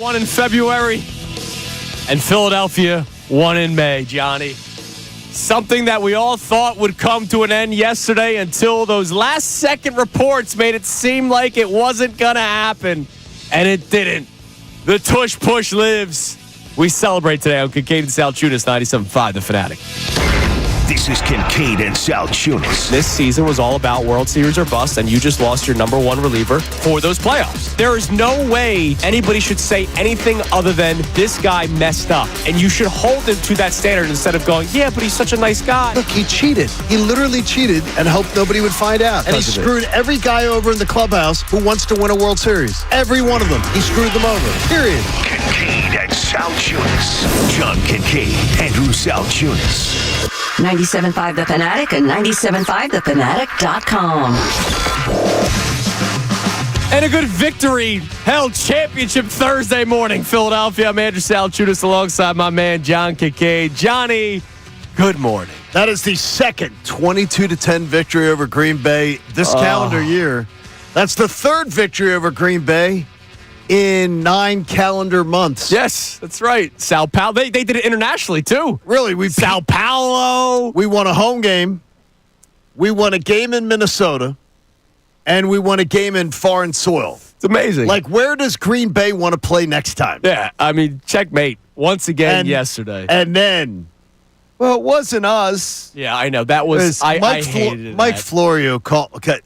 One in February, and Philadelphia one in May, Johnny. Something that we all thought would come to an end yesterday until those last-second reports made it seem like it wasn't going to happen, and it didn't. The Tush Push lives. We celebrate today on Kincade Salciunas, 97.5, The Fanatic. This is Kincade and Salciunas. This season was all about World Series or bust, and you just lost your number one reliever for those playoffs. There is no way anybody should say anything other than this guy messed up, and you should hold him to that standard instead of going, yeah, but he's such a nice guy. Look, he cheated. He literally cheated and hoped nobody would find out. And he screwed every guy over in the clubhouse who wants to win a World Series. Every one of them. He screwed them over. Period. Kincade and Salciunas. John Kincade, Andrew Salciunas. 97.5 The Fanatic and 97.5thefanatic.com. And a good victory held championship Thursday morning, Philadelphia. I'm Andrew Salciunas alongside my man John Kincade. Johnny, good morning. That is the second 22-10 victory over Green Bay this calendar year. That's the third victory over Green Bay in 9 calendar months. Yes, that's right. Sao Paulo. They did it internationally, too. Really? Sao Paulo. We won a home game. We won a game in Minnesota. And we won a game in foreign soil. It's amazing. Like, where does Green Bay want to play next time? Yeah, I mean, checkmate once again yesterday. And then, well, it wasn't us. Yeah, I know. That was, I hated it. Mike Florio called. Okay.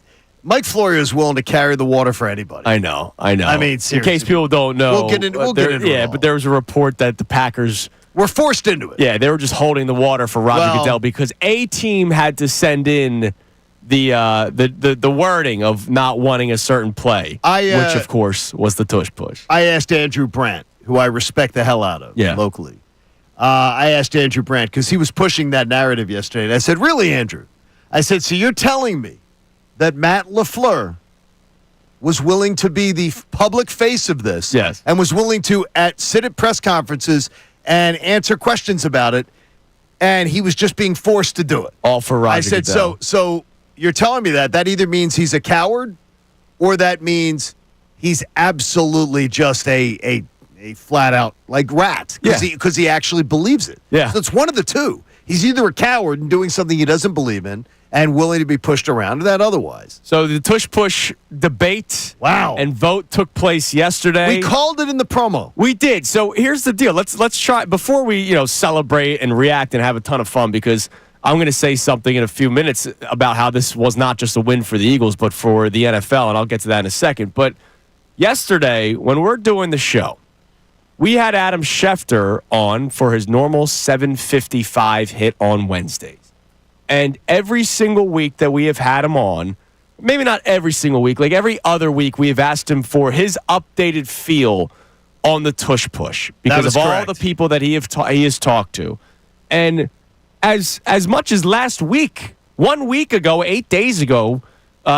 Mike Florio is willing to carry the water for anybody. I know. I mean, seriously. in case people don't know. We'll get into it. But there was a report that the Packers were forced into it. Yeah, they were just holding the water for Roger Goodell because a team had to send in the wording of not wanting a certain play, which, of course, was the Tush Push. I asked Andrew Brandt, who I respect the hell out of locally. I asked Andrew Brandt because he was pushing that narrative yesterday. And I said, really, Andrew? I said, so you're telling me that Matt LaFleur was willing to be the public face of this, yes, and was willing to sit at press conferences and answer questions about it, and he was just being forced to do it. All for Roger I said, Goodell. So you're telling me that either means he's a coward, or that means he's absolutely just a flat out like rat because he actually believes it. Yeah, so it's one of the two. He's either a coward and doing something he doesn't believe in, and willing to be pushed around, or that otherwise. So the Tush Push debate and vote took place yesterday. We called it in the promo. We did. So here's the deal. Let's try before we celebrate and react and have a ton of fun, because I'm going to say something in a few minutes about how this was not just a win for the Eagles but for the NFL, and I'll get to that in a second. But yesterday, when we're doing the show, we had Adam Schefter on for his normal 7:55 hit on Wednesdays. And every single week that we have had him on, maybe not every single week, like every other week, we have asked him for his updated feel on the Tush Push because of all the people that he has talked to. And as much as last week, 1 week ago, 8 days ago,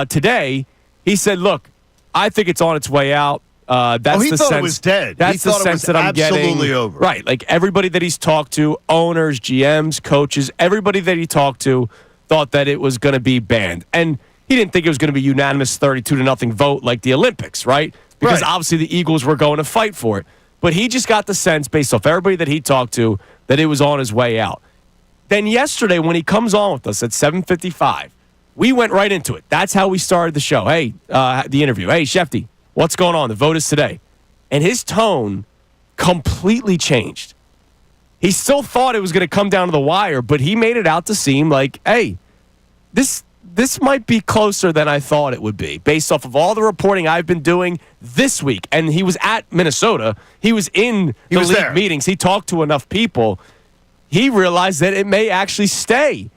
today, he said, look, I think it's on its way out. He thought it was dead. That's the sense that I'm getting. Absolutely over. Right, like everybody that he's talked to, owners, GMs, coaches, everybody that he talked to thought that it was going to be banned. And he didn't think it was going to be unanimous 32-0 vote like the Olympics, right? Because obviously the Eagles were going to fight for it. But he just got the sense, based off everybody that he talked to, that it was on his way out. Then yesterday, when he comes on with us at 7:55, we went right into it. That's how we started the show. Hey, the interview. Hey, Shefty, what's going on? The vote is today. And his tone completely changed. He still thought it was going to come down to the wire, but he made it out to seem like, hey, this might be closer than I thought it would be, based off of all the reporting I've been doing this week. And he was at Minnesota. He was in the league meetings. He talked to enough people. He realized that it may actually stay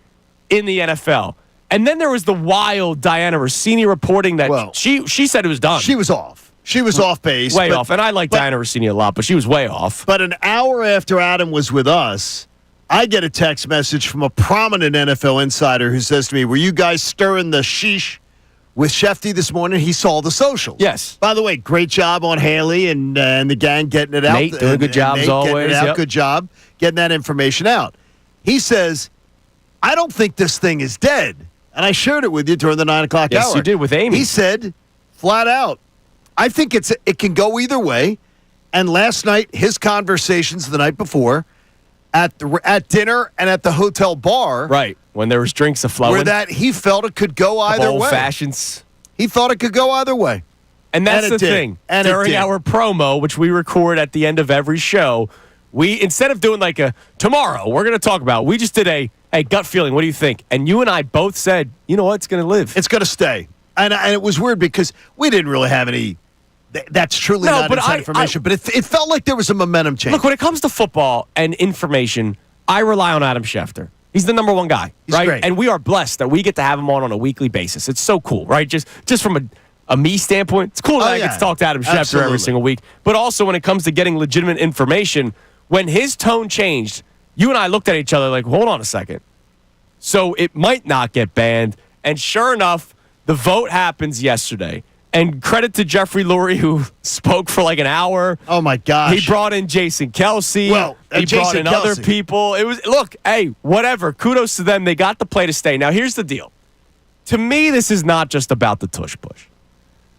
in the NFL. And then there was the wild Diana Rossini reporting that she said it was done. She was off. She was off base. Way off. And I like Diana Rossini a lot, but she was way off. But an hour after Adam was with us, I get a text message from a prominent NFL insider who says to me, were you guys stirring the sheesh with Shefty this morning? He saw the socials. Yes. By the way, great job on Haley and the gang getting it out. Nate doing a good job as always. Yep. Good job getting that information out. He says, I don't think this thing is dead. And I shared it with you during the 9 o'clock hour. Yes, you did with Amy. He said, flat out, I think it can go either way. And last night, his conversations the night before at dinner and at the hotel bar. Right. When there was drinks aflowing. Where that he felt it could go either way. Old fashions. He thought it could go either way. And that's the thing. And during our promo, which we record at the end of every show, we, instead of doing like a tomorrow, we're going to talk about, we just did a gut feeling. What do you think? And you and I both said, you know what? It's going to live. It's going to stay. And it was weird because we didn't really have any. That's truly not inside information. But it felt like there was a momentum change. Look, when it comes to football and information, I rely on Adam Schefter. He's the number one guy, He's right? great. And we are blessed that we get to have him on a weekly basis. It's so cool, right? Just from a me standpoint, it's cool that I get to talk to Adam Schefter every single week. But also when it comes to getting legitimate information, when his tone changed, you and I looked at each other like, hold on a second. So it might not get banned. And sure enough, the vote happens yesterday. And credit to Jeffrey Lurie, who spoke for like an hour. Oh, my gosh. He brought in Jason Kelsey. Well, he brought in other people. It was, look, hey, whatever. Kudos to them. They got the play to stay. Now, here's the deal. To me, this is not just about the tush push.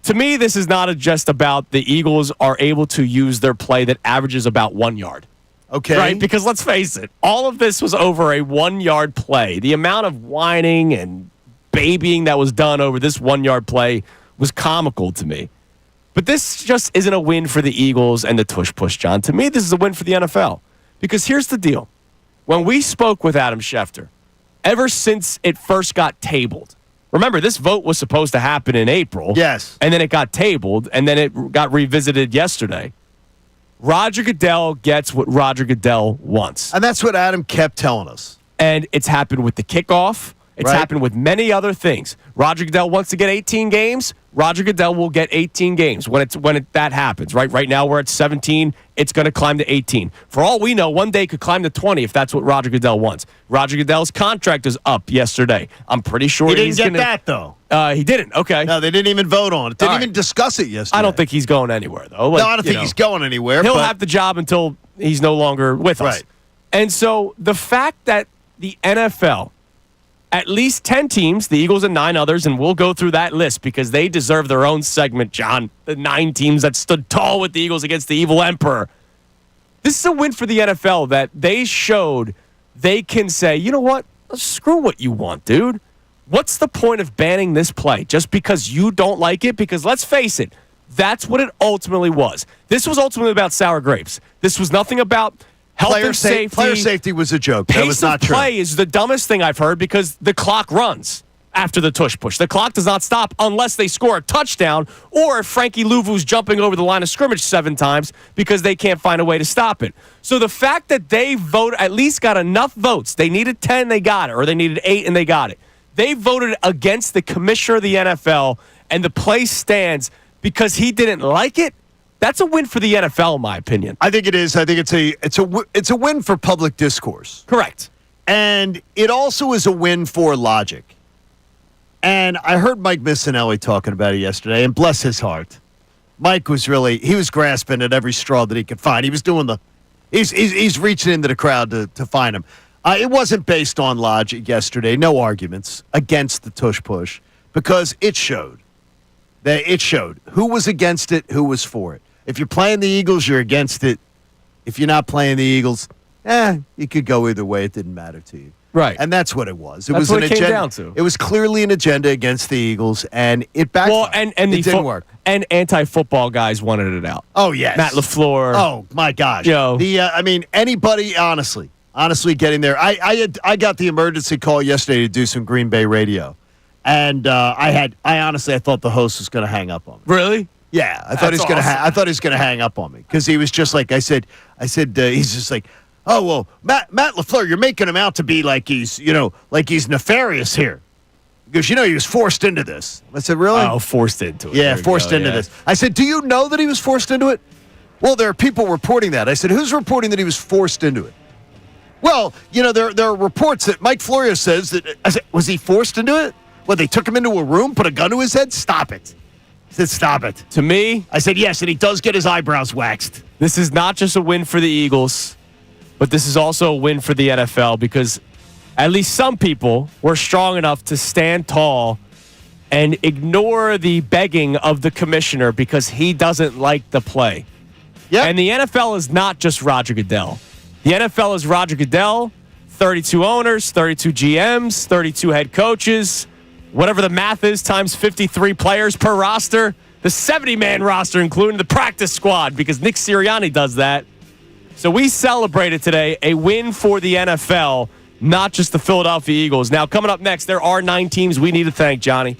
To me, this is not just about the Eagles are able to use their play that averages about 1 yard. Okay. Right? Because let's face it, all of this was over a 1 yard play. The amount of whining and babying that was done over this 1 yard play was comical to me. But this just isn't a win for the Eagles and the tush push, John. To me, this is a win for the NFL. Because here's the deal. When we spoke with Adam Schefter, ever since it first got tabled, remember, this vote was supposed to happen in April. Yes. And then it got tabled, and then it got revisited yesterday. Roger Goodell gets what Roger Goodell wants. And that's what Adam kept telling us. And it's happened with the kickoff. It's happened with many other things. Roger Goodell wants to get 18 games. Roger Goodell will get 18 games when that happens. Right now we're at 17. It's going to climb to 18. For all we know, one day could climb to 20 if that's what Roger Goodell wants. Roger Goodell's contract is up yesterday. I'm pretty sure he didn't get that though. He didn't. Okay. No, they didn't even vote on it. Didn't even discuss it yesterday. I don't think he's going anywhere though. Like, no, I don't think he's going anywhere. He'll have the job until he's no longer with us. Right. And so the fact that the NFL, at least 10 teams, the Eagles and 9 others, and we'll go through that list because they deserve their own segment, John. The 9 teams that stood tall with the Eagles against the evil emperor. This is a win for the NFL that they showed they can say, you know what? Screw what you want, dude. What's the point of banning this play? Just because you don't like it? Because let's face it, that's what it ultimately was. This was ultimately about sour grapes. This was nothing about health and safety. Player safety was a joke. That was not true. Pace of play is the dumbest thing I've heard because the clock runs after the tush push. The clock does not stop unless they score a touchdown or if Frankie Louvu's jumping over the line of scrimmage 7 times because they can't find a way to stop it. So the fact that they at least got enough votes, they needed 10, they got it, or they needed 8 and they got it. They voted against the commissioner of the NFL and the play stands because he didn't like it. That's a win for the NFL, in my opinion. I think it is. I think it's a win for public discourse. Correct. And it also is a win for logic. And I heard Mike Missanelli talking about it yesterday, and bless his heart. Mike was grasping at every straw that he could find. He was doing he's reaching into the crowd to find him. It wasn't based on logic yesterday. No arguments against the tush push because it showed who was against it, who was for it. If you're playing the Eagles, you're against it. If you're not playing the Eagles, you could go either way. It didn't matter to you. Right. And that's what it was. That's what it came down to. It was clearly an agenda against the Eagles, and it backfired. Well, and it didn't work. And anti-football guys wanted it out. Oh, yes. Matt LaFleur. Oh, my gosh. Yo. Anybody, honestly getting there. I got the emergency call yesterday to do some Green Bay radio. And I thought the host was going to hang up on me. Really? Yeah, I thought he was going to hang up on me because he was just like I said. He's just like, oh well, Matt LaFleur, you're making him out to be like he's nefarious here because he was forced into this. I said, really? Oh, forced into it. Yeah, forced into this. I said, do you know that he was forced into it? Well, there are people reporting that. I said, who's reporting that he was forced into it? Well, there are reports that Mike Florio says that. I said, was he forced into it? Well, they took him into a room, put a gun to his head? Stop it. I said, stop it. To me, I said, yes, and he does get his eyebrows waxed. This is not just a win for the Eagles, but this is also a win for the NFL because at least some people were strong enough to stand tall and ignore the begging of the commissioner because he doesn't like the play. Yep. And the NFL is not just Roger Goodell. The NFL is Roger Goodell, 32 owners, 32 GMs, 32 head coaches, whatever the math is, times 53 players per roster. The 70-man roster, including the practice squad, because Nick Sirianni does that. So we celebrated today a win for the NFL, not just the Philadelphia Eagles. Now, coming up next, there are 9 teams we need to thank, Johnny.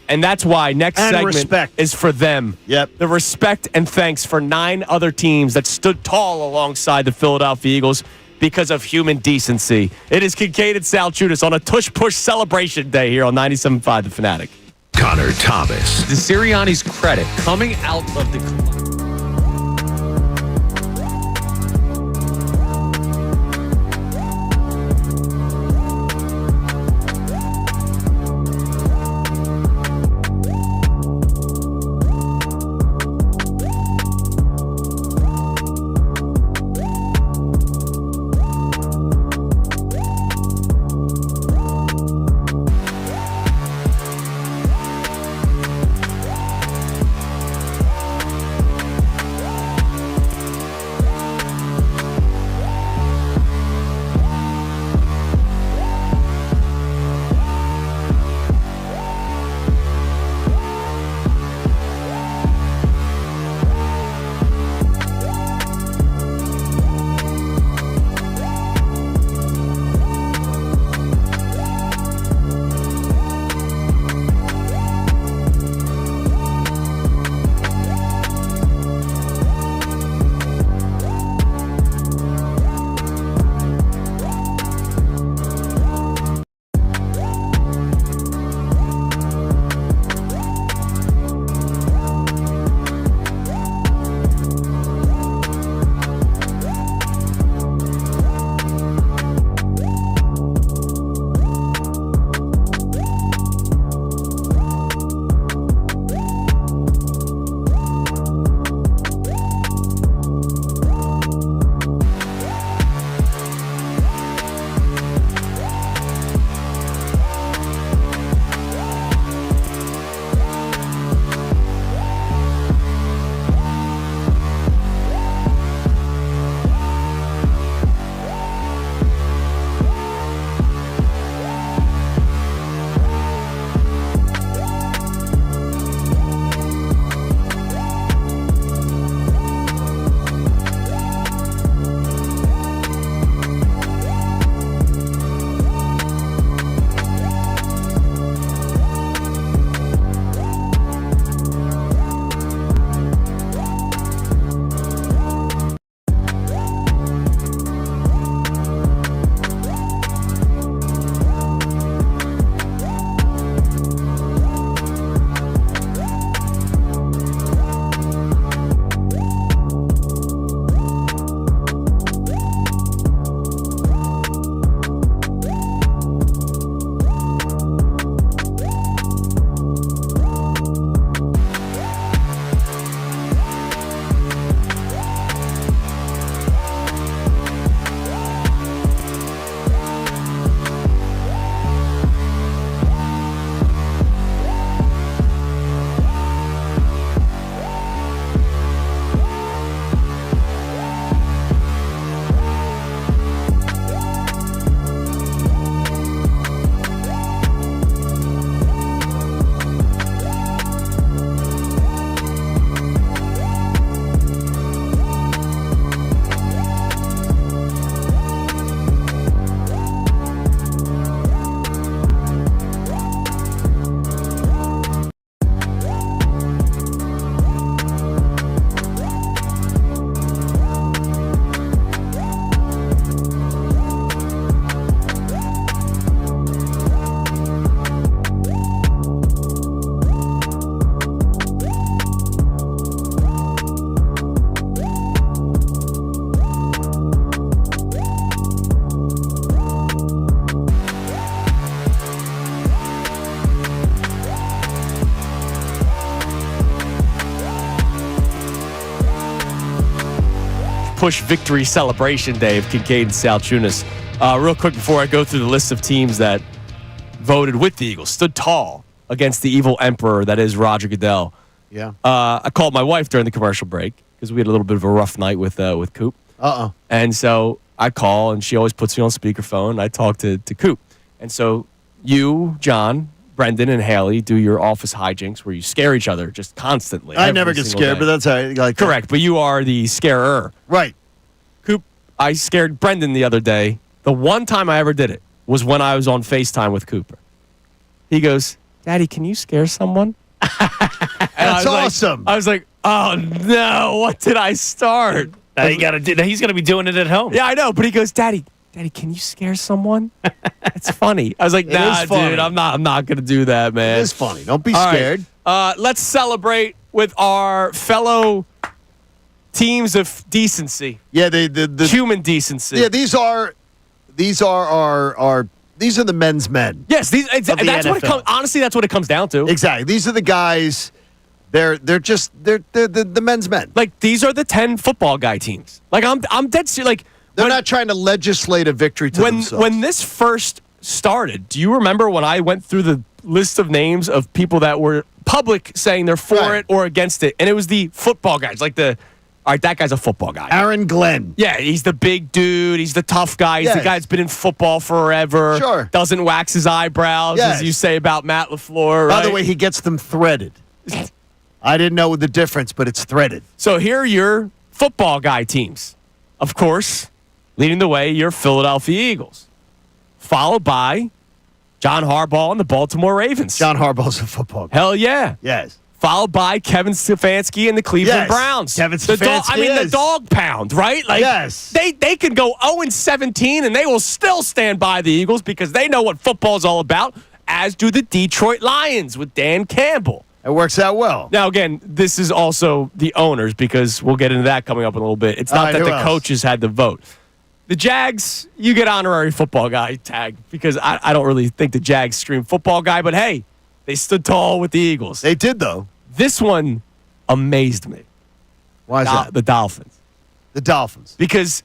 And that's why next segment respect. is for them. Yep. The respect and thanks for 9 other teams that stood tall alongside the Philadelphia Eagles because of human decency. It is Kincade and Salciunas on a Tush Push celebration day here on 97.5 The Fanatic. Connor Thomas. To Sirianni's credit, coming out of the Push victory celebration day of Kincade and Salciunas. Real quick before I go through the list of teams that voted with the Eagles, stood tall against the evil emperor that is Roger Goodell. Yeah. I called my wife during the commercial break because we had a little bit of a rough night with Coop. And so I call, and she always puts me on speakerphone. I talk to Coop. And so you, John, Brendan, and Haley do your office hijinks where you scare each other just constantly. I never get scared, but that's how I like. Correct, but you are the scarer. Right. Coop, I scared Brendan the other day. The one time I ever did it was when I was on FaceTime with Cooper. He goes, Daddy, can you scare someone? That's awesome. I was like, oh, no, what did I start? He's going to be doing it at home. Yeah, I know, but he goes, Daddy, can you scare someone? It's funny. I was like, nah, dude, I'm not going to do that, man. It is funny. Don't be scared. Right. Let's celebrate with our fellow teams of decency. Yeah, the human decency. Yeah, these are the men's men. Yes, that's what it comes. Honestly, that's what it comes down to. Exactly. These are the guys. They're the men's men. Like, these are the 10 football guy teams. Like, I'm dead serious. Like, they're not trying to legislate a victory to themselves. When this first started, do you remember when I went through the list of names of people that were public saying they're for it or against it? And it was the football guys, like all right, that guy's a football guy. Aaron Glenn. Yeah, he's the big dude. He's the tough guy. He's the guy that's been in football forever. Sure. Doesn't wax his eyebrows, as you say about Matt LaFleur. By the way, he gets them threaded. I didn't know the difference, but it's threaded. So here are your football guy teams. Of course, leading the way, your Philadelphia Eagles. Followed by John Harbaugh and the Baltimore Ravens. John Harbaugh's a football guy. Hell yeah. Yes. Followed by Kevin Stefanski and the Cleveland Browns. Kevin Stefanski the dog pound, right? Like, yes. They can go 0-17 and they will still stand by the Eagles because they know what football is all about, as do the Detroit Lions with Dan Campbell. It works out well. Now, again, this is also the owners, because we'll get into that coming up in a little bit. It's not that the coaches had the vote. The Jags, you get honorary football guy tag, because I don't really think the Jags scream football guy, but hey, they stood tall with the Eagles. They did, though. This one amazed me. Why is that? The Dolphins. The Dolphins. Because,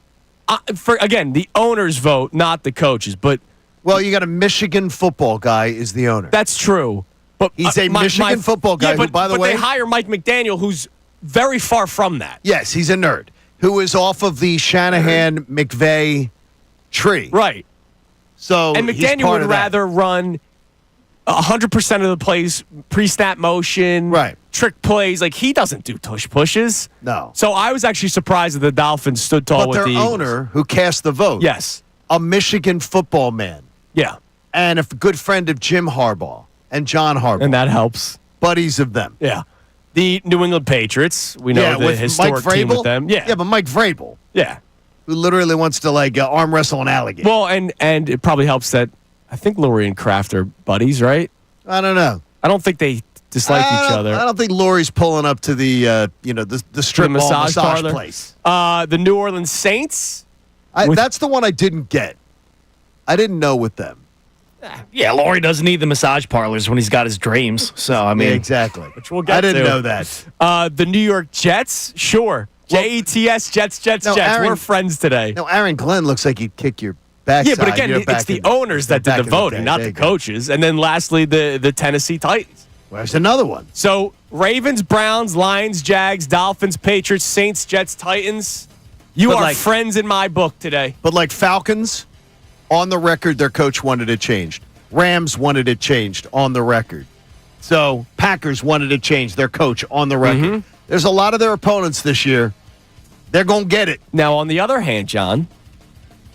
again, the owners vote, not the coaches, but... Well, you got a Michigan football guy is the owner. That's true. But he's a Michigan football guy who, by the way... But they hire Mike McDaniel, who's very far from that. Yes, he's a nerd. Who is off of the Shanahan-McVay tree. Right. So and McDaniel would rather run 100% of the plays, pre-snap motion, trick plays. Like, he doesn't do tush pushes. No. So I was actually surprised that the Dolphins stood tall with the Eagles. But their owner, who cast the vote, yes, a Michigan football man. Yeah. And a good friend of Jim Harbaugh and John Harbaugh. And that helps. Buddies of them. Yeah. The New England Patriots, we know the historic team with them. Yeah. Yeah, but Mike Vrabel. Yeah. Who literally wants to, arm wrestle an alligator. Well, and it probably helps that I think Lurie and Kraft are buddies, right? I don't know. I don't think they dislike each other. I don't think Lurie's pulling up to the strip mall massage place. The New Orleans Saints. That's the one I didn't get. I didn't know with them. Yeah, Lurie doesn't need the massage parlors when he's got his dreams. So, I mean. Yeah, exactly. Which we'll get I didn't know that. The New York Jets, sure. Jets, Jets. We're friends today. No, Aaron Glenn looks like he'd kick your backside. Yeah, but again, it's the owners that did the voting, not the coaches. And then lastly, the Tennessee Titans. There's another one. So, Ravens, Browns, Lions, Jags, Dolphins, Patriots, Saints, Jets, Titans. You are friends in my book today. But Falcons, on the record, their coach wanted it changed. Rams wanted it changed on the record. So, Packers wanted it changed, their coach on the record. Mm-hmm. There's a lot of their opponents this year. They're going to get it. Now, on the other hand, John,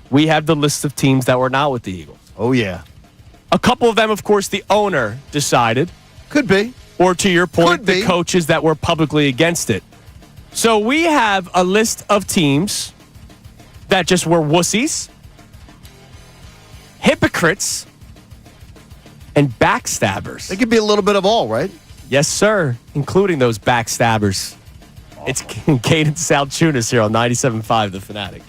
we have the list of teams that were not with the Eagles. Oh, yeah. A couple of them, of course, the owner decided. Could be. Or to your point, the coaches that were publicly against it. So we have a list of teams that just were wussies, hypocrites, and backstabbers. It could be a little bit of all, right? Yes, sir, including those backstabbers. It's Kincade Salciunas here on 97.5 The Fanatic.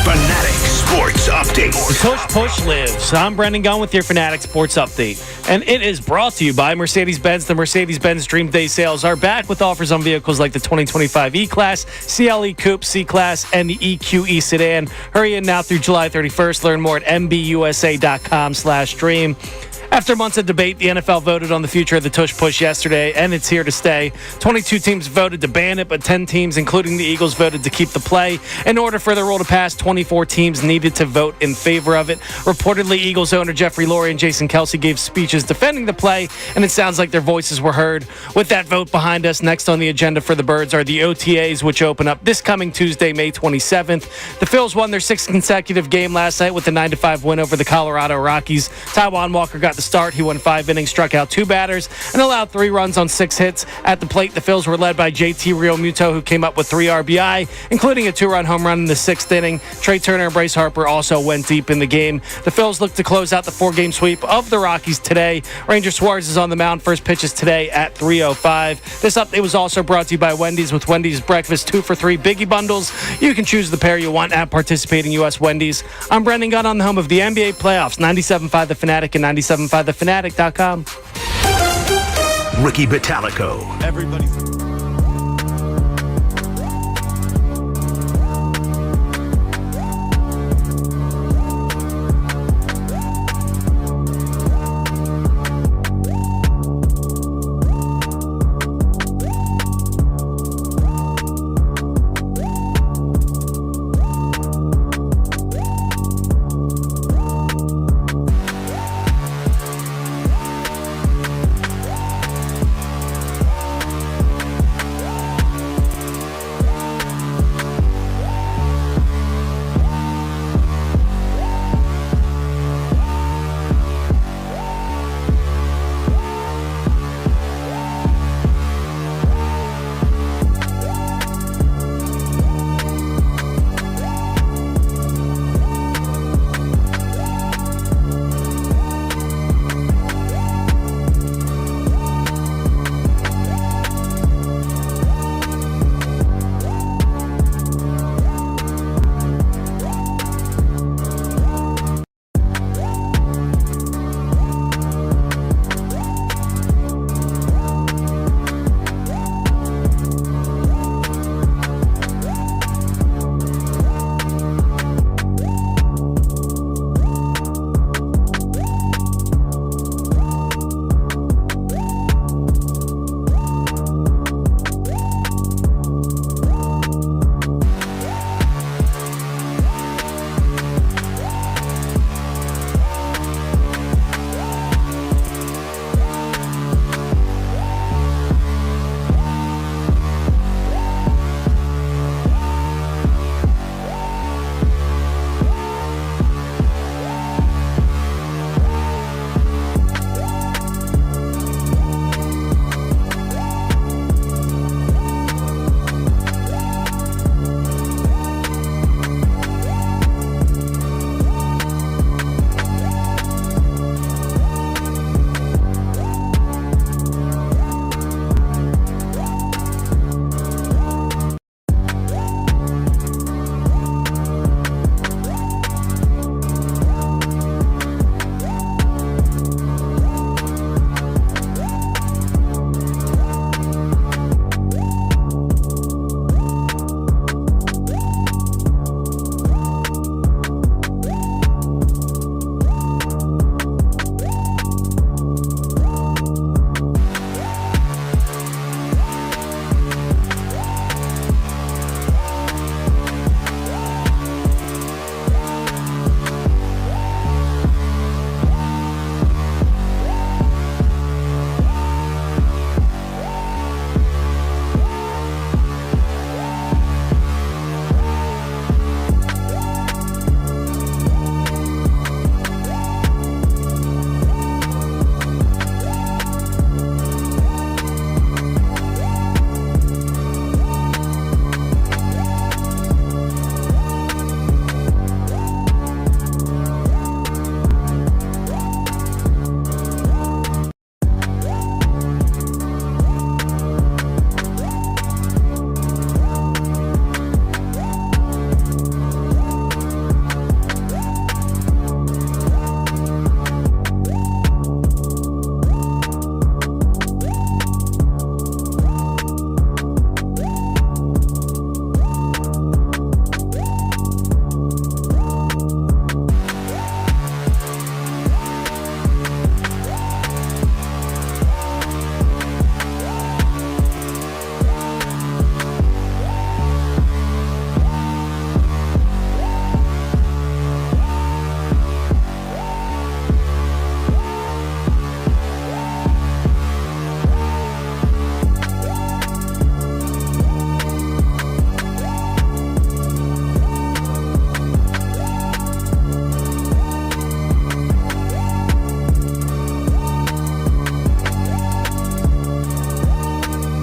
Fanatic Sports Update. The Tush lives. I'm Brendan Gunn with your Fanatic Sports Update. And it is brought to you by Mercedes-Benz. The Mercedes-Benz Dream Day sales are back with offers on vehicles like the 2025 E-Class, CLE Coupe, C-Class, and the EQE Sedan. Hurry in now through July 31st. Learn more at mbUSA.com/dream. After months of debate, the NFL voted on the future of the Tush push yesterday, and it's here to stay. 22 teams voted to ban it, but 10 teams, including the Eagles, voted to keep the play. In order for the rule to pass, 24 teams needed to vote in favor of it. Reportedly, Eagles owner Jeffrey Lurie and Jason Kelce gave speeches defending the play, and it sounds like their voices were heard. With that vote behind us, next on the agenda for the Birds are the OTAs, which open up this coming Tuesday, May 27th. The Phils won their 6th consecutive game last night with a 9-5 win over the Colorado Rockies. Taijuan Walker got the start. He won 5 innings, struck out 2 batters, and allowed 3 runs on 6 hits. At the plate, the Phils were led by JT Realmuto, who came up with 3 RBI, including a 2-run home run in the 6th inning. Trey Turner and Bryce Harper also went deep in the game. The Phils look to close out the 4-game sweep of the Rockies today. Ranger Suarez is on the mound. First pitch is today at 3:05. This update was also brought to you by Wendy's. With Wendy's breakfast 2 for $3 biggie bundles, you can choose the pair you want at participating U.S. Wendy's. I'm Brendan Gunn on the home of the NBA playoffs, 97.5 The Fanatic and 97.5thefanatic.com. Ricky Batalico. Everybody's.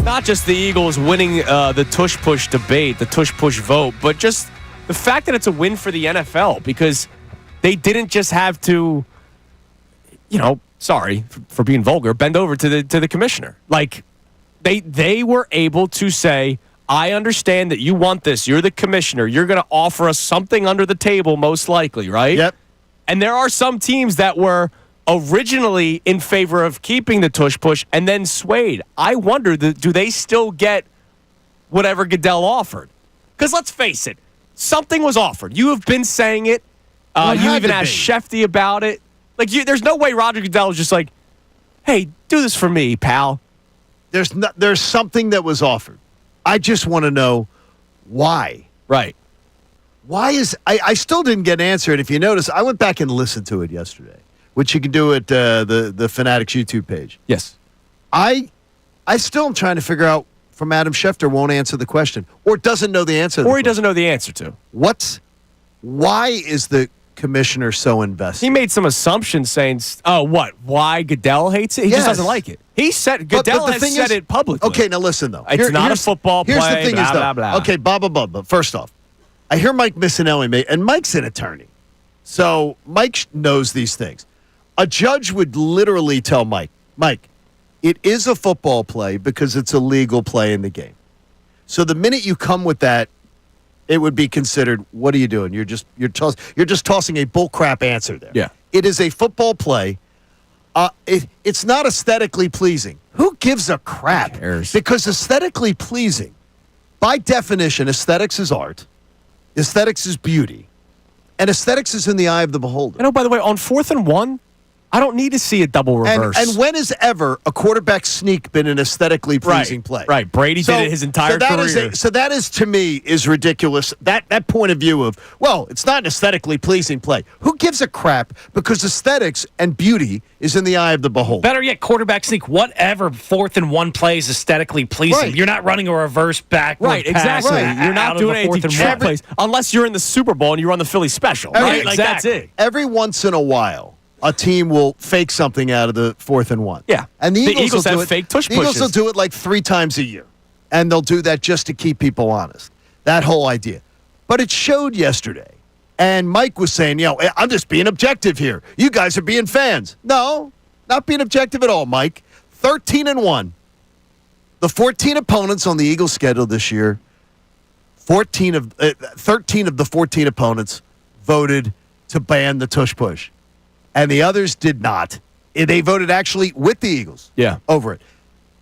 not just the Eagles winning the tush-push debate, the tush-push vote, but just the fact that it's a win for the NFL because they didn't just have to, sorry for being vulgar, bend over to the commissioner. Like, they were able to say, I understand that you want this. You're the commissioner. You're going to offer us something under the table, most likely, right? Yep. And there are some teams that were originally in favor of keeping the tush-push and then swayed. I wonder, do they still get whatever Goodell offered? Because let's face it, something was offered. You have been saying it. You even asked Shefty about it. Like, there's no way Roger Goodell was just like, hey, do this for me, pal. There's something that was offered. I just want to know why. Right. Why is I still didn't get an answer. And if you notice, I went back and listened to it yesterday, which you can do at the Fanatics YouTube page. Yes. I still am trying to figure out from Adam Schefter won't answer the question or doesn't know the answer. Or he doesn't know the answer to. Why is the commissioner so invested? He made some assumptions saying, why Goodell hates it? He just doesn't like it. He said, Goodell has said it publicly. Okay, now listen, though. It's not a football play, Here's the thing blah, is, blah, blah. Okay, but first off, I hear Mike Missanelli, and Mike's an attorney. So Mike knows these things. A judge would literally tell Mike, it is a football play because it's a legal play in the game. So the minute you come with that, it would be considered, what are you doing? You're just tossing a bullcrap answer there. Yeah. It is a football play. It's not aesthetically pleasing. Who gives a crap? Who cares? Because aesthetically pleasing, by definition, aesthetics is art, aesthetics is beauty, and aesthetics is in the eye of the beholder. By the way, on 4th and 1, I don't need to see a double reverse. And when has ever a quarterback sneak been an aesthetically pleasing play? Right. Brady did it his entire career. So that is, to me, is ridiculous. That point of view of, it's not an aesthetically pleasing play. Who gives a crap? Because aesthetics and beauty is in the eye of the beholder. Better yet, quarterback sneak, whatever 4th and 1 play is aesthetically pleasing. Right. You're not running a reverse backward Right, pass. exactly. Right. You're not doing anything trick plays unless you're in the Super Bowl and you run the Phillies special. Right? Like, that's it. Every once in a while, a team will fake something out of the 4th and 1. Yeah. And the Eagles will have do it, fake tush The Eagles pushes. will do it like 3 times a year. And they'll do that just to keep people honest. That whole idea. But it showed yesterday. And Mike was saying, I'm just being objective here. You guys are being fans. No, not being objective at all, Mike. 13-1. The 14 opponents on the Eagles schedule this year, 13 of the 14 opponents voted to ban the tush push. And the others did not. They voted actually with the Eagles over it.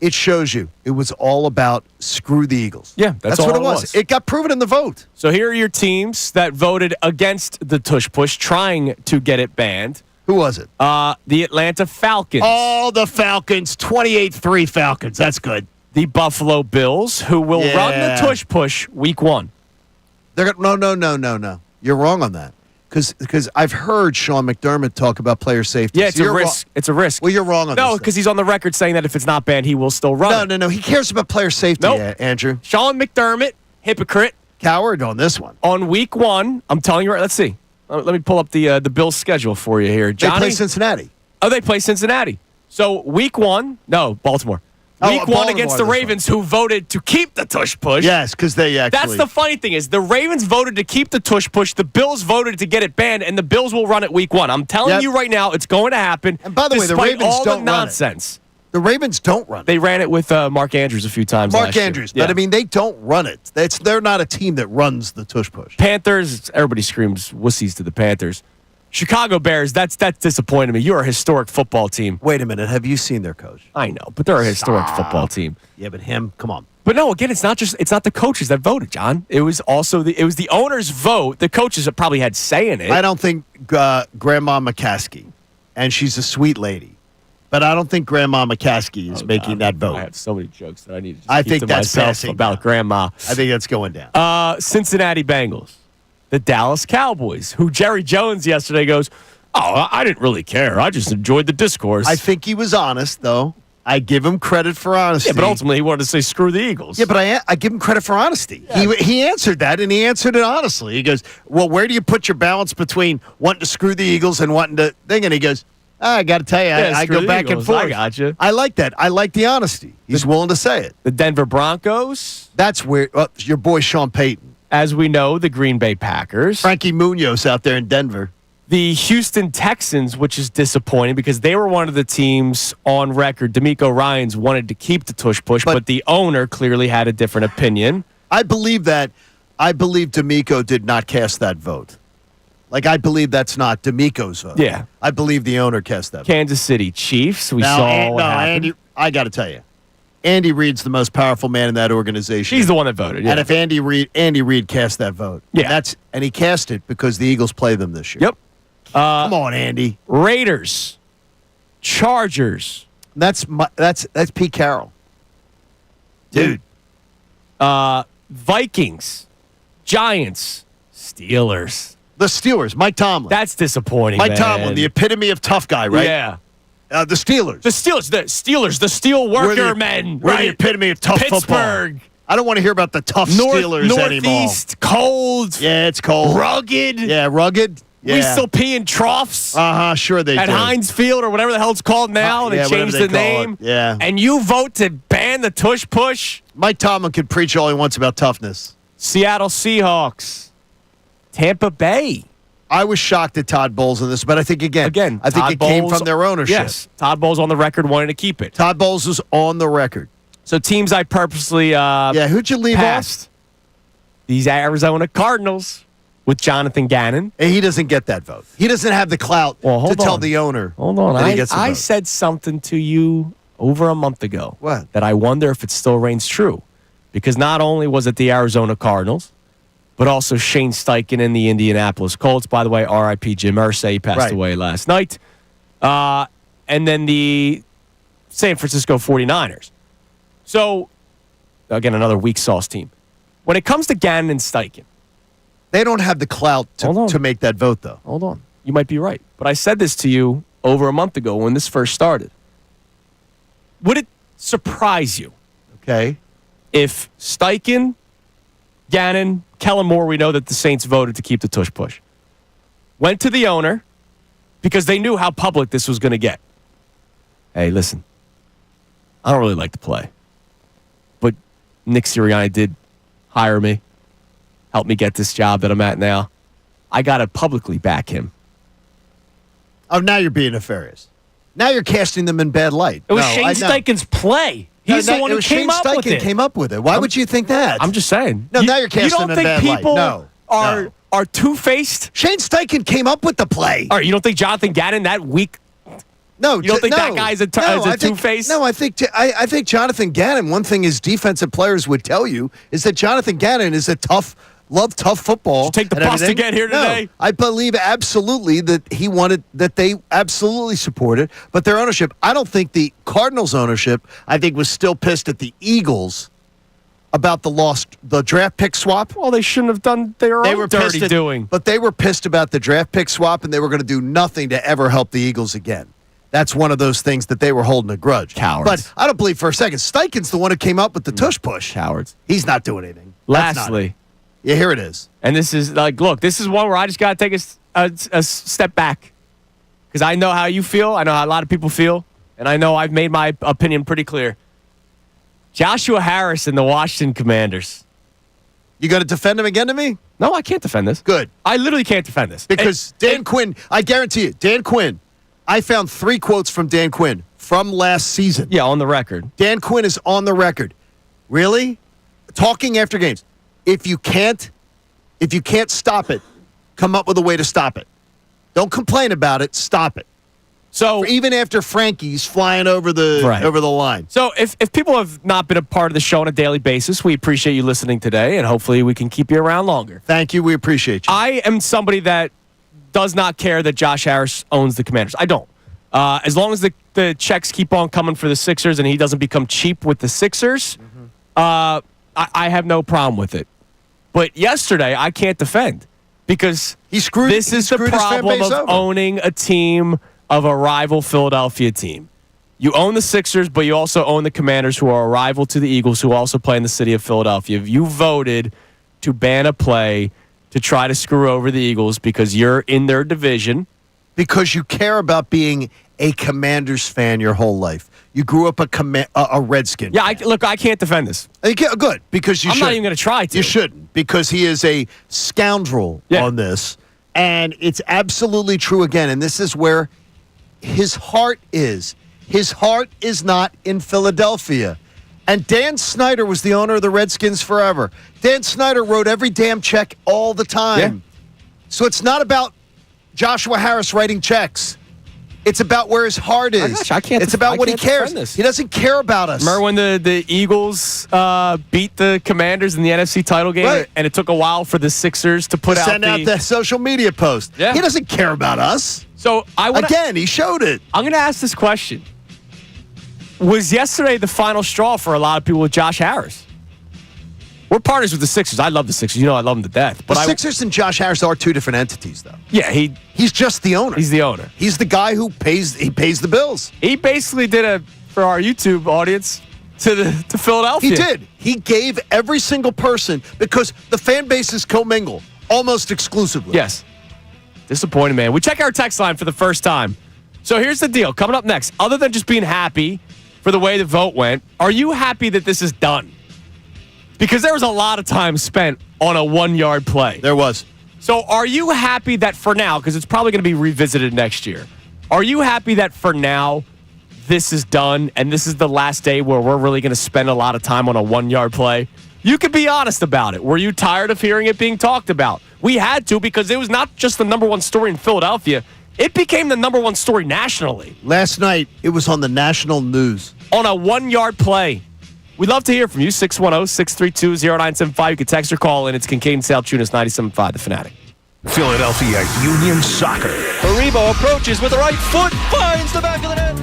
It shows you it was all about screw the Eaglos. Yeah, that's all what it was. It got proven in the vote. So here are your teams that voted against the tush push, trying to get it banned. Who was it? The Atlanta Falcons. Oh, the Falcons. 28-3 Falcons. That's good. The Buffalo Bills, who will run the tush push week 1. No. You're wrong on that. Because I've heard Sean McDermott talk about player safety. Yeah, it's a risk. It's a risk. Well, you're wrong on this. No, because he's on the record saying that if it's not banned, he will still run it. No. He cares about player safety, Nope. Andrew. Sean McDermott, hypocrite. Coward on this one. On week 1, I'm telling you right. Let's see. Let me pull up the Bills' schedule for you here. Johnny, they play Cincinnati. Oh, they play Cincinnati. So week 1, no, Baltimore. Week 1 against the Ravens, who voted to keep the tush push. Yes, because they actually. That's the funny thing is the Ravens voted to keep the tush push. The Bills voted to get it banned, and the Bills will run it week 1. I'm telling you right now, it's going to happen. And by the way, the despite Ravens all don't the run it. nonsense. The Ravens don't run it. They ran it with Mark Andrews a few times. Mark Andrews, year. but I mean, they don't run it. They're not a team that runs the tush push. Panthers. Everybody screams wussies to the Panthers. Chicago Bears, that's disappointed me. You're a historic football team. Wait a minute. Have you seen their coach? I know, but they're a historic football team. Yeah, but him, come on. But no, again, it's not the coaches that voted, John. It was also the owners' vote. The coaches that probably had say in it. I don't think Grandma McCaskey, and she's a sweet lady, but I don't think Grandma McCaskey is making that vote. I have so many jokes that I need to I keep think to that's myself passing about down. Grandma. I think that's going down. Cincinnati Bengals, the Dallas Cowboys, who Jerry Jones yesterday goes, I didn't really care. I just enjoyed the discourse. I think he was honest, though. I give him credit for honesty. Yeah, but ultimately he wanted to say screw the Eagles. Yeah, but I give him credit for honesty. Yeah. He answered that, and he answered it honestly. He goes, well, where do you put your balance between wanting to screw the Eagles and wanting to thing? And he goes, I got to tell you, Yeah, I screw go the back and Eagles. forth. I gotcha. I like that. I like the honesty. He's willing to say it. The Denver Broncos. That's where your boy Sean Payton. As we know, the Green Bay Packers. Frankie Munoz out there in Denver. The Houston Texans, which is disappointing because they were one of the teams on record. D'Amico Ryans wanted to keep the tush push, but the owner clearly had a different opinion. I believe that. I believe D'Amico did not cast that vote. Like, I believe that's not D'Amico's vote. Yeah. I believe the owner cast that vote. Kansas City Chiefs, we Now, saw what happened. Andy, I got to tell you, Andy Reid's the most powerful man in that organization. He's the one that voted. Yeah. And if Andy Reid cast that vote, Yeah. and he cast it because the Eagles play them this year. Yep. Come on, Andy. Raiders, Chargers. That's Pete Carroll, dude. Vikings, Giants, Steelers. The Steelers, Mike Tomlin. That's disappointing. Mike man. Tomlin, the epitome of tough guy, right? Yeah. The Steelers. The Steelers, the steel worker men. We're the right? epitome of tough football. Pittsburgh. I don't want to hear about the tough Steelers anymore. Northeast, cold. Yeah, it's cold. Rugged. Yeah, rugged. Yeah. We still pee in troughs Sure they at do. Heinz Field or whatever the hell it's called now. Yeah, They changed whatever the they call name. it. Yeah. And you vote to ban the tush push? Mike Tomlin can preach all he wants about toughness. Seattle Seahawks, Tampa Bay. I was shocked at Todd Bowles in this, but I think I think Todd it came Bowles- from their ownership. Yes, Todd Bowles on the record wanting to keep it. Todd Bowles was on the record. So teams I purposely Who'd you leave passed. These Arizona Cardinals with Jonathan Gannon. off? He doesn't get that vote. He doesn't have the clout to tell the owner. Hold on. that he gets the I vote. said something to you over a month ago. What? That I wonder if it still reigns true. Because not only was it the Arizona Cardinals, but also Shane Steichen and the Indianapolis Colts. By the way, R.I.P. Jim Irsay. He passed away last night. And then the San Francisco 49ers. So, again, another weak sauce team. When it comes to Gannon and Steichen. They don't have the clout to make that vote, though. Hold on. You might be right. But I said this to you over a month ago when this first started. Would it surprise you Okay. if Steichen, Gannon, Kellen Moore, we know that the Saints voted to keep the tush push, went to the owner because they knew how public this was going to get. Hey, listen, I don't really like to play, but Nick Sirianni did hire me, help me get this job that I'm at now. I got to publicly back him. Oh, now you're being nefarious. Now you're casting them in bad light. It was Shane Steichen's play. He's the one who came up with it. Came up with it. Why would you think that? I'm just saying. No, now you're casting in in bad light. You don't think people No. are two-faced? Shane Steichen came up with the play. All right, you don't think Jonathan Gannon that weak? No, You don't think that guy's a two-faced? No, I think Jonathan Gannon. One thing his defensive players would tell you is that Jonathan Gannon is a tough football. Did you take the and bus to everything. get here today? No, I believe absolutely that he wanted that they absolutely supported, but their ownership. I don't think the Cardinals ownership. I think was still pissed at the Eagles about the draft pick swap. Well, they shouldn't have done their They own were dirty pissed doing. But they were pissed about the draft pick swap, and they were going to do nothing to ever help the Eagles again. That's one of those things that they were holding a grudge. Cowards. But I don't believe for a second Steichen's the one who came up with the tush push. Cowards. He's not doing anything. That's not Lastly, it. Yeah, here it is. and this is like, look, this is one where I just got to take a step back because I know how you feel. I know how a lot of people feel, and I know I've made my opinion pretty clear. Joshua Harris and the Washington Commanders. You got to defend him again to me? No, I can't defend this. Good. I literally can't defend this. Because Dan Quinn, I guarantee you, Dan Quinn, I found 3 quotes from Dan Quinn from last season. Yeah, on the record. Dan Quinn is on the record. Really? Talking after games. If you can't stop it, come up with a way to stop it. Don't complain about it. Stop it. So Even after Frankie's flying over the line. So if people have not been a part of the show on a daily basis, we appreciate you listening today, and hopefully we can keep you around longer. Thank you. We appreciate you. I am somebody that does not care that Josh Harris owns the Commanders. I don't. As long as the checks keep on coming for the Sixers and he doesn't become cheap with the Sixers, I have no problem with it. But yesterday, I can't defend because this is the problem of owning a team of a rival Philadelphia team. You own the Sixers, but you also own the Commanders, who are a rival to the Eagles, who also play in the city of Philadelphia. You voted to ban a play to try to screw over the Eagles because you're in their division because you care about being a Commanders fan your whole life. You grew up a Redskin. Yeah, I can't defend this. Good, because you I'm not even going to try to. You shouldn't, because he is a scoundrel on this. And it's absolutely true again. And this is where his heart is. His heart is not in Philadelphia. And Dan Snyder was the owner of the Redskins forever. Dan Snyder wrote every damn check all the time. Yeah. So it's not about Joshua Harris writing checks. It's about where his heart is. It's about what he cares. He doesn't care about us. Remember when the Eagles beat the Commanders in the NFC title game, and it took a while for the Sixers to send out the social media post. Yeah. He doesn't care about us. So he showed it. I'm going to ask this question: was yesterday the final straw for a lot of people with Josh Harris? We're partners with the Sixers. I love the Sixers. You know I love them to death. But the Sixers and Josh Harris are two different entities, though. Yeah, he's just the owner. He's the owner. He's the guy who pays the bills. He basically did for our YouTube audience to Philadelphia. He did. He gave every single person, because the fan bases commingle almost exclusively. Yes. Disappointing, man. We check our text line for the first time. So here's the deal. Coming up next, other than just being happy for the way the vote went, are you happy that this is done? Because there was a lot of time spent on a 1-yard play. There was. So are you happy that for now, because it's probably going to be revisited next year, are you happy that for now this is done and this is the last day where we're really going to spend a lot of time on a 1-yard play? You could be honest about it. Were you tired of hearing it being talked about? We had to, because it was not just the number one story in Philadelphia. It became the number one story nationally. Last night, it was on the national news. On a 1-yard play. We'd love to hear from you. 610-632-0975. You can text or call in. It's Kincade Salciunas, 97.5, The Fanatic. Philadelphia Union Soccer. Haribo approaches with the right foot, finds the back of the net.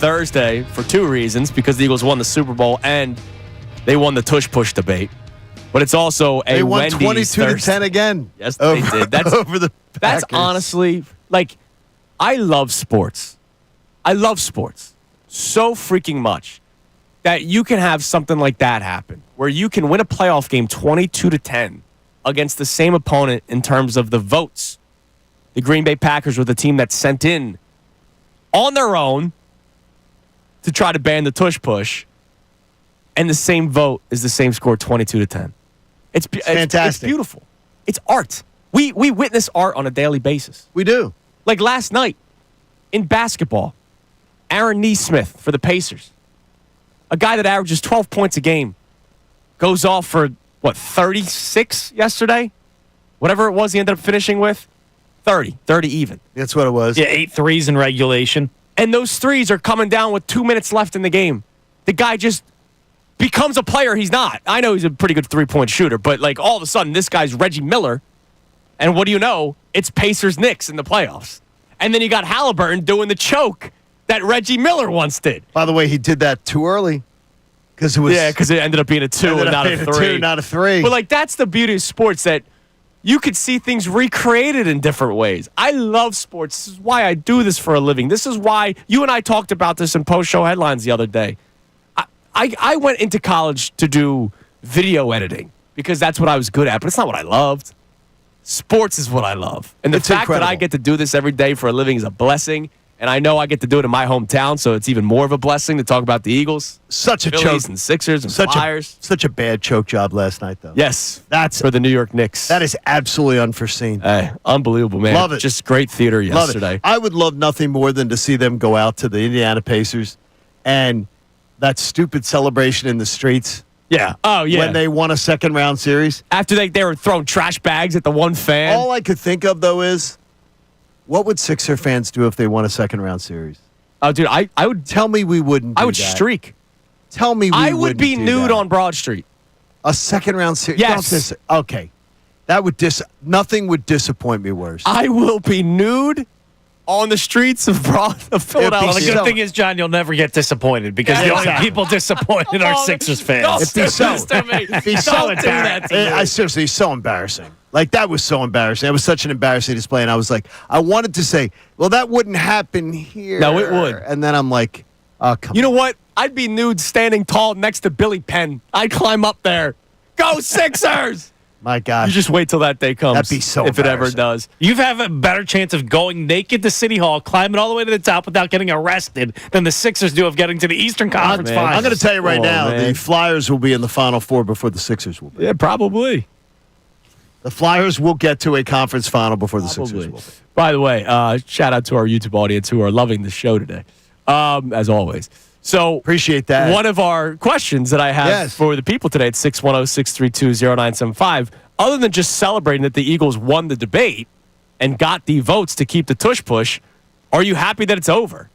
Thursday for two reasons, because the Eagles won the Super Bowl and they won the Tush Push debate. But it's also a They won Wendy's 22-10 again. Yes, they did. That's over the Packers. That's honestly, like, I love sports. I love sports so freaking much that you can have something like that happen, where you can win a playoff game 22-10 against the same opponent in terms of the votes. The Green Bay Packers were the team that sent in on their own to try to ban the Tush Push, and the same vote is the same score, 22-10. It's fantastic. It's beautiful. It's art. We witness art on a daily basis. We do. Like last night in basketball, Aaron Nesmith for the Pacers, a guy that averages 12 points a game, goes off for, 36 yesterday? Whatever it was he ended up finishing with, 30 even. That's what it was. Yeah, 8 threes in regulation. And those threes are coming down with 2 minutes left in the game. The guy just becomes a player he's not. I know he's a pretty good three-point shooter, but like all of a sudden this guy's Reggie Miller, and what do you know? It's Pacers-Knicks in the playoffs. And then you got Halliburton doing the choke that Reggie Miller once did. By the way, he did that too early. Because it ended up being a 2 and not a 3. Not a 3. But like that's the beauty of sports, that you could see things recreated in different ways. I love sports. This is why I do this for a living. This is why you and I talked about this in post-show headlines the other day. I went into college to do video editing because that's what I was good at, but it's not what I loved. Sports is what I love. And the fact that I get to do this every day for a living is a blessing. And I know I get to do it in my hometown, so it's even more of a blessing to talk about the Eagles. Such a Phillies choke. And Sixers and Flyers. Such a bad choke job last night, though. Yes. That's for the New York Knicks. That is absolutely unforeseen. Unbelievable, man. Love it. Just great theater yesterday. I would love nothing more than to see them go out to the Indiana Pacers and that stupid celebration in the streets. Yeah. Oh, yeah. When they won a second-round series. After they were throwing trash bags at the one fan. All I could think of, though, is what would Sixer fans do if they won a second-round series? Oh, dude, I would... Tell me we wouldn't do I would that. streak. Tell me we I would wouldn't be do nude that. on Broad Street. A second-round series? Yes. Okay. That would nothing would disappoint me worse. I will be nude on the streets of Philadelphia. Well, the good thing is, John, you'll never get disappointed because the only people disappointed are Sixers fans. Don't do this to me. Don't do that to me. I seriously, it's so embarrassing. Like, that was so embarrassing. It was such an embarrassing display, and I was like, I wanted to say, well, that wouldn't happen here. No, it would. And then I'm like, oh, come on. You know what? I'd be nude standing tall next to Billy Penn. I'd climb up there. Go Sixers! My God. You just wait till that day comes. That'd be so if it ever embarrassing. does. You have a better chance of going naked to City Hall, climbing all the way to the top without getting arrested than the Sixers do of getting to the Eastern Conference man. Finals. I'm going to tell you right now, man. the Flyers will be in the Final Four before the Sixers will be. Yeah, probably. The Flyers will get to a conference final before the Sixers will be. By the way, shout out to our YouTube audience who are loving the show today, as always. So Appreciate that. One of our questions that I have for the people today at 610-632-0975, other than just celebrating that the Eagles won the debate and got the votes to keep the Tush Push, are you happy that it's over?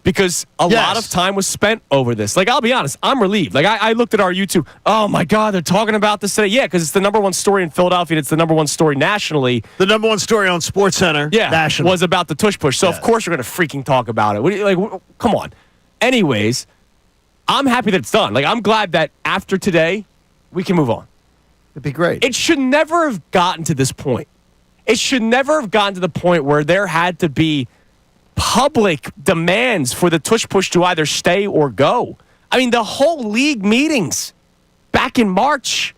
Because a lot of time was spent over this. Like, I'll be honest, I'm relieved. Like, I looked at our YouTube. Oh, my God, they're talking about this today. Yeah, because it's the number one story in Philadelphia, and it's the number one story nationally. The number one story on SportsCenter nationally was about the Tush Push. So, of course, we're going to freaking talk about it. What do you, like, come on. Anyways, I'm happy that it's done. Like, I'm glad that after today, we can move on. It'd be great. It should never have gotten to this point. It should never have gotten to the point where there had to be public demands for the Tush Push to either stay or go. I mean, the whole league meetings back in March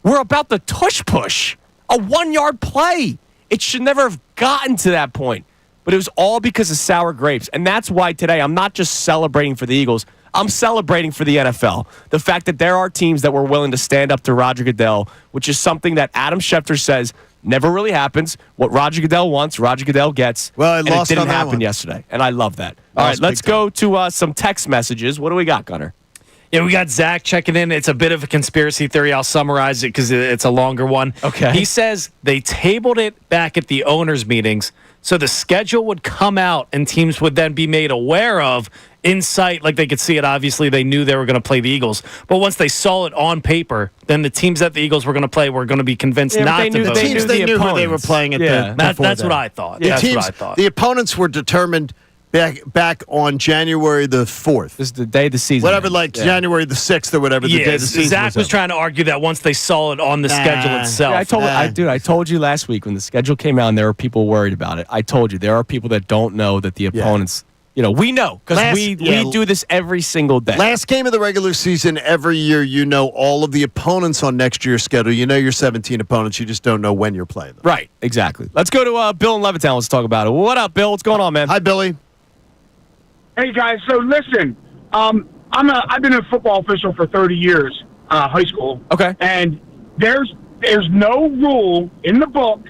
were about the Tush Push, a 1-yard play. It should never have gotten to that point. But it was all because of sour grapes. And that's why today I'm not just celebrating for the Eagles. I'm celebrating for the NFL. The fact that there are teams that were willing to stand up to Roger Goodell, which is something that Adam Schefter says never really happens. What Roger Goodell wants, Roger Goodell gets. Well, it lost didn't on that happen one. yesterday. And I love that. All right, let's go to some text messages. What do we got, Gunnar? Yeah, we got Zach checking in. It's a bit of a conspiracy theory. I'll summarize it because it's a longer one. Okay. He says they tabled it back at the owners' meetings so the schedule would come out and teams would then be made aware of in sight, like they could see it. Obviously, they knew they were going to play the Eagles. But once they saw it on paper, then the teams that the Eagles were going to play were going to be convinced not to vote. The teams they knew who they were playing at That's what I thought. The That's teams, what I thought. The opponents were determined back on January the 4th. This is the day of the season. Whatever, January the 6th or whatever the day of the season Zach was trying to argue that once they saw it on the schedule itself. Yeah, I told you last week when the schedule came out and there were people worried about it. I told you there are people that don't know that the opponents. We know because we do this every single day. Last game of the regular season, every year you know all of the opponents on next year's schedule. You know your 17 opponents. You just don't know when you're playing them. Right, exactly. Let's go to Bill in Levittown. Let's talk about it. What up, Bill? What's going on, man? Hi, Billy. Hey, guys. So listen, I've been a football official for 30 years, high school. Okay. And there's no rule in the book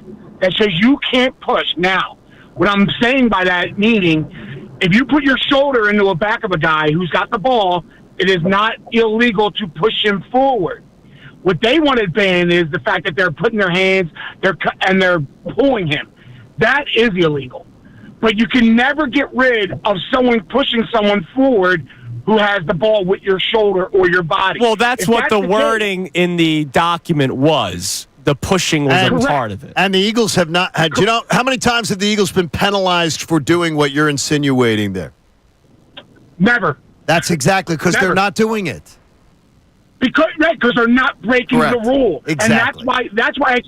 that says you can't push. Now, what I'm saying by that meaning, if you put your shoulder into the back of a guy who's got the ball, it is not illegal to push him forward. What they wanted banned is the fact that they're putting their hands and they're pulling him. That is illegal. But you can never get rid of someone pushing someone forward who has the ball with your shoulder or your body. Well, that's what the wording in the document was. The pushing was a part of it. And the Eagles have not had. Do you know how many times have the Eagles been penalized for doing what you're insinuating there? Never. That's exactly because they're not doing it. Because they're not breaking the rule. Exactly. And that's why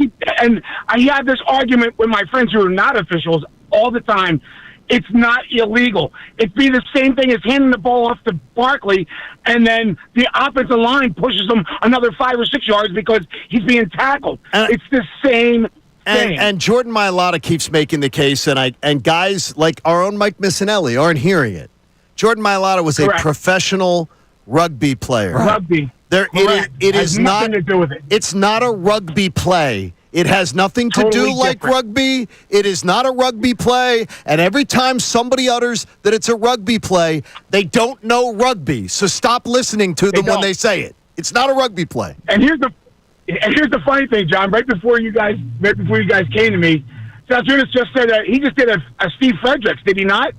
I have this argument with my friends who are not officials all the time. It's not illegal. It'd be the same thing as handing the ball off to Barkley, and then the offensive line pushes him another 5 or 6 yards because he's being tackled. It's the same thing. And Jordan Mailata keeps making the case, and guys like our own Mike Missanelli aren't hearing it. Jordan Mailata was a professional rugby player. Rugby. It is nothing not to do with it. It's not a rugby play. It has nothing to do like rugby. It is not a rugby play. And every time somebody utters that it's a rugby play, they don't know rugby. So stop listening to them when they say it. It's not a rugby play. And here's the funny thing, John. Right before you guys came to me, Salciunas just said that he just did a Steve Fredericks, did he not?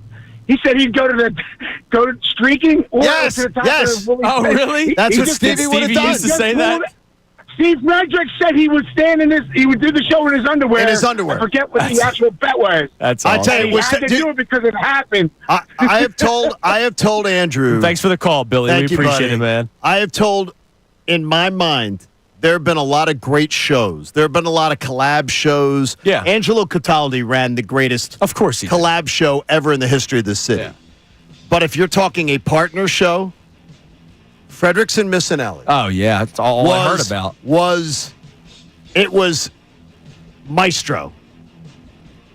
He said he'd go to streaking or to the top of Willie Oh, Smith. really? That's what Stevie would have done. Used to say that. Steve Fredericks said he would stand he would do the show in his underwear. In his underwear. I forget what the actual bet was. That's awesome. I tell you, he had to do it because it happened. I have told Andrew. Thanks for the call, Billy. Thank We you, appreciate buddy. it, man. I have told, in my mind, there have been a lot of great shows. There have been a lot of collab shows. Yeah. Angelo Cataldi ran the greatest Of course he did. collab show ever in the history of this city. Yeah. But if you're talking a partner show, Fredericks and Missanelli. Oh, yeah. That's all I heard about. It was maestro.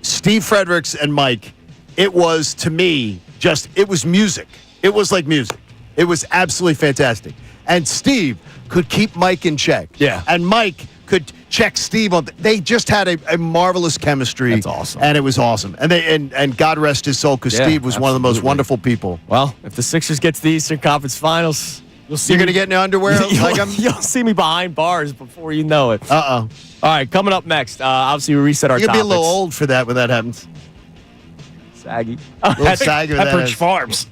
Steve Fredericks and Mike, it was, to me, it was music. It was like music. It was absolutely fantastic. And Steve could keep Mike in check. Yeah. And Mike could check Steve on. They just had a marvelous chemistry. That's awesome. And it was awesome. And God rest his soul, because Steve was one of the most wonderful people. Well, if the Sixers get to the Eastern Conference Finals, you'll see You're going to get in your underwear? You'll see me behind bars before you know it. Uh-oh. All right, coming up next, obviously we reset our You'll be a topics. little old for that when that happens. Saggy. A little saggy when that Pepperidge happens. Farms.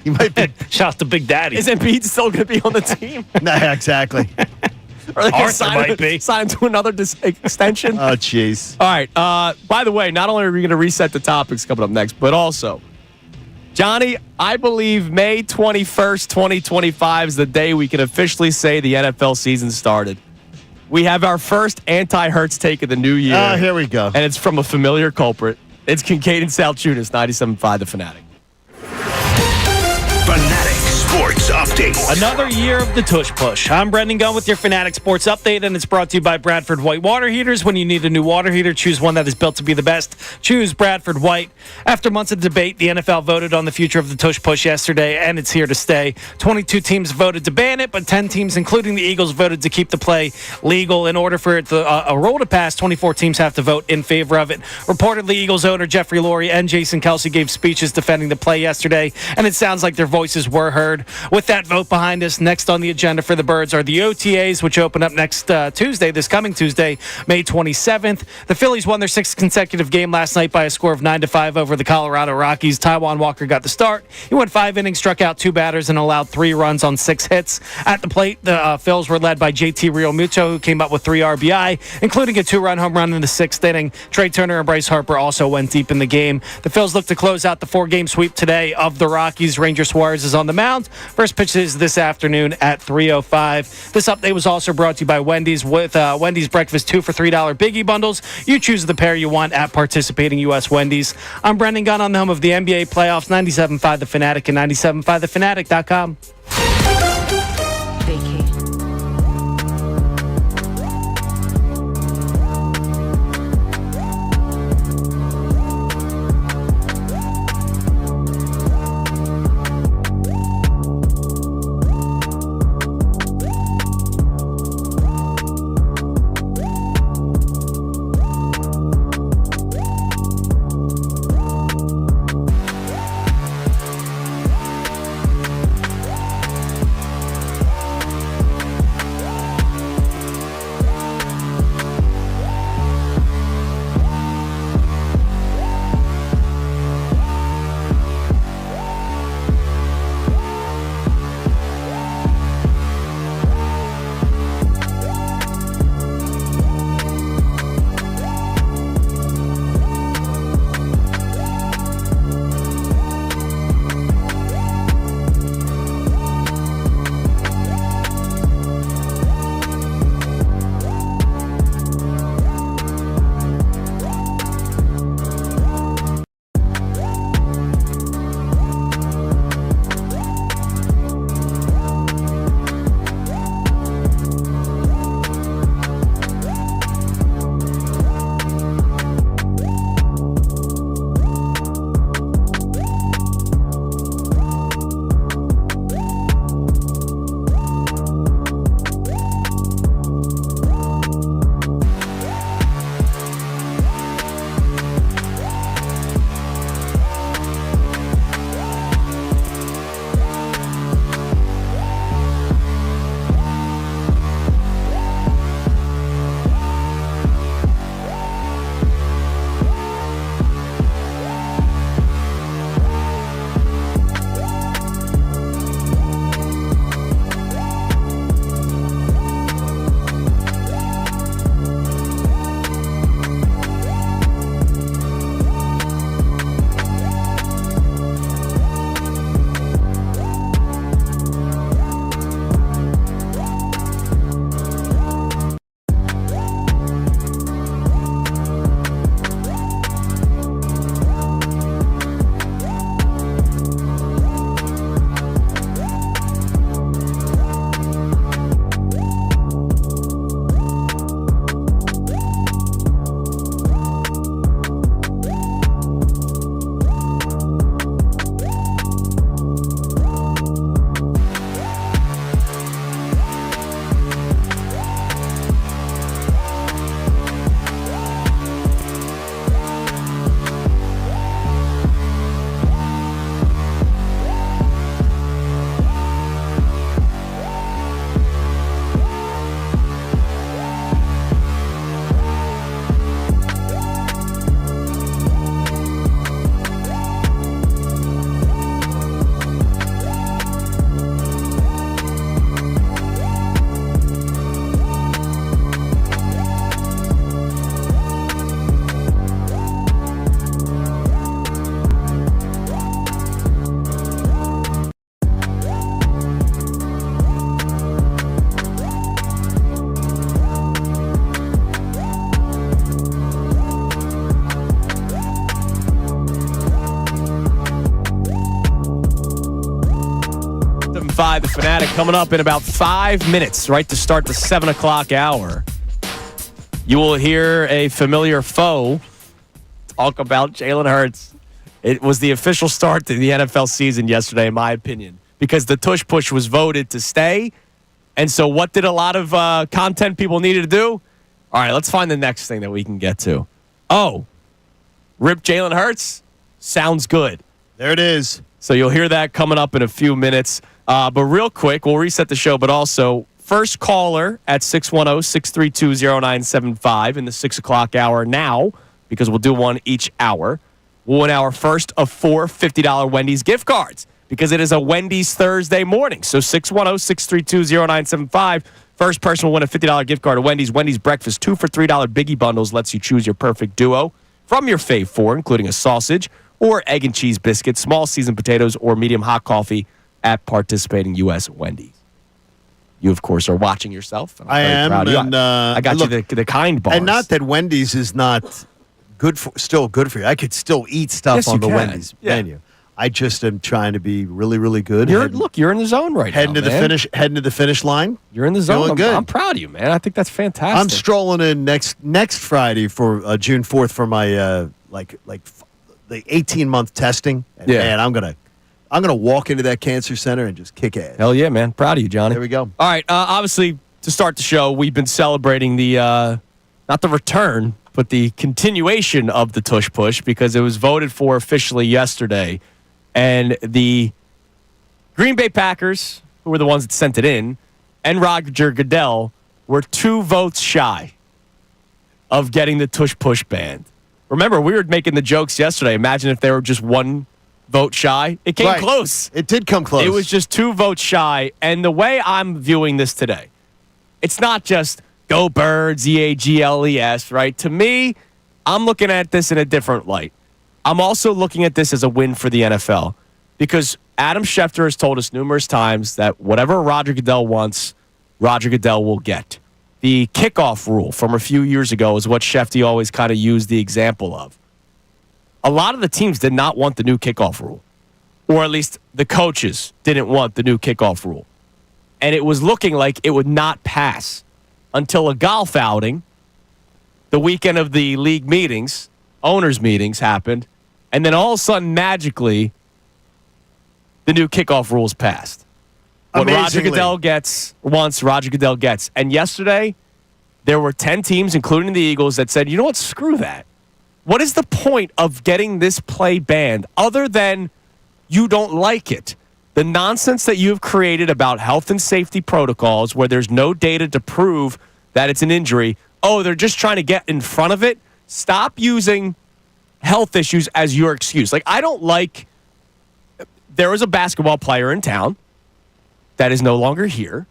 You might be. Shout out to Big Daddy. Is Embiid still going to be on the team? Nah, exactly. Or they Arthur might be. sign to another extension? Oh, jeez. All right. By the way, not only are we going to reset the topics coming up next, but also, Johnny, I believe May 21st, 2025 is the day we can officially say the NFL season started. We have our first anti-Hurts take of the new year. Oh, here we go. And it's from a familiar culprit. It's Kincade and Salciunas, 97.5 The Fanatic. Fanatic Sports Update. Another year of the Tush Push. I'm Brendan Gunn with your Fanatic Sports Update, and it's brought to you by Bradford White Water Heaters. When you need a new water heater, choose one that is built to be the best. Choose Bradford White. After months of debate, the NFL voted on the future of the Tush Push yesterday, and it's here to stay. 22 teams voted to ban it, but 10 teams, including the Eagles, voted to keep the play legal. In order for it to, a rule to pass, 24 teams have to vote in favor of it. Reportedly, Eagles owner Jeffrey Lurie and Jason Kelce gave speeches defending the play yesterday, and it sounds like their voices were heard. With that that vote behind us, next on the agenda for the Birds are the OTAs, which open up next Tuesday, this coming Tuesday, May 27th. The Phillies won their 6th consecutive game last night by a score of 9-5 over the Colorado Rockies. Taijuan Walker got the start. He went 5 innings, struck out 2 batters, and allowed 3 runs on 6 hits. At the plate, the Phils were led by JT Realmuto, who came up with 3 RBI, including a 2-run home run in the 6th inning. Trey Turner and Bryce Harper also went deep in the game. The Phils look to close out the 4-game sweep today of the Rockies. Ranger Suarez is on the mound. First pitch is this afternoon at 3:05. This update was also brought to you by Wendy's with Wendy's Breakfast 2 for $3 Biggie Bundles. You choose the pair you want at participating U.S. Wendy's. I'm Brendan Gunn on the home of the NBA playoffs, 97.5 The Fanatic and 97.5thefanatic.com. The Fanatic coming up in about 5 minutes, right to start the 7 o'clock hour. You will hear a familiar foe talk about Jalen Hurts. It was the official start to the NFL season yesterday, in my opinion, because the Tush push was voted to stay. And so what did a lot of content people needed to do? All right, let's find the next thing that we can get to. Oh, rip Jalen Hurts? Sounds good. There it is. So you'll hear that coming up in a few minutes. But real quick, we'll reset the show, but also first caller at 610-632-0975 in the 6 o'clock hour now, because we'll do one each hour. We'll win our first of 4 $50 Wendy's gift cards because it is a Wendy's Thursday morning. So 610-632-0975. First person will win a $50 gift card to Wendy's. Wendy's Breakfast 2 for $3 Biggie Bundles lets you choose your perfect duo from your fave 4, including a sausage or egg and cheese biscuit, small seasoned potatoes, or medium hot coffee at participating U.S. Wendy's. You, of course, are watching yourself. And I'm very proud of you. And I got you the kind bars. And not that Wendy's is not still good for you. I could still eat stuff Yes, on the you can. Wendy's menu. I just am trying to be really, really good. You're in the zone right now, heading to the finish line. You're in the zone. Good. I'm proud of you, man. I think that's fantastic. I'm strolling in next Friday for June 4th for my the 18-month testing. And man, I'm gonna walk into that cancer center and just kick ass. Hell yeah, man. Proud of you, Johnny. There we go. All right. Obviously, to start the show, we've been celebrating the not the return, but the continuation of the Tush Push because it was voted for officially yesterday. And the Green Bay Packers, who were the ones that sent it in, and Roger Goodell were 2 votes shy of getting the Tush Push banned. Remember, we were making the jokes yesterday. Imagine if they were just 1 vote shy. It came close. It did come close. It was just 2 votes shy. And the way I'm viewing this today, it's not just go Birds, EAGLES, right? To me, I'm looking at this in a different light. I'm also looking at this as a win for the NFL because Adam Schefter has told us numerous times that whatever Roger Goodell wants, Roger Goodell will get. The kickoff rule from a few years ago is what Schefter always kind of used the example of. A lot of the teams did not want the new kickoff rule, or at least the coaches didn't want the new kickoff rule. And it was looking like it would not pass until a golf outing, the weekend of the league meetings, owners' meetings happened, and then all of a sudden, magically, the new kickoff rules passed. What Roger Goodell wants, Roger Goodell gets. And yesterday, there were 10 teams, including the Eagles, that said, you know what, screw that. What is the point of getting this play banned other than you don't like it? The nonsense that you've created about health and safety protocols where there's no data to prove that it's an injury. Oh, they're just trying to get in front of it. Stop using health issues as your excuse. Like, I don't like... There was a basketball player in town that is no longer here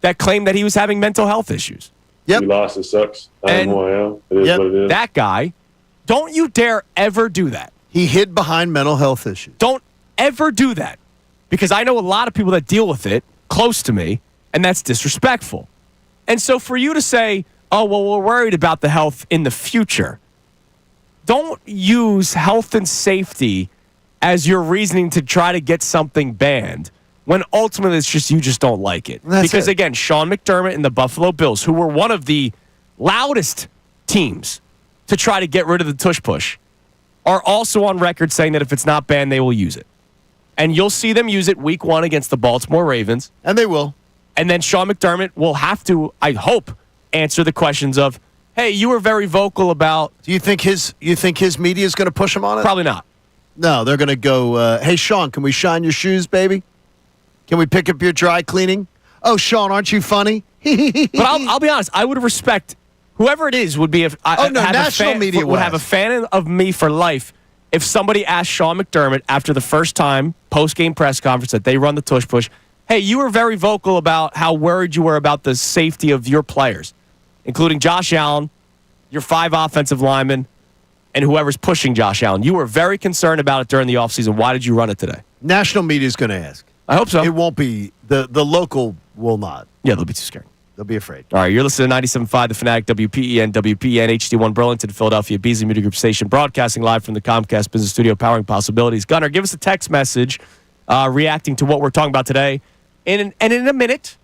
that claimed that he was having mental health issues. Yep. We lost. It sucks. I am who I am. It is what it is. That guy, don't you dare ever do that. He hid behind mental health issues. Don't ever do that. Because I know a lot of people that deal with it close to me, and that's disrespectful. And so for you to say, oh, well, we're worried about the health in the future, don't use health and safety as your reasoning to try to get something banned when ultimately it's just you just don't like it. Because, again, Sean McDermott and the Buffalo Bills, who were one of the loudest teams to try to get rid of the Tush Push, are also on record saying that if it's not banned, they will use it. And you'll see them use it week 1 against the Baltimore Ravens. And they will. And then Sean McDermott will have to, I hope, answer the questions of, hey, you were very vocal about... Do you think his media is going to push him on it? Probably not. No, they're going to go, hey, Sean, can we shine your shoes, baby? Can we pick up your dry cleaning? Oh, Sean, aren't you funny? But I'll be honest, I would respect whoever it is would be national media would have a fan of me for life if somebody asked Sean McDermott after the first time post-game press conference that they run the Tush Push, hey, you were very vocal about how worried you were about the safety of your players, including Josh Allen, your 5 offensive linemen, and whoever's pushing Josh Allen. You were very concerned about it during the offseason. Why did you run it today? National media is going to ask. I hope so. It won't be. The local will not. Yeah, they'll be too scared. They'll be afraid. All right, you're listening to 97.5 The Fanatic, WPEN, HD1 Burlington, Philadelphia, Beasley Media Group Station, broadcasting live from the Comcast Business Studio, powering possibilities. Gunnar, give us a text message reacting to what we're talking about today. And in a minute,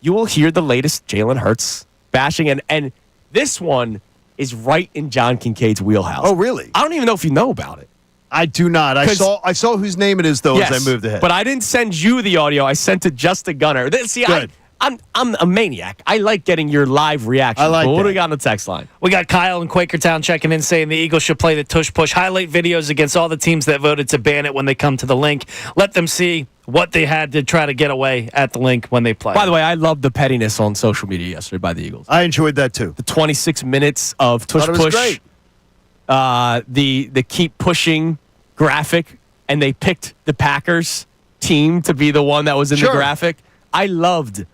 you will hear the latest Jalen Hurts bashing. And this one is right in John Kincaid's wheelhouse. Oh, really? I don't even know if you know about it. I do not. I saw whose name it is, though, yes, as I moved ahead. But I didn't send you the audio. I sent it just to Gunnar. See, Good. I'm a maniac. I like getting your live reaction. I like What that. do we got on the text line? We got Kyle in Quakertown checking in saying the Eagles should play the Tush Push highlight videos against all the teams that voted to ban it when they come to the link. Let them see what they had to try to get away at the link when they play. By the way, I loved the pettiness on social media yesterday by the Eagles. I enjoyed that too. The 26 minutes of Tush Thought it was Push. great. The keep pushing graphic, and they picked the Packers team to be the one that was in the graphic. I loved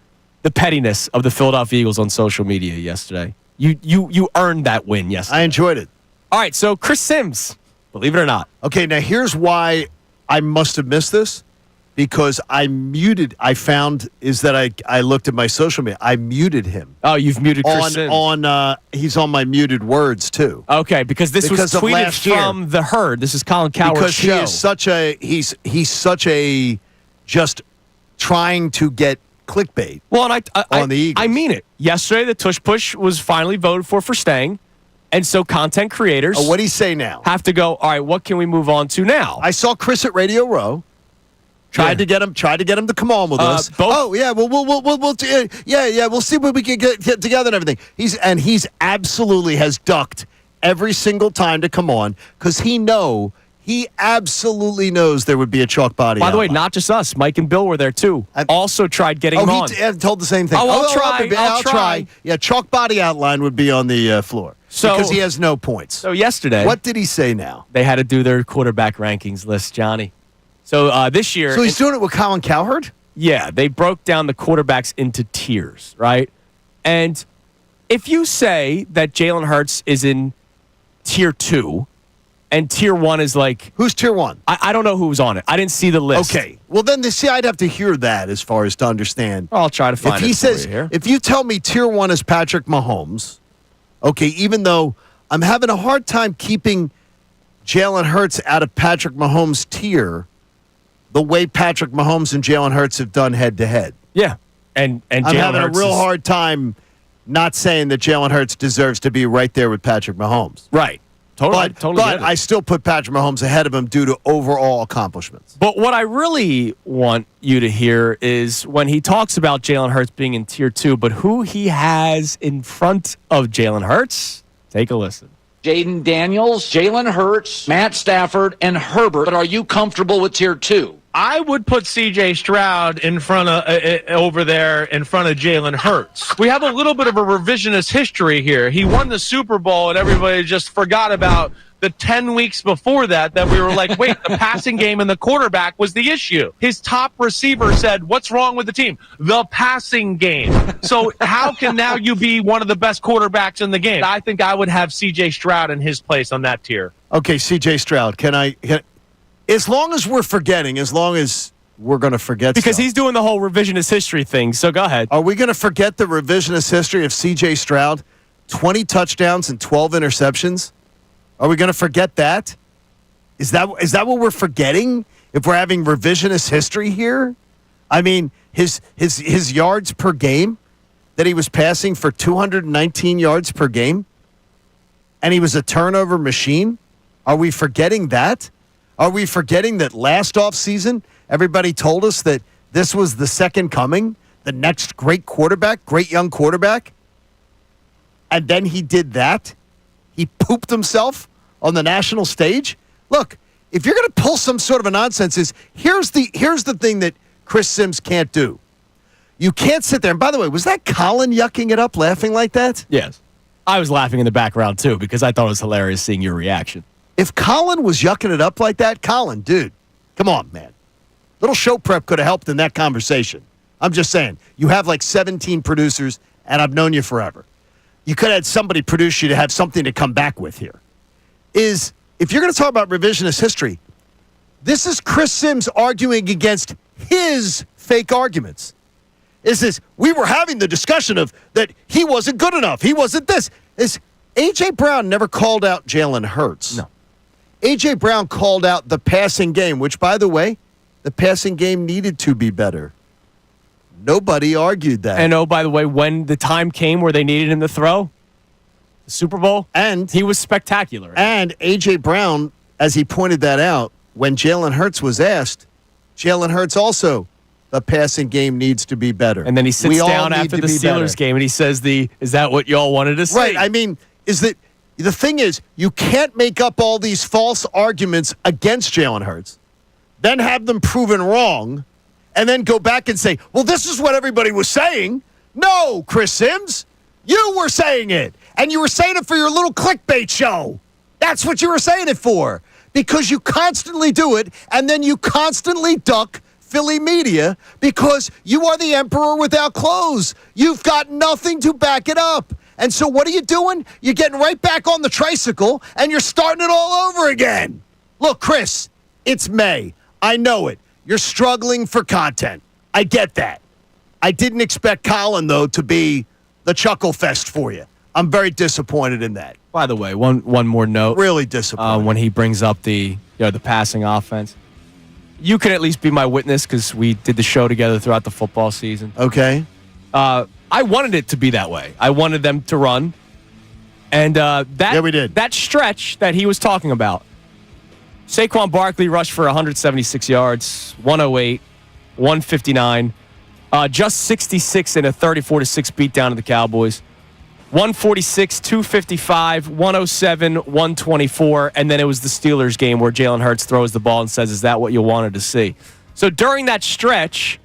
the pettiness of the Philadelphia Eagles on social media yesterday. You earned that win yesterday. I enjoyed it. All right, so Chris Sims, believe it or not. Okay, now here's why I must have missed this. Because I found I looked at my social media. I muted him. Oh, you've muted Chris Sims. He's on my muted words too. Okay, because this was of tweeted last year. from The Herd. This is Colin Cowherd's show. Because he's such a just trying to get clickbait. Well, and on the Eagles. I mean it. Yesterday, the Tush Push was finally voted for staying, and so content creators. What do you say now? Have to go. All right, what can we move on to now? I saw Chris at Radio Row. Tried to get him to come on with us. We'll see what we can get together and everything. He's absolutely has ducked every single time to come on because he absolutely knows there would be a chalk body. By the way, not just us. Mike and Bill were there too. Also tried getting him on. He told the same thing. I'll try. Yeah, chalk body outline would be on the floor because he has no points. So yesterday, what did he say now? They had to do their quarterback rankings list, Johnny. So this year... So he's doing it with Colin Cowherd? Yeah, they broke down the quarterbacks into tiers, right? And if you say that Jalen Hurts is in tier 2 and tier 1 is like... Who's tier 1? I don't know who's on it. I didn't see the list. Okay. Well, then I'd have to hear that as far as to understand. I'll try to find it for you here. If you tell me tier 1 is Patrick Mahomes, okay, even though I'm having a hard time keeping Jalen Hurts out of Patrick Mahomes' tier... the way Patrick Mahomes and Jalen Hurts have done head-to-head. Yeah. And I'm having a real hard time not saying that Jalen Hurts deserves to be right there with Patrick Mahomes. Right. Totally. But I still put Patrick Mahomes ahead of him due to overall accomplishments. But what I really want you to hear is when he talks about Jalen Hurts being in tier 2, but who he has in front of Jalen Hurts, take a listen. Jaden Daniels, Jalen Hurts, Matt Stafford, and Herbert. But are you comfortable with tier 2? I would put C.J. Stroud in front of over there in front of Jalen Hurts. We have a little bit of a revisionist history here. He won the Super Bowl, and everybody just forgot about the 10 weeks before that we were like, wait, the passing game and the quarterback was the issue. His top receiver said, what's wrong with the team? The passing game. So how can now you be one of the best quarterbacks in the game? I think I would have C.J. Stroud in his place on that tier. Okay, C.J. Stroud, as long as we're forgetting, as long as we're going to forget because stuff. He's doing the whole revisionist history thing, so go ahead. Are we going to forget the revisionist history of C.J. Stroud? 20 touchdowns and 12 interceptions? Are we going to forget that? Is that what we're forgetting if we're having revisionist history here? I mean, his yards per game that he was passing for 219 yards per game, and he was a turnover machine? Are we forgetting that? Are we forgetting that last offseason, everybody told us that this was the second coming, the next great quarterback, great young quarterback? And then he did that? He pooped himself on the national stage? Look, if you're going to pull some sort of a nonsense, here's the thing that Chris Sims can't do. You can't sit there. And by the way, was that Colin yucking it up, laughing like that? Yes. I was laughing in the background, too, because I thought it was hilarious seeing your reaction. If Colin was yucking it up like that, Colin, dude, come on, man. Little show prep could have helped in that conversation. I'm just saying, you have like 17 producers, and I've known you forever. You could have had somebody produce you to have something to come back with here. If you're going to talk about revisionist history, this is Chris Sims arguing against his fake arguments. We were having the discussion of that he wasn't good enough. He wasn't this. A.J. Brown never called out Jalen Hurts. No. A.J. Brown called out the passing game, which, by the way, the passing game needed to be better. Nobody argued that. And, by the way, when the time came where they needed him to throw, the Super Bowl, and he was spectacular. And A.J. Brown, as he pointed that out, when Jalen Hurts was asked, Jalen Hurts also the passing game needs to be better. And then he sits down after the Steelers game and he says, "Is that what y'all wanted to see?" Right. I mean, the thing is, you can't make up all these false arguments against Jalen Hurts, then have them proven wrong, and then go back and say, well, this is what everybody was saying. No, Chris Sims, you were saying it. And you were saying it for your little clickbait show. That's what you were saying it for. Because you constantly do it, and then you constantly duck Philly media because you are the emperor without clothes. You've got nothing to back it up. And so what are you doing? You're getting right back on the tricycle, and you're starting it all over again. Look, Chris, it's May. I know it. You're struggling for content. I get that. I didn't expect Colin, though, to be the chuckle fest for you. I'm very disappointed in that. By the way, one more note. Really disappointed. When he brings up the passing offense. You can at least be my witness because we did the show together throughout the football season. Okay. I wanted it to be that way. I wanted them to run. And we did. That stretch that he was talking about, Saquon Barkley rushed for 176 yards, 108, 159, just 66 in a 34-6 beatdown of the Cowboys. 146, 255, 107, 124, and then it was the Steelers game where Jalen Hurts throws the ball and says, "Is that what you wanted to see?" So during that stretch,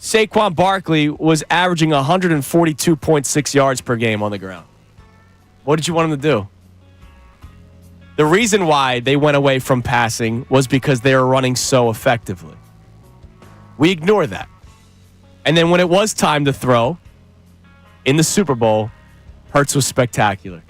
Saquon Barkley was averaging 142.6 yards per game on the ground. What did you want him to do? The reason why they went away from passing was because they were running so effectively. We ignore that. And then when it was time to throw in the Super Bowl, Hurts was spectacular.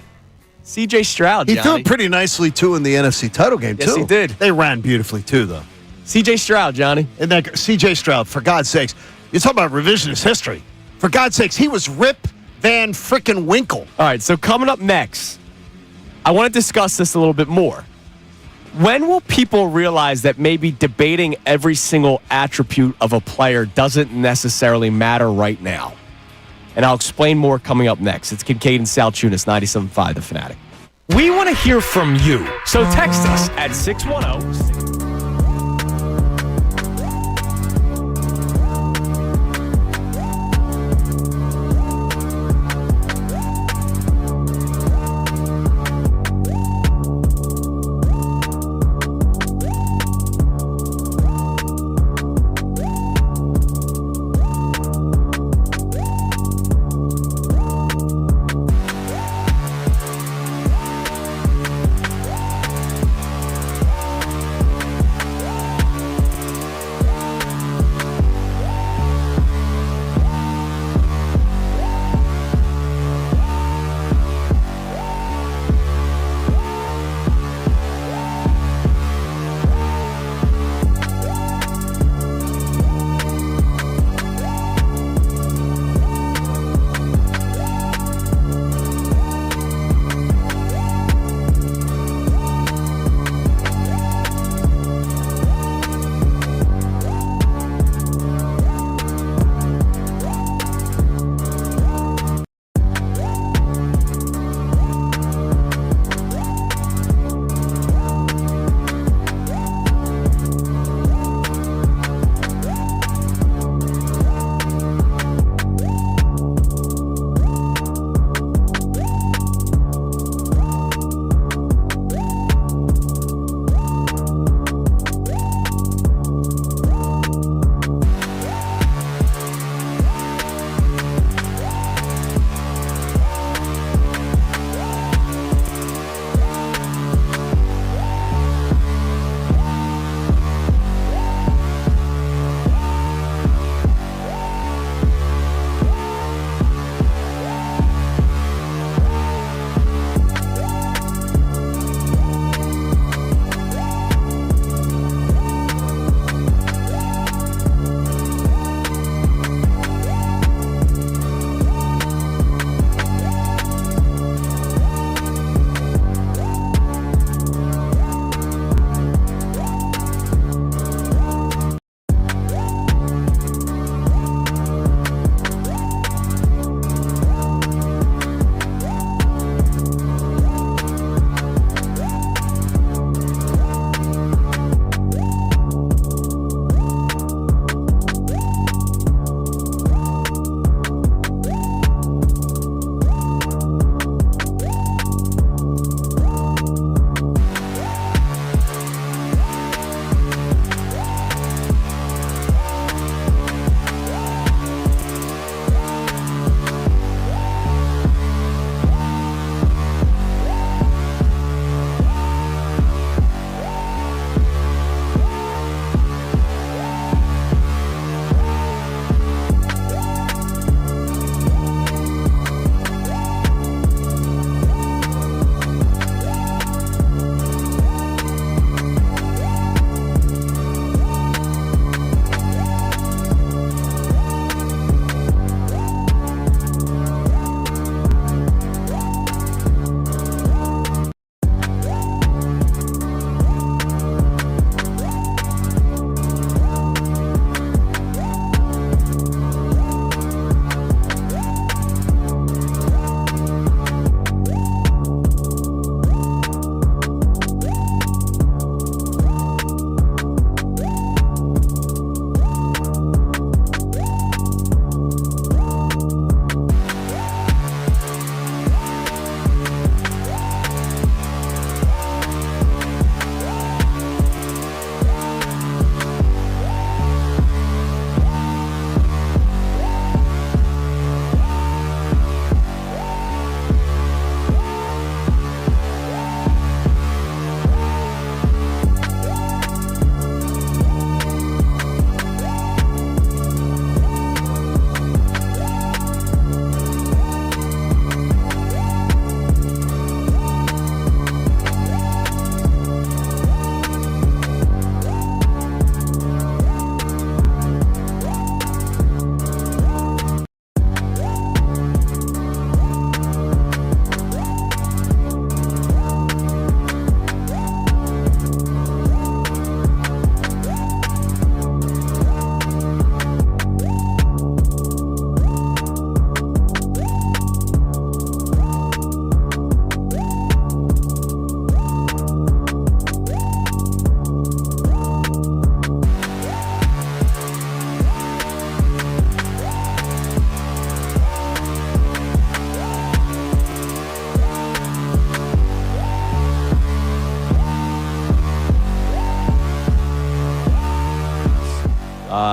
C.J. Stroud, He Johnny. threw pretty nicely, too, in the NFC title game, too. Yes, he did. They ran beautifully, too, though. C.J. Stroud, Johnny. And that C.J. Stroud, for God's sakes, you're talking about revisionist history. For God's sakes, he was Rip Van frickin' Winkle. All right, so coming up next, I want to discuss this a little bit more. When will people realize that maybe debating every single attribute of a player doesn't necessarily matter right now? And I'll explain more coming up next. It's Kincade and Salciunas, 97.5 The Fanatic. We want to hear from you, so text us at 610-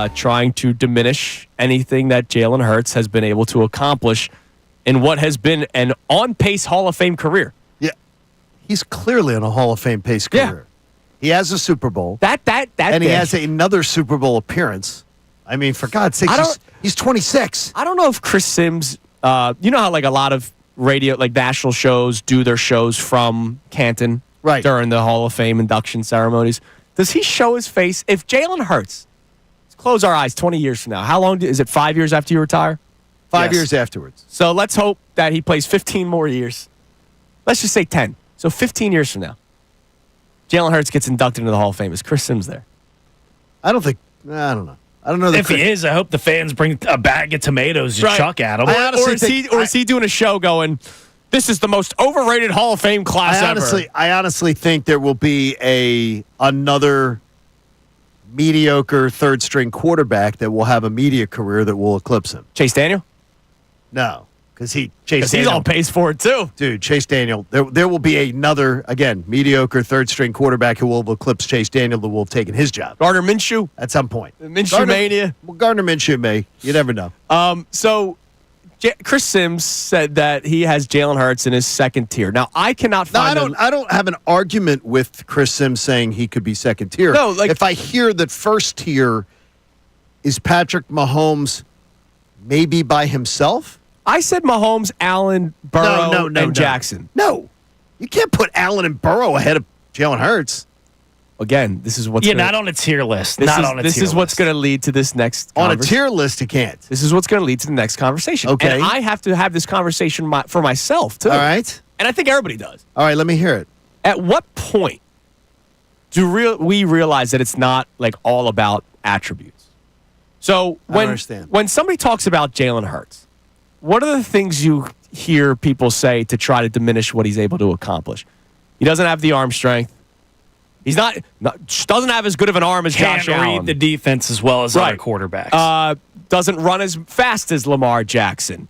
trying to diminish anything that Jalen Hurts has been able to accomplish in what has been an on-pace Hall of Fame career. Yeah. He's clearly on a Hall of Fame pace career. He has a Super Bowl. And he has another Super Bowl appearance. I mean, for God's sake, he's 26. I don't know if Chris Sims, you know how like a lot of radio, like national shows do their shows from Canton during the Hall of Fame induction ceremonies. Does he show his face? If Jalen Hurts, let's close our eyes 20 years from now. How long is it? 5 years after you retire? 5 years afterwards. So let's hope that he plays 15 more years. Let's just say 10. So 15 years from now, Jalen Hurts gets inducted into the Hall of Fame. Is Chris Sims there? I don't know. I don't know. If he is, I hope the fans bring a bag of tomatoes to chuck at him. Or is he doing a show going, this is the most overrated Hall of Fame class ever? I honestly think there will be another mediocre third-string quarterback that will have a media career that will eclipse him. Chase Daniel? No, because he's on pace for it too. Dude, Chase Daniel. There will be another, again, mediocre third-string quarterback who will eclipse Chase Daniel that will have taken his job. Gardner Minshew? At some point. Minshew mania? Well, Gardner Minshew may. You never know. So Chris Sims said that he has Jalen Hurts in his second tier. Now, I cannot find I don't have an argument with Chris Sims saying he could be second tier. No, like, if I hear that first tier is Patrick Mahomes maybe by himself? I said Mahomes, Allen, Burrow, and Jackson. No. You can't put Allen and Burrow ahead of Jalen Hurts. Again, this is what's not on a tier list. This is what's going to lead to this next on a tier list. You can't. This is what's going to lead to the next conversation. Okay, and I have to have this conversation for myself too. All right, and I think everybody does. All right, let me hear it. At what point do we realize that it's not like all about attributes? So when somebody talks about Jalen Hurts, what are the things you hear people say to try to diminish what he's able to accomplish? He doesn't have the arm strength. He's doesn't have as good of an arm as Josh Allen. Can't read the defense as well as other quarterbacks. Doesn't run as fast as Lamar Jackson.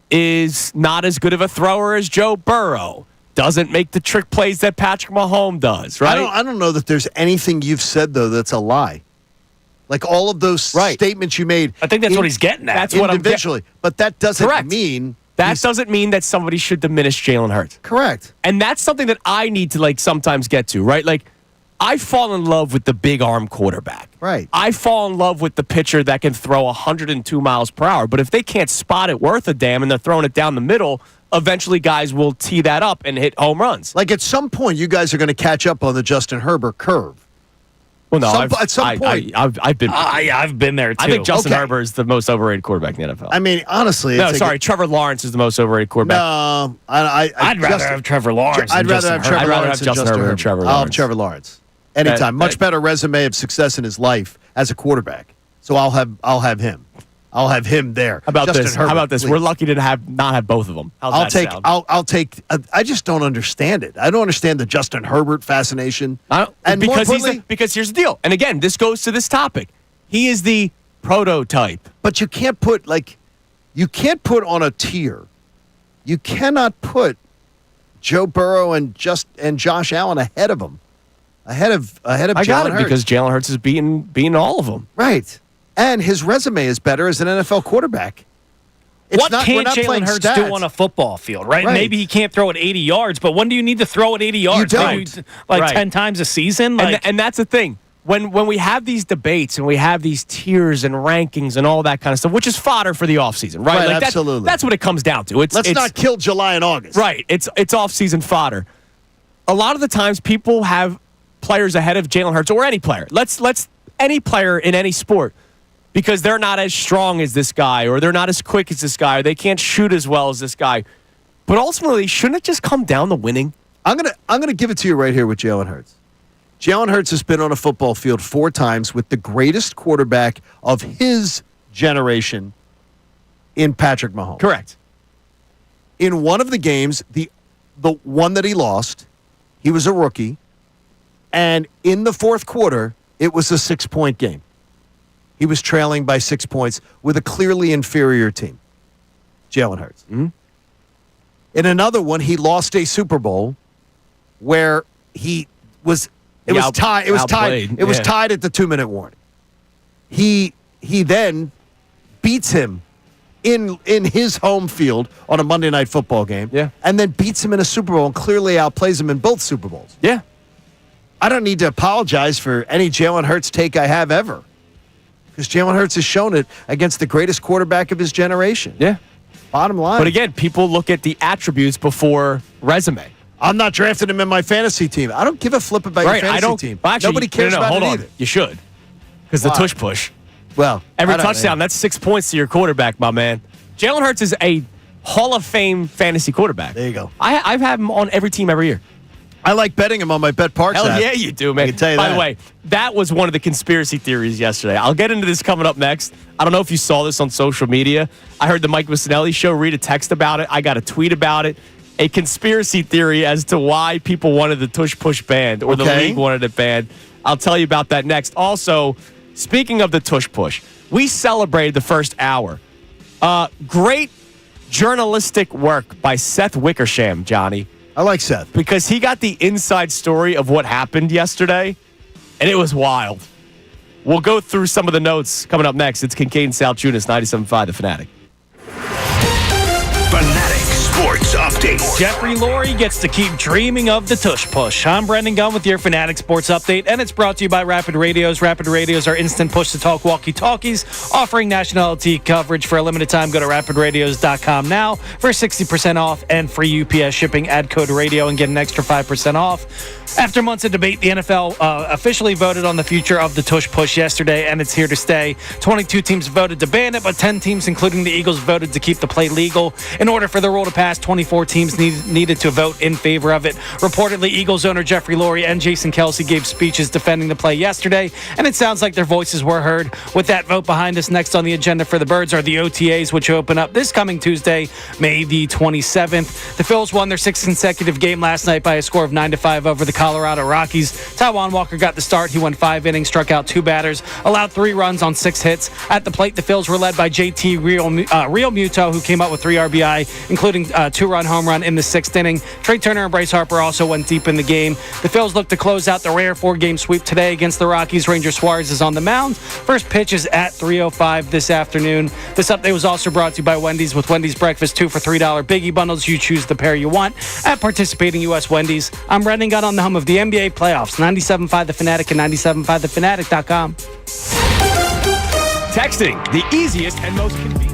Is not as good of a thrower as Joe Burrow. Doesn't make the trick plays that Patrick Mahomes does, right? I don't know that there's anything you've said, though, that's a lie. Like all of those statements you made. I think that's what he's getting at. That's what individually. But that doesn't mean... That doesn't mean that somebody should diminish Jalen Hurts. Correct. And that's something that I need to sometimes get to, right? Like, I fall in love with the big arm quarterback. Right. I fall in love with the pitcher that can throw 102 miles per hour. But if they can't spot it worth a damn and they're throwing it down the middle, eventually guys will tee that up and hit home runs. Like at some point, you guys are going to catch up on the Justin Herbert curve. Well, no, at some point. I've been there, too. I think Justin Herbert is the most overrated quarterback in the NFL. I mean, honestly. Trevor Lawrence is the most overrated quarterback. No, I'd rather have Trevor Lawrence. I'd rather have Trevor Lawrence than Justin Herbert. Trevor I'll have Trevor Lawrence. Anytime. Much better resume of success in his life as a quarterback. So I'll have him. I'll have him there. How about Justin this? Herbert, How about this? please. We're lucky to not have both of them. How's that sound? I'll take. I just don't understand it. I don't understand the Justin Herbert fascination. Because here's the deal. And again, this goes to this topic. He is the prototype. But you can't put on a tier. You cannot put Joe Burrow and Josh Allen ahead of him. Ahead of I got it Hurts. because Jalen Hurts is beating all of them. Right. And his resume is better as an NFL quarterback. What can't Jalen Hurts do on a football field, right? Maybe he can't throw it 80 yards, but when do you need to throw it 80 yards? You don't. Maybe 10 times a season? And that's the thing. When we have these debates and we have these tiers and rankings and all that kind of stuff, which is fodder for the offseason, right? Absolutely. That's what it comes down to. Let's not kill July and August. Right. It's offseason fodder. A lot of the times people have players ahead of Jalen Hurts or any player. Let's any player in any sport. Because they're not as strong as this guy, or they're not as quick as this guy, or they can't shoot as well as this guy. But ultimately, shouldn't it just come down to winning? I'm gonna give it to you right here with Jalen Hurts. Jalen Hurts has been on a football field 4 times with the greatest quarterback of his generation in Patrick Mahomes. Correct. In one of the games, the one that he lost, he was a rookie, and in the fourth quarter, it was a 6-point game. He was trailing by 6 points with a clearly inferior team. Jalen Hurts. Mm-hmm. In another one, he lost a Super Bowl where it was tied at the 2-minute warning. He he then beats him in his home field on a Monday Night Football game. Yeah. And then beats him in a Super Bowl and clearly outplays him in both Super Bowls. Yeah. I don't need to apologize for any Jalen Hurts take I have ever. Because Jalen Hurts has shown it against the greatest quarterback of his generation. Yeah. Bottom line. But again, people look at the attributes before resume. I'm not drafting him in my fantasy team. I don't give a flip about your fantasy team. Actually, Nobody cares about hold it on. either. You should. Because the tush push. Well, every I don't touchdown, know. that's 6 points to your quarterback, my man. Jalen Hurts is a Hall of Fame fantasy quarterback. There you go. I've had him on every team every year. I like betting him on my Bet Parks Hell app. yeah, you do, man. I can tell you By that. the way, that was one of the conspiracy theories yesterday. I'll get into this coming up next. I don't know if you saw this on social media. I heard the Mike Missanelli show read a text about it. I got a tweet about it. A conspiracy theory as to why people wanted the tush push banned or the league wanted it banned. I'll tell you about that next. Also, speaking of the tush push, we celebrated the first hour. Great journalistic work by Seth Wickersham, Johnny. I like Seth. Because he got the inside story of what happened yesterday, and it was wild. We'll go through some of the notes coming up next. It's Kincade Salciunas, 97.5 The Fanatic. Fanatic Sports Update. Jeffrey Lurie gets to keep dreaming of the tush push. I'm Brendan Gunn with your Fanatic Sports Update, and it's brought to you by Rapid Radios. Rapid Radios are instant push-to-talk walkie-talkies, offering nationality coverage for a limited time. Go to rapidradios.com now for 60% off and free UPS shipping. Add code radio and get an extra 5% off. After months of debate, the NFL officially voted on the future of the tush push yesterday, and it's here to stay. 22 teams voted to ban it, but 10 teams, including the Eagles, voted to keep the play legal. In order for the rule to pass, 24 teams needed to vote in favor of it. Reportedly, Eagles owner Jeffrey Lurie and Jason Kelce gave speeches defending the play yesterday, and it sounds like their voices were heard. With that vote behind us, next on the agenda for the Birds are the OTAs, which open up this coming Tuesday, May the 27th. The Phillies won their sixth consecutive game last night by a score of 9-5 over the Colorado Rockies. Taijuan Walker got the start. He went 5 innings, struck out 2 batters, allowed 3 runs on 6 hits. At the plate, the Phils were led by JT Real Muto, who came up with 3 RBI, including a 2-run home run in the 6th inning. Trey Turner and Bryce Harper also went deep in the game. The Phils look to close out the rare 4-game sweep today against the Rockies. Ranger Suarez is on the mound. First pitch is at 3:05 this afternoon. This update was also brought to you by Wendy's. With Wendy's breakfast 2 for $3 biggie bundles, you choose the pair you want at participating U.S. Wendy's. I'm Brendan Gunn on the home of the NBA playoffs. 97.5 The Fanatic and 97.5thefanatic.com. Texting, the easiest and most convenient.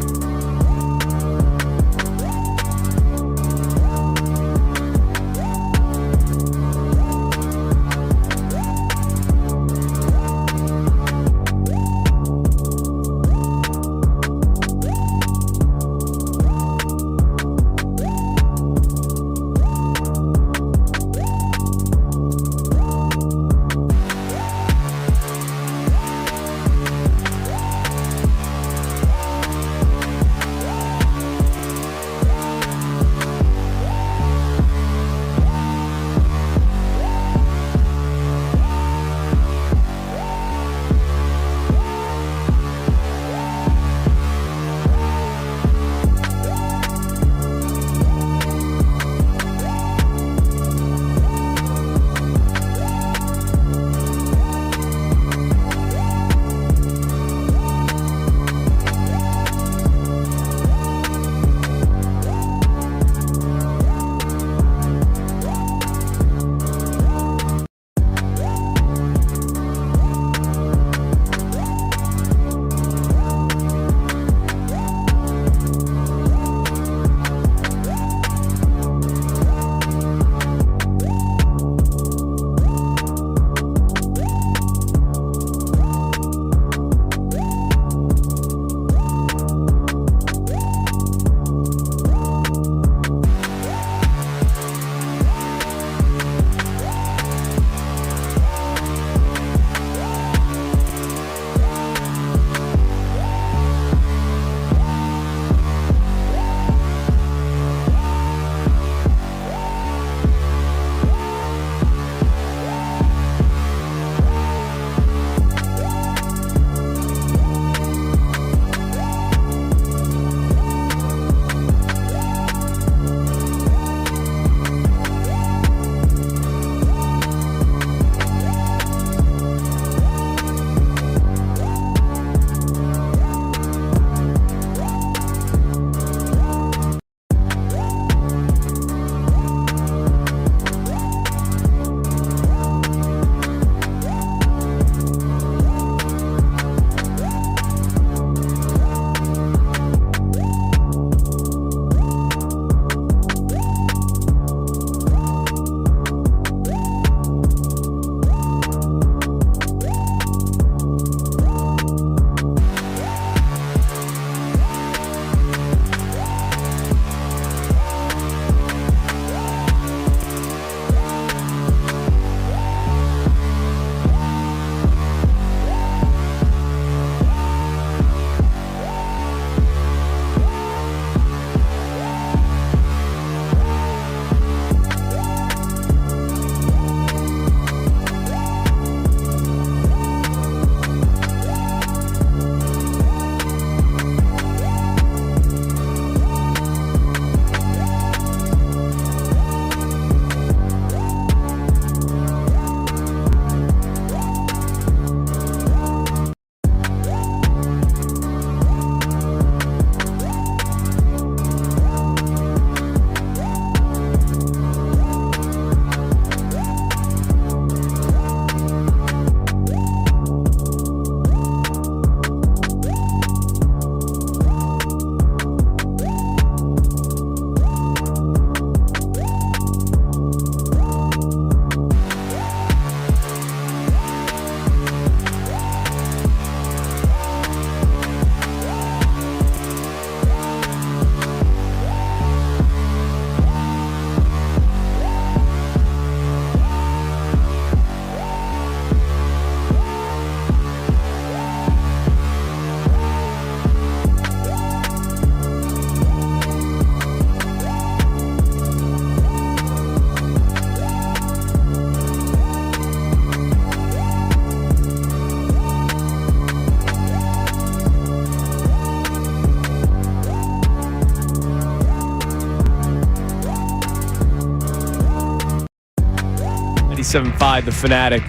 97.5 The Fanatic.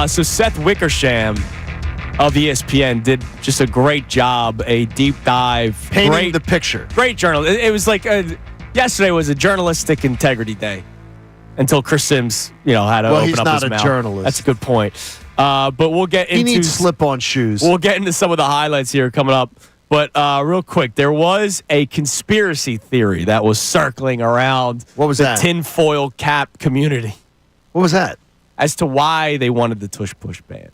So Seth Wickersham of ESPN did just a great job, a deep dive. Painting the picture. Great journal. It was like yesterday was a journalistic integrity day until Chris Sims, had to open up his mouth. Well, he's not a journalist. That's a good point. But we'll get into... He needs slip-on shoes. We'll get into some of the highlights here coming up. But real quick, there was a conspiracy theory that was circling around the tinfoil cap community. What was that? As to why they wanted the Tush Push ban.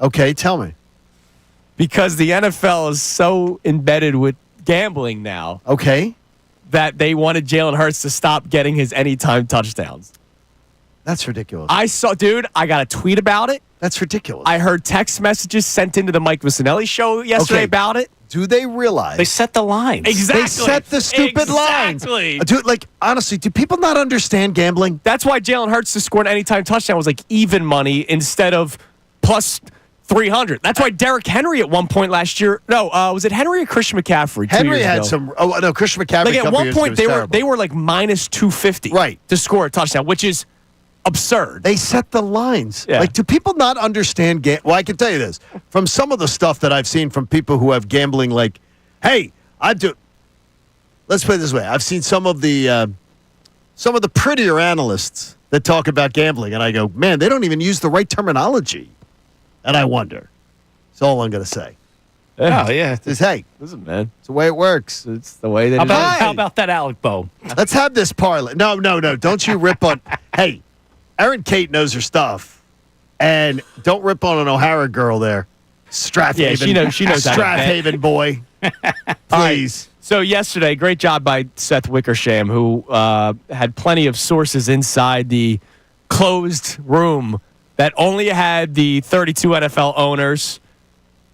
Okay, tell me. Because the NFL is so embedded with gambling now. Okay. That they wanted Jalen Hurts to stop getting his anytime touchdowns. That's ridiculous. I got a tweet about it. That's ridiculous. I heard text messages sent into the Mike Missanelli show yesterday about it. Do they realize? They set the lines. Exactly. They set the stupid lines. Dude, honestly, do people not understand gambling? That's why Jalen Hurts to score an anytime touchdown was like even money instead of plus 300. That's why Derrick Henry at one point last year. No, was it Henry or Christian McCaffrey? Henry had some. Oh no, Christian McCaffrey. Like at one point they were like minus 250 to score a touchdown, which is absurd. They set the lines. Yeah. Do people not understand? Well, I can tell you this from some of the stuff that I've seen from people who have gambling. Like, hey, I do. Let's put it this way: I've seen some of the prettier analysts that talk about gambling, and I go, man, they don't even use the right terminology. And I wonder. That's all I'm going to say. Oh, yeah. Just, hey. Listen, man. It's the way it works. It's the way that How about that Alec Bowe? Let's have this parlay. No. Don't you rip on. Hey, Erin Kate knows her stuff. And don't rip on an O'Hara girl there. Strathaven. Yeah, she knows that. Strathaven boy. Please. Right. So yesterday, great job by Seth Wickersham, who had plenty of sources inside the closed room that only had the 32 NFL owners,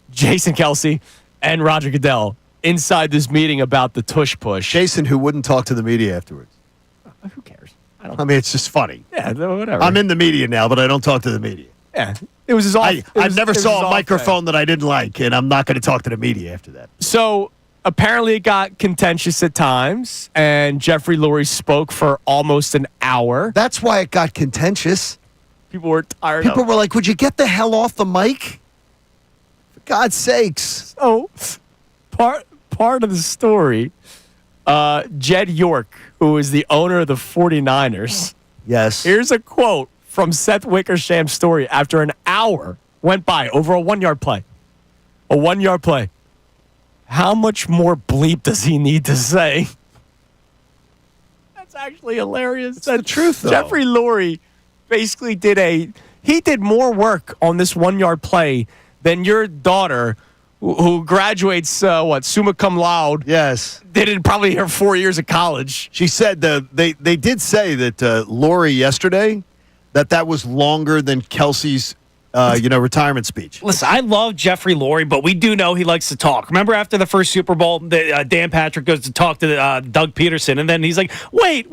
Jason Kelce and Roger Goodell, inside this meeting about the Tush Push. Jason, who wouldn't talk to the media afterwards. Who cares? I mean, it's just funny. Yeah, whatever. I'm in the media now, but I don't talk to the media. Yeah, it was his off. I never saw a microphone that I didn't like, and I'm not going to talk to the media after that. So apparently it got contentious at times, and Jeffrey Lurie spoke for almost an hour. That's why it got contentious. People were tired. People were like, would you get the hell off the mic? For God's sakes. Oh, part of the story, Jed York, who is the owner of the 49ers. Yes. Here's a quote from Seth Wickersham's story after an hour went by over a 1 yard play. A 1 yard play. How much more bleep does he need to say? That's actually hilarious. It's the truth, though. Jeffrey Lurie basically did more work on this 1 yard play than your daughter, who graduates, summa cum laude. Yes. Did in probably her 4 years of college. She said they did say that Lurie yesterday that was longer than Kelsey's retirement speech. Listen, I love Jeffrey Lurie, but we do know he likes to talk. Remember after the first Super Bowl, Dan Patrick goes to talk to Doug Peterson, and then he's like, wait,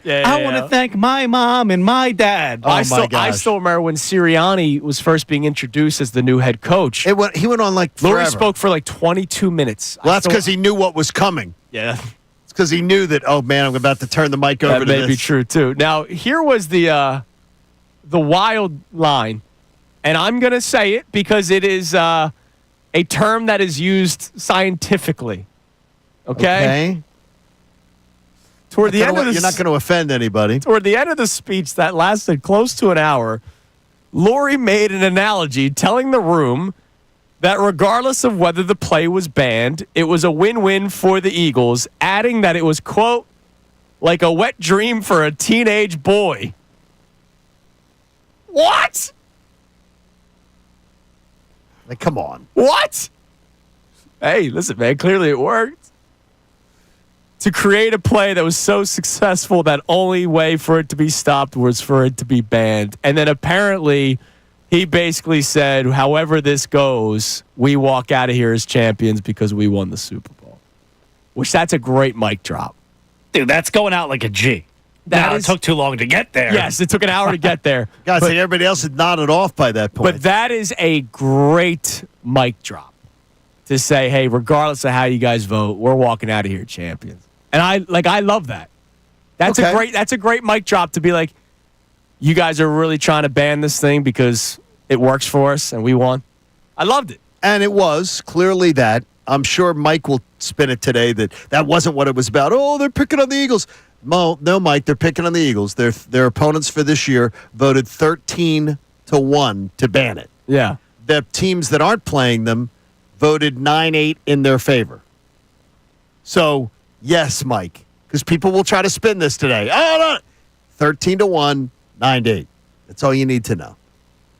I want to thank my mom and my dad. Oh, I still remember when Sirianni was first being introduced as the new head coach. He went on like forever. Lurie spoke for like 22 minutes. Well, that's because he knew what was coming. Yeah. It's because he knew that, oh, man, I'm about to turn the mic over to this. That may be true, too. Now, here was the wild line. And I'm going to say it because it is a term that is used scientifically. Okay? Toward the end of you're not going to offend anybody. Toward the end of the speech that lasted close to an hour, Lurie made an analogy telling the room that regardless of whether the play was banned, it was a win-win for the Eagles, adding that it was, quote, like a wet dream for a teenage boy. What? Like, come on. What? Hey, listen, man, clearly it worked. To create a play that was so successful that only way for it to be stopped was for it to be banned. And then apparently he basically said, however this goes, we walk out of here as champions because we won the Super Bowl. Which that's a great mic drop. Dude, that's going out like a G. It took too long to get there. Yes, it took an hour to get there. Guys, everybody else had nodded off by that point. But that is a great mic drop to say, hey, regardless of how you guys vote, we're walking out of here champions. And I love that. That's a great mic drop to be like, you guys are really trying to ban this thing because it works for us and we won. I loved it. And it was clearly that. I'm sure Mike will spin it today that wasn't what it was about. Oh, they're picking on the Eagles. No, Mike, they're picking on the Eagles. Their opponents for this year voted 13-1 to ban it. Yeah. The teams that aren't playing them voted 9-8 in their favor. So, yes, Mike, because people will try to spin this today. Oh, no. 13-1, 9-8. That's all you need to know.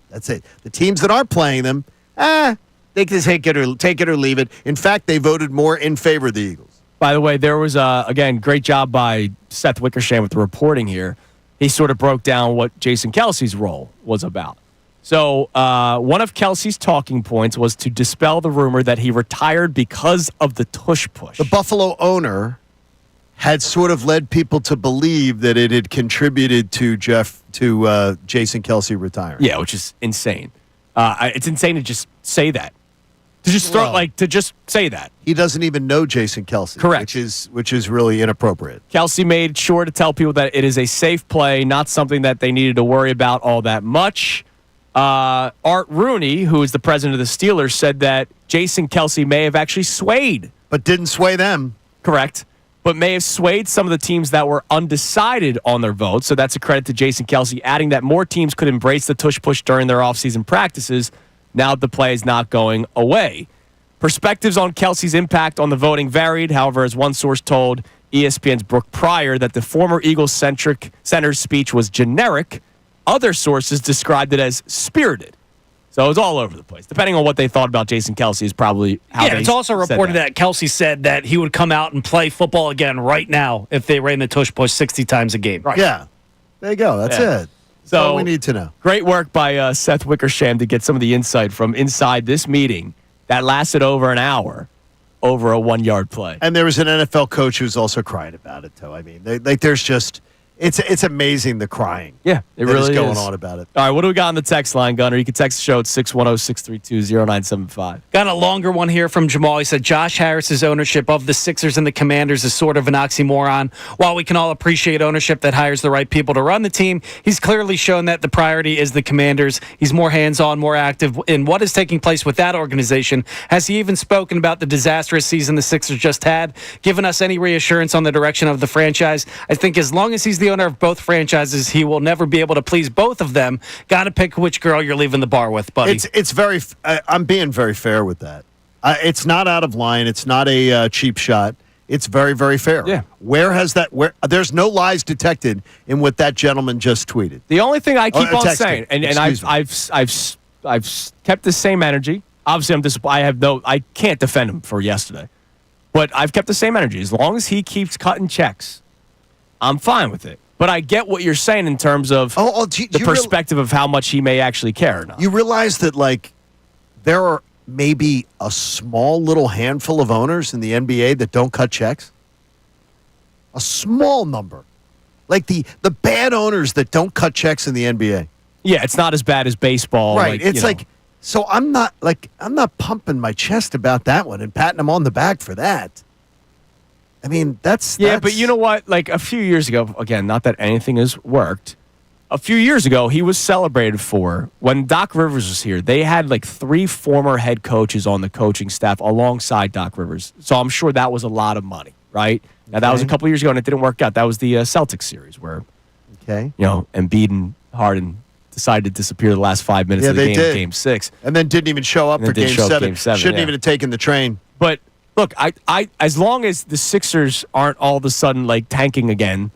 That's it. The teams that aren't playing them, they can take it or leave it. In fact, they voted more in favor of the Eagles. By the way, there was, again, great job by Seth Wickersham with the reporting here. He sort of broke down what Jason Kelce's role was about. So one of Kelce's talking points was to dispel the rumor that he retired because of the tush push. The Buffalo owner had sort of led people to believe that it had contributed to Jason Kelce retiring. Yeah, which is insane. It's insane to just say that. To just say that. He doesn't even know Jason Kelce. Correct. Which is really inappropriate. Kelce made sure to tell people that it is a safe play, not something that they needed to worry about all that much. Art Rooney, who is the president of the Steelers, said that Jason Kelce may have actually swayed. But didn't sway them. Correct. But may have swayed some of the teams that were undecided on their vote. So that's a credit to Jason Kelce, adding that more teams could embrace the tush push during their offseason practices now that the play is not going away. Perspectives on Kelce's impact on the voting varied. However, as one source told ESPN's Brooke Pryor that the former Eagles-centric center's speech was generic, other sources described it as spirited. So it was all over the place. Depending on what they thought about Jason Kelce is probably how they it's also reported that Kelce said that he would come out and play football again right now if they ran the tush push 60 times a game. Right. Yeah. There you go. That's it. So all we need to know. Great work by Seth Wickersham to get some of the insight from inside this meeting that lasted over an hour over a 1-yard play. And there was an NFL coach who was also crying about it, too. I mean, there's just... It's amazing the crying. Yeah, it really is going on about it. All right, what do we got on the text line, Gunner? You can text the show at 610-632-0975. Got a longer one here from Jamal. He said Josh Harris's ownership of the Sixers and the Commanders is sort of an oxymoron. While we can all appreciate ownership that hires the right people to run the team, he's clearly shown that the priority is the Commanders. He's more hands-on, more active in what is taking place with that organization. Has he even spoken about the disastrous season the Sixers just had, given us any reassurance on the direction of the franchise? I think as long as he's the owner of both franchises, he will never be able to please both of them. Got to pick which girl you're leaving the bar with, buddy. It's very. I'm being very fair with that. It's not out of line. It's not a cheap shot. It's very, very fair. Yeah. Where there's no lies detected in what that gentleman just tweeted. The only thing I keep on texted. saying, and I've kept the same energy. Obviously, I can't defend him for yesterday, but I've kept the same energy. As long as he keeps cutting checks, I'm fine with it. But I get what you're saying in terms of the perspective of how much he may actually care or not. You realize that, there are maybe a small little handful of owners in the NBA that don't cut checks? A small number. Like the bad owners that don't cut checks in the NBA. Yeah, it's not as bad as baseball. Right. So I'm not pumping my chest about that one and patting him on the back for that. I mean, that's... But you know what? Like a few years ago, again, not that anything has worked. A few years ago, he was celebrated for, when Doc Rivers was here, they had 3 former head coaches on the coaching staff alongside Doc Rivers. So I'm sure that was a lot of money, right? Now, that was a couple years ago, and it didn't work out. That was the Celtics series where, Embiid and Harden decided to disappear the last 5 minutes of the Game 6. And then didn't even show up for Game 7. Shouldn't even have taken the train. But... Look, I as long as the Sixers aren't all of a sudden tanking again.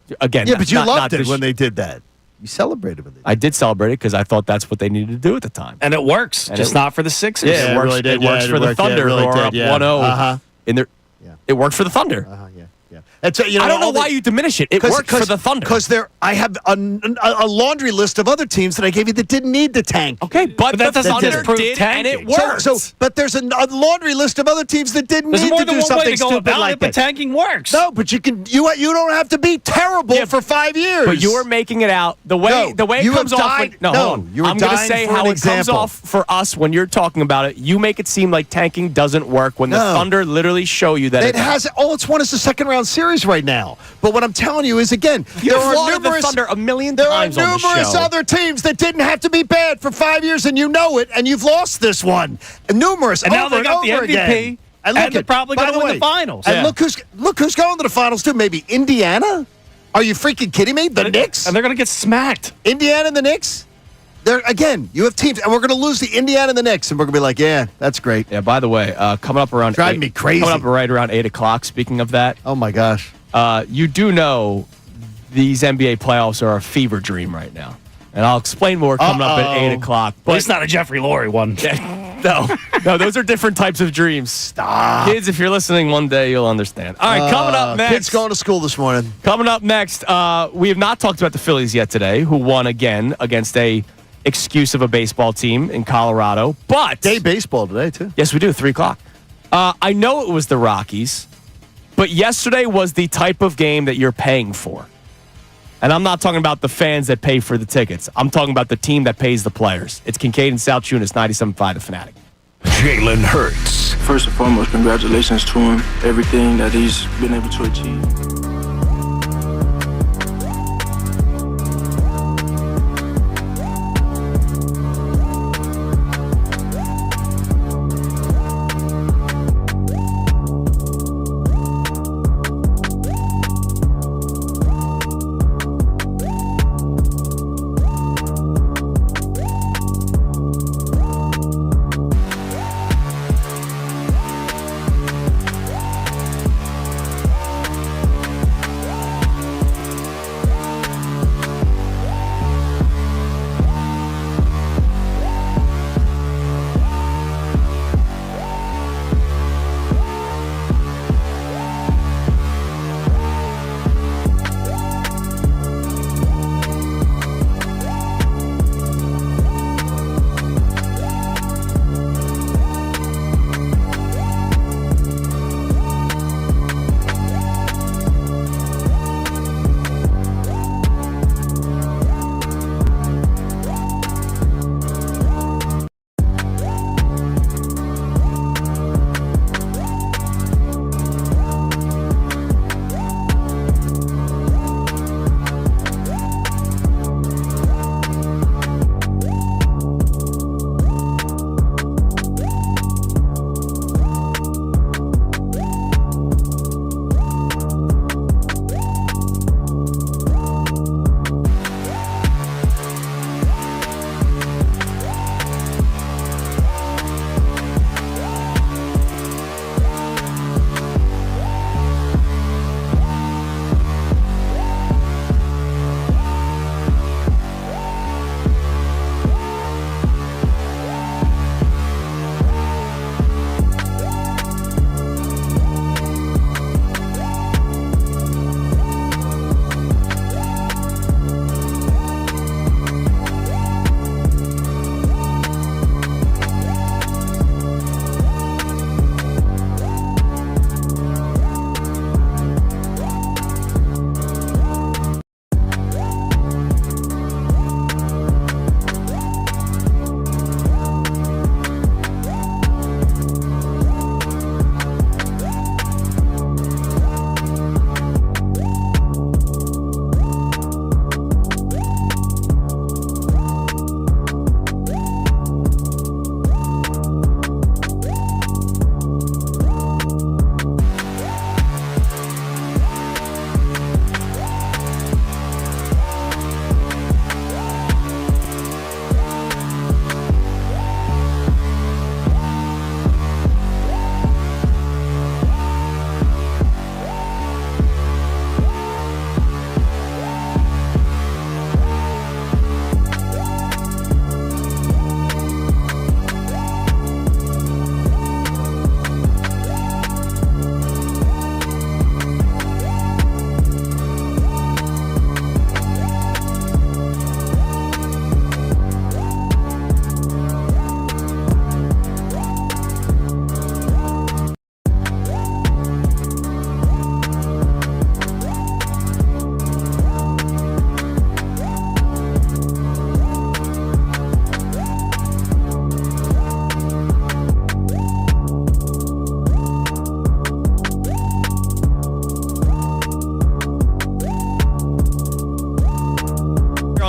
Yeah, but you loved it when they did that. You celebrated with it. I did celebrate it because I thought that's what they needed to do at the time. And it works, just not for the Sixers. Yeah, it works. It works for the Thunder, who are up 1-0 in their. It worked for the Thunder. Yeah. I don't know why you diminish it. It worked for the Thunder. Because I have a laundry list of other teams that I gave you that didn't need to tank. Okay, but the Thunder did, and it worked. But there's a laundry list of other teams that didn't need to do something stupid like that. But tanking works. No, but you don't have to be terrible for 5 years. But you're making it out the way it comes off. I'm going to say how it comes off for us when you're talking about it. You make it seem like tanking doesn't work when the Thunder literally show you that it has. All it's won is the second round series Series right now. But what I'm telling you is, again, there are the Thunder a million there are times on the numerous show. other teams that didn't have to be bad for 5 years, and you know it, and you've lost this one. Numerous, And now over they got and the over MVP, again. and they're probably going to win the finals. And look who's going to the finals too. Maybe Indiana. Are you freaking kidding me? The Knicks? And they're going to get smacked. Indiana and the Knicks? Again, you have teams, and we're going to lose the Indiana and the Knicks, and we're going to be like, yeah, that's great. Yeah, by the way, coming up around Driving me crazy. Coming up right around 8 o'clock, speaking of that. Oh, my gosh. You do know these NBA playoffs are a fever dream right now. And I'll explain more coming up at 8 o'clock. But it's not a Jeffrey Lurie one. No, those are different types of dreams. Stop. Kids, if you're listening one day, you'll understand. All right, coming up next. Kids going to school this morning. Coming up next, we have not talked about the Phillies yet today, who won again against a excuse of a baseball team in Colorado. But day baseball today, too. Yes, we do, 3 o'clock. I know it was the Rockies, but yesterday was the type of game that you're paying for. And I'm not talking about the fans that pay for the tickets. I'm talking about the team that pays the players. It's Kincade and Salciunas, 97.5 The Fanatic. Jalen Hurts. First and foremost, congratulations to him. Everything that he's been able to achieve.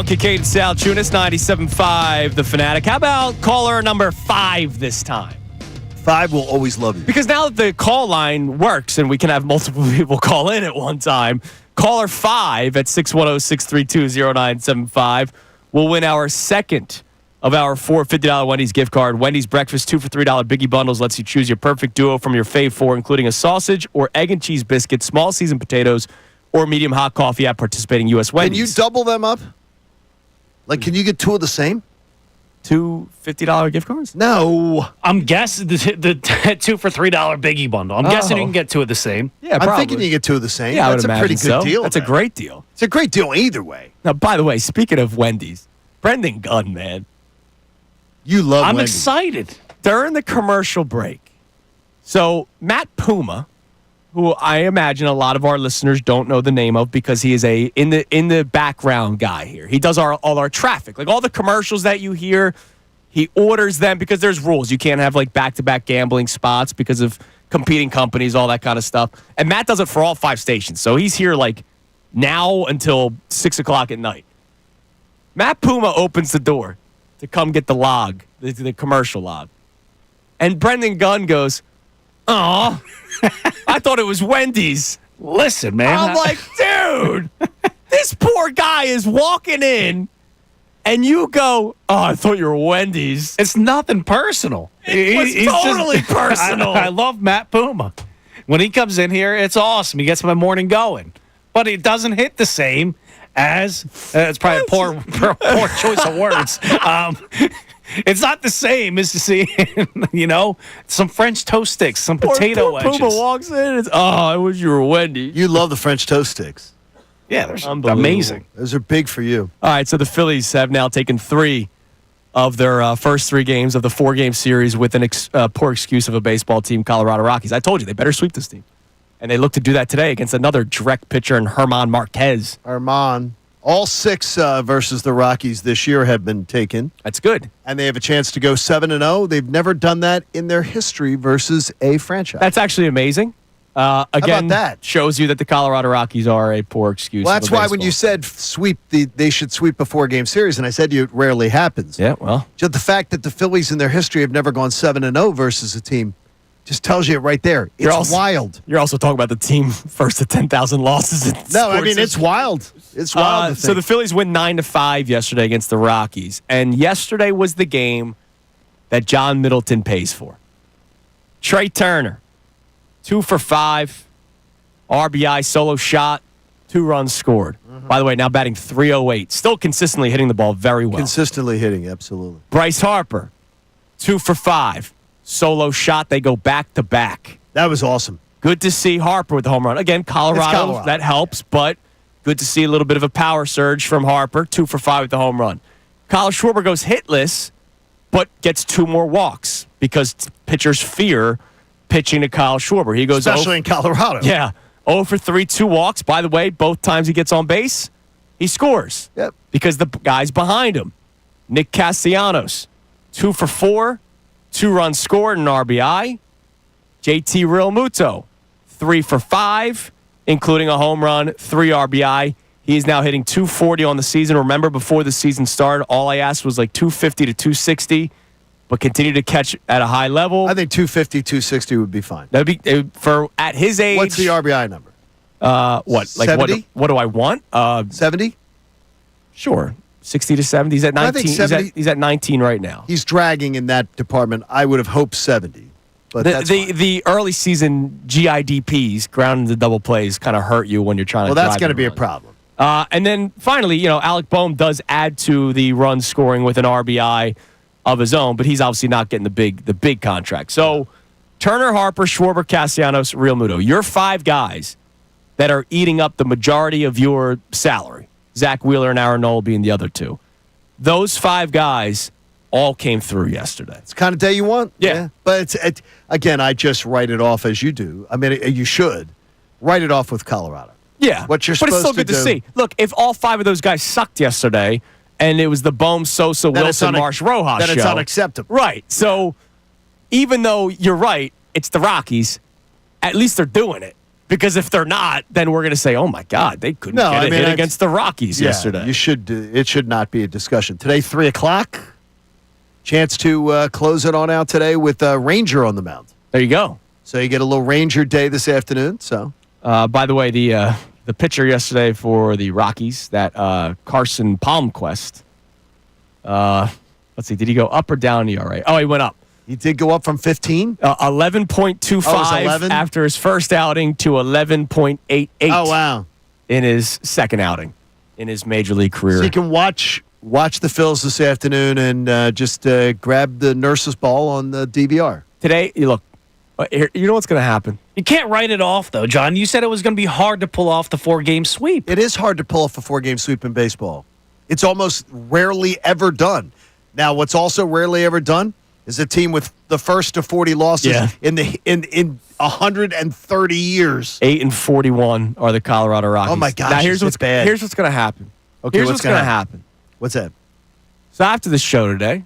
Kincade Salciunas, 97.5, The Fanatic. How about caller number 5 this time? 5 will always love you. Because now that the call line works and we can have multiple people call in at one time, caller 5 at 610-632-0975 will win our second of our $450 Wendy's gift card. Wendy's breakfast, 2 for $3 Biggie Bundles lets you choose your perfect duo from your fave 4, including a sausage or egg and cheese biscuit, small seasoned potatoes, or medium hot coffee at participating U.S. Wendy's. Can you double them up? Like, can you get 2 of the same? 2 $50 gift cards? No. I'm guessing the 2 for $3 Biggie Bundle. I'm guessing you can get 2 of the same. Yeah, I'm thinking you get 2 of the same. Yeah, That's a pretty good deal. That's a great deal. It's a great deal either way. Now, by the way, speaking of Wendy's, Brendan Gunn, man. You love I'm Wendy's. excited. During the commercial break, so Matt Puma, who I imagine a lot of our listeners don't know the name of because he is in the background guy here. He does all our traffic. Like all the commercials that you hear, he orders them because there's rules. You can't have like back-to-back gambling spots because of competing companies, all that kind of stuff. And Matt does it for all 5 stations. So he's here like now until 6 o'clock at night. Matt Puma opens the door to come get the log, the commercial log. And Brendan Gunn goes, "Aw, I thought it was Wendy's." Listen, man. I'm like, dude, this poor guy is walking in, and you go, "Oh, I thought you were Wendy's." It's nothing personal. It's totally personal. I love Matt Puma. When he comes in here, it's awesome. He gets my morning going. But it doesn't hit the same as it's probably a poor choice of words. It's not the same as to see, some French toast sticks, some potato wedges. Puma walks in. I wish you were Wendy. You love the French toast sticks. Yeah, they're amazing. Those are big for you. All right, so the Phillies have now taken 3 of their first 3 games of the 4-game series with an poor excuse of a baseball team, Colorado Rockies. I told you, they better sweep this team. And they look to do that today against another direct pitcher in Herman Marquez. All 6 versus the Rockies this year have been taken. That's good. And they have a chance to go 7-0. They've never done that in their history versus a franchise. That's actually amazing. Again, How about that? Shows you that the Colorado Rockies are a poor excuse. Well, that's why when you said they should sweep a 4-game series, and I said to you it rarely happens. Yeah, well. Just the fact that the Phillies in their history have never gone 7-0 versus a team just tells you it right there. It's wild. You're also talking about the team first to 10,000 losses. No, I mean, it's wild. It's wild. So the Phillies win 9-5 yesterday against the Rockies. And yesterday was the game that John Middleton pays for. Trey Turner, 2 for 5, RBI, solo shot, 2 runs scored. Mm-hmm. By the way, now batting .308. Still consistently hitting the ball very well. Consistently hitting, absolutely. Bryce Harper, 2 for 5. Solo shot. They go back-to-back. That was awesome. Good to see Harper with the home run. Again, Colorado, that helps, but good to see a little bit of a power surge from Harper. 2 for 5 with the home run. Kyle Schwarber goes hitless, but gets 2 more walks because pitchers fear pitching to Kyle Schwarber. He goes especially in Colorado. Yeah. 0 for 3, 2 walks. By the way, both times he gets on base, he scores. Yep. Because the guy's behind him. Nick Castellanos, 2 for 4. 2 runs scored and RBI. JT Realmuto, 3 for 5, including a home run, 3 RBI. He is now hitting .240 on the season. Remember, before the season started, all I asked was like .250 to .260, but continue to catch at a high level. I think .250, .260 would be fine. That'd be for at his age. What's the RBI number? What? Like 70? What do I want? 70? Sure. 60 to 70. He's at 19. I think 70, he's at 19 right now. He's dragging in that department. I would have hoped 70. But the early season GIDPs, ground into double plays, kind of hurt you when you're trying to. Well, that's going to be a problem. And then finally, Alec Boehm does add to the run scoring with an RBI of his own, but he's obviously not getting the big contract. So Turner, Harper, Schwarber, Castellanos, Realmuto. Your 5 guys that are eating up the majority of your salary. Zach Wheeler and Aaron Nola being the other 2. Those 5 guys all came through yesterday. It's the kind of day you want. Yeah. But again, I just write it off as you do. I mean, you should write it off with Colorado. Yeah. What you're but it's supposed still good to to do. see. Look, if all 5 of those guys sucked yesterday and it was the Boehm, Sosa, Wilson, Marsh, Rojas show. Then it's unacceptable. Right. So even though you're right, it's the Rockies, at least they're doing it. Because if they're not, then we're going to say, oh, my God, they couldn't get a hit against the Rockies yesterday. It should not be a discussion. Today, 3 o'clock. Chance to close it on out today with Ranger on the mound. There you go. So you get a little Ranger day this afternoon. So, by the way, the pitcher yesterday for the Rockies, that Carson Palmquist, let's see, did he go up or down ERA? Oh, he went up. He did go up from 15? 11.25 after his first outing to 11.88. Oh, wow. In his second outing in his major league career. So you can watch the Phils this afternoon and just grab the nurse's ball on the DVR. Today, look, you know what's going to happen? You can't write it off, though, John. You said it was going to be hard to pull off the 4-game sweep. It is hard to pull off a 4-game sweep in baseball. It's almost rarely ever done. Now, what's also rarely ever done is a team with the first to 40 losses in 130 years. 8-41 are the Colorado Rockies. Oh my gosh! Now here's what's bad. Here's what's going to happen. Okay, here's what's going to happen. What's that? So after the show today,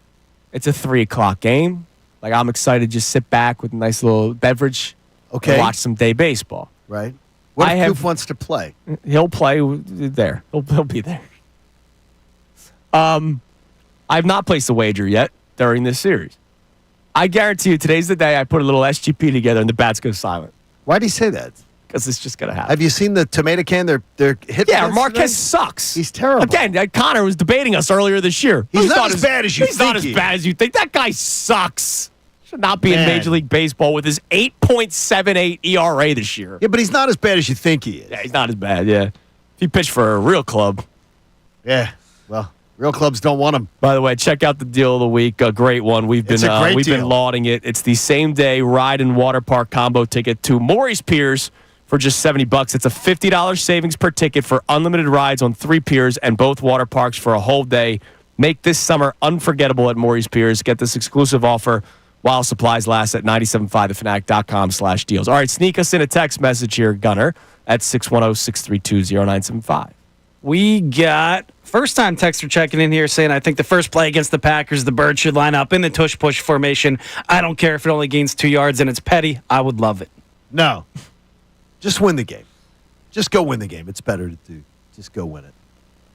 it's a 3 o'clock game. Like, I'm excited to just sit back with a nice little beverage. Okay. And watch some day baseball. Right. What if Coop wants to play? He'll play there. He'll be there. I've not placed a wager yet during this series. I guarantee you today's the day I put a little SGP together and the bats go silent. Why do you say that? Because it's just going to happen. Have you seen the tomato can they're hitting? Yeah, Marquez sucks. He's terrible. Again, Connor was debating us earlier this year. He's not as bad as you think. He's not as bad as you think. That guy sucks. Should not be in Major League Baseball with his 8.78 ERA this year. Yeah, but he's not as bad as you think he is. Yeah, he's not as bad, yeah. If he pitched for a real club. Yeah, well, real clubs don't want him. By the way, check out the deal of the week. A great one. We've been lauding it. It's the same day ride and water park combo ticket to Maurice Piers for just $70. It's a $50 savings per ticket for unlimited rides on 3 piers and both water parks for a whole day. Make this summer unforgettable at Maurice Piers. Get this exclusive offer while supplies last at 975thefanatic.com/deals. All right, sneak us in a text message here, Gunner, at 610-632-0975. We got first-time texter checking in here saying, I think the first play against the Packers, the Birds should line up in the tush-push formation. I don't care if it only gains 2 yards and it's petty. I would love it. No. Just win the game. Just go win the game. It's better to do. Just go win it.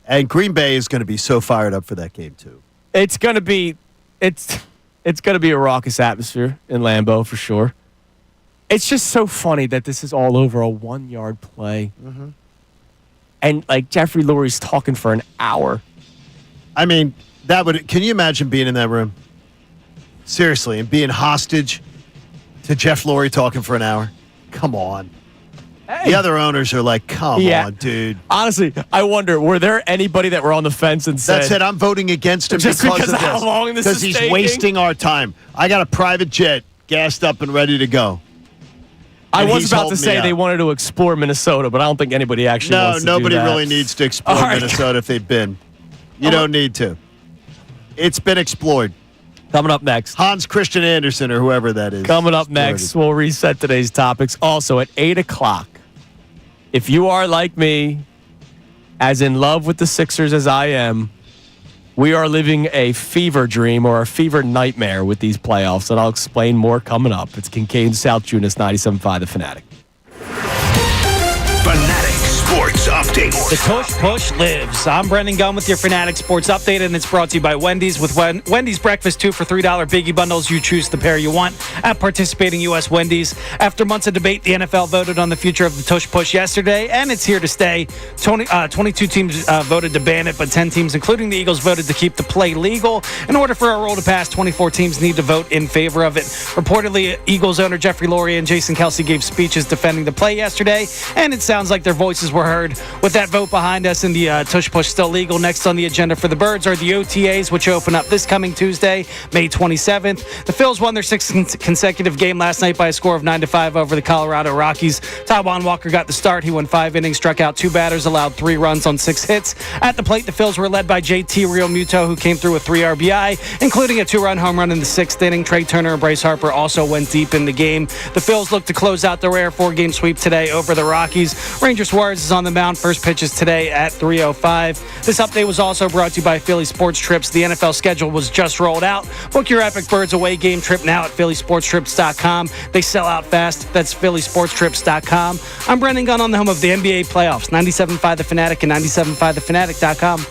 And Green Bay is going to be so fired up for that game, too. It's going to be a raucous atmosphere in Lambeau for sure. It's just so funny that this is all over a 1-yard play. Mm-hmm. And, like, Jeffrey Lurie's talking for an hour. I mean, can you imagine being in that room? Seriously, and being hostage to Jeff Lurie talking for an hour? Come on. Hey. The other owners are like, come on, dude. Honestly, I wonder, were there anybody that were on the fence and said... That said, I'm voting against him just because of how long this is taking? Because he's wasting our time. I got a private jet gassed up and ready to go. I was about to say they wanted to explore Minnesota, but I don't think anybody actually wants to do that. No, nobody really needs to explore Minnesota if they've been. You don't need to. It's been explored. Coming up next. Hans Christian Andersen or whoever that is. Coming up next, we'll reset today's topics. Also at 8 o'clock, if you are like me, as in love with the Sixers as I am, we are living a fever dream or a fever nightmare with these playoffs, and I'll explain more coming up. It's Kincade Salciunas, 97.5 The Fanatic. Fanatic Sports Update. The Tush Push lives. I'm Brendan Gunn with your Fanatic Sports Update, and it's brought to you by Wendy's. With Wendy's breakfast 2 for $3 biggie bundles, you choose the pair you want at participating U.S. Wendy's. After months of debate, the NFL voted on the future of the Tush Push yesterday, and it's here to stay. 22 teams voted to ban it, but 10 teams, including the Eagles, voted to keep the play legal. In order for a rule to pass, 24 teams need to vote in favor of it. Reportedly, Eagles owner Jeffrey Lurie and Jason Kelce gave speeches defending the play yesterday, and it sounds like their voices were heard. With that vote behind us and the Tush Push still legal, next on the agenda for the Birds are the OTAs, which open up this coming Tuesday, May 27th. The Phils won their 6th consecutive game last night by a score of 9-5 over the Colorado Rockies. Taijuan Walker got the start. He went 5 innings, struck out 2 batters, allowed 3 runs on 6 hits. At the plate, the Phils were led by JT Realmuto, who came through with 3 RBI, including a 2-run home run in the 6th inning. Trey Turner and Bryce Harper also went deep in the game. The Phils look to close out the rare 4-game sweep today over the Rockies. Ranger Suarez is on the mound First pitch is today at 3:05. This update was also brought to you by Philly Sports Trips. The NFL schedule was just rolled out. Book your Epic Birds away game trip now at phillysportstrips.com. They sell out fast. That's phillysportstrips.com. I'm Brendan Gunn on the home of the NBA playoffs. 97.5 The Fanatic and 97.5thefanatic.com.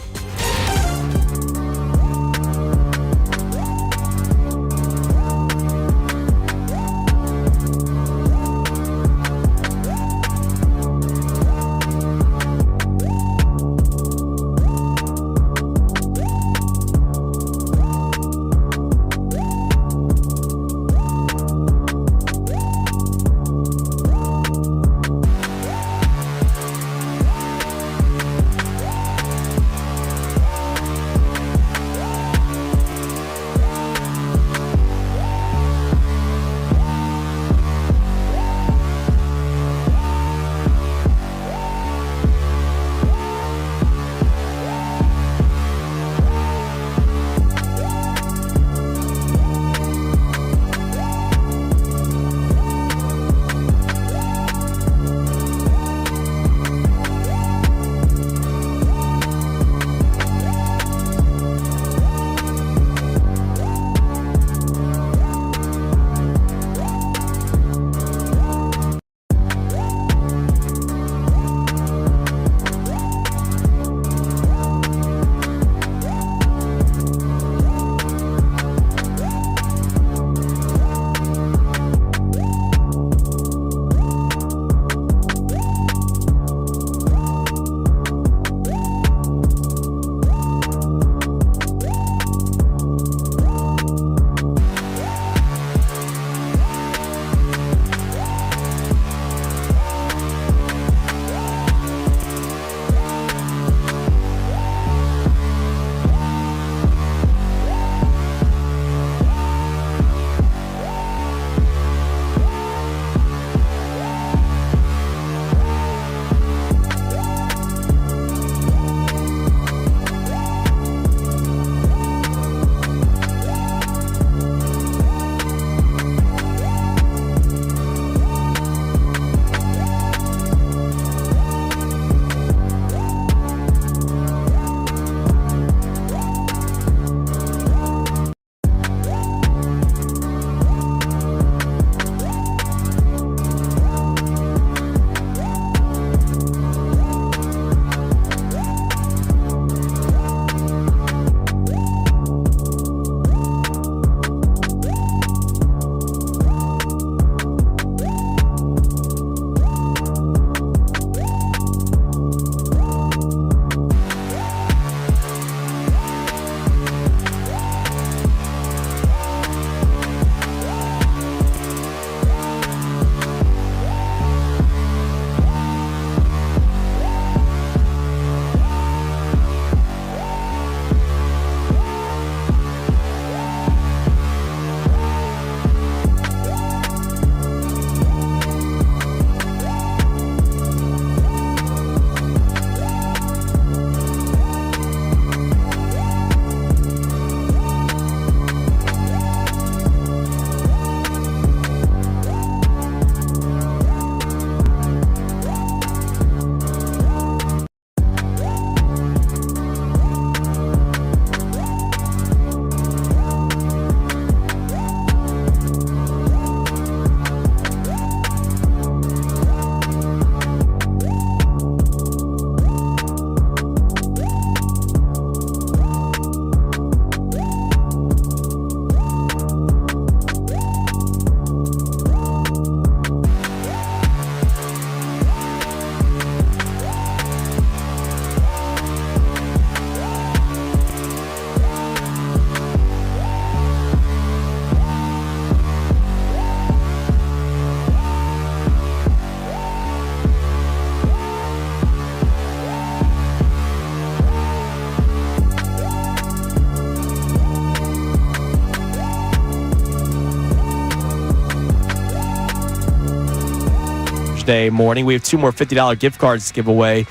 Thursday morning. We have 2 more $50 gift cards to give away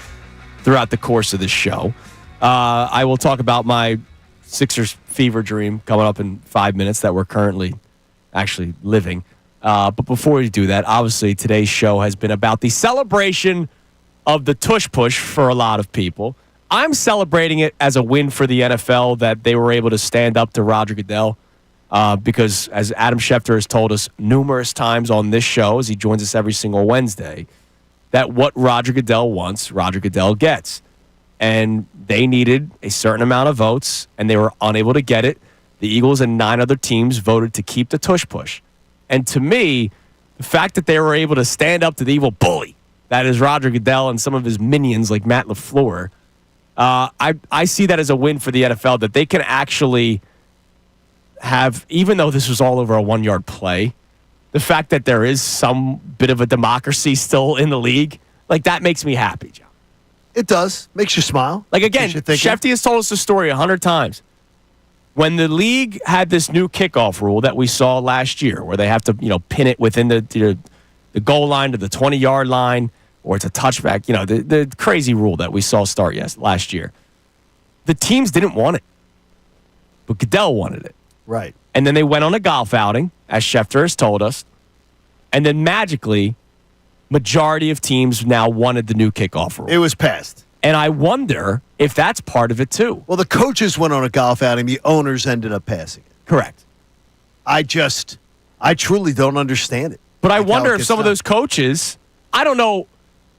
throughout the course of the show. I will talk about my Sixers fever dream coming up in 5 minutes that we're currently actually living. But before we do that, obviously today's show has been about the celebration of the tush push for a lot of people. I'm celebrating it as a win for the NFL that they were able to stand up to Roger Goodell because, as Adam Schefter has told us numerous times on this show, as he joins us every single Wednesday, that what Roger Goodell wants, Roger Goodell gets. And they needed a certain amount of votes, and they were unable to get it. The Eagles and 9 other teams voted to keep the tush push. And to me, the fact that they were able to stand up to the evil bully that is Roger Goodell and some of his minions like Matt LaFleur, I see that as a win for the NFL, that they can actually have, even though this was all over a 1-yard play, the fact that there is some bit of a democracy still in the league, like that makes me happy, John. It does. Makes you smile. Like, again, Shefty has told us the story 100 times. When the league had this new kickoff rule that we saw last year, where they have to, pin it within the goal line to the 20-yard line, or it's a touchback, the crazy rule that we saw start last year. The teams didn't want it, but Goodell wanted it. Right. And then they went on a golf outing, as Schefter has told us, and then magically, majority of teams now wanted the new kickoff rule. It was passed. And I wonder if that's part of it, too. Well, the coaches went on a golf outing. The owners ended up passing it. Correct. I truly don't understand it. But I wonder if some of those coaches, I don't know,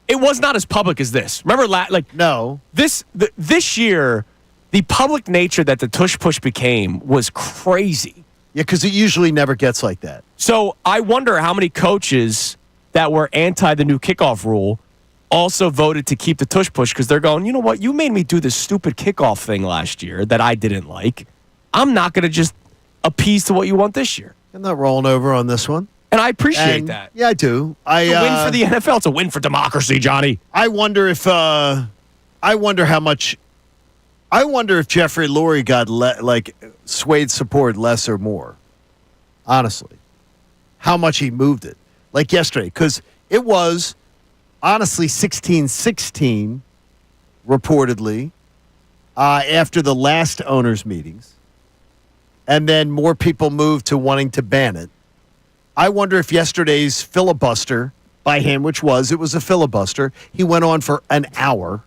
it was not as public as this. Remember, no. This year, the public nature that the tush push became was crazy. Yeah, because it usually never gets like that. So I wonder how many coaches that were anti the new kickoff rule also voted to keep the tush push because they're going, you know what, you made me do this stupid kickoff thing last year that I didn't like. I'm not going to just appease to what you want this year. I'm not rolling over on this one. And I appreciate that. Yeah, I do. It's a win for the NFL. It's a win for democracy, Johnny. I wonder if Jeffrey Lurie got swayed support less or more. Honestly, how much he moved it. Like yesterday, because it was honestly 16-16 reportedly after the last owners' meetings, and then more people moved to wanting to ban it. I wonder if yesterday's filibuster by him, it was a filibuster, he went on for an hour,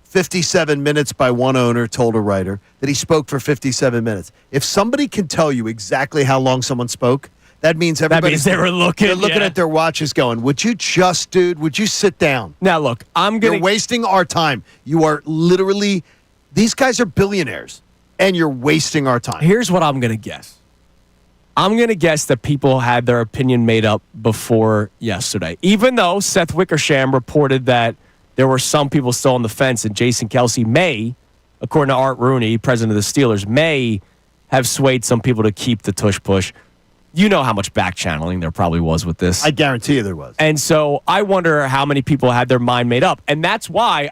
57 minutes by one owner told a writer that he spoke for 57 minutes. If somebody can tell you exactly how long someone spoke, that means everybody's they were looking. They're looking at their watches going, would you sit down? Now, look, You're wasting our time. You are literally, these guys are billionaires, and you're wasting our time. Here's what I'm going to guess. I'm going to guess that people had their opinion made up before yesterday. Even though Seth Wickersham reported that there were some people still on the fence, and Jason Kelce may, according to Art Rooney, president of the Steelers, may have swayed some people to keep the tush push. You know how much back channeling there probably was with this. I guarantee you there was. And so I wonder how many people had their mind made up. And that's why,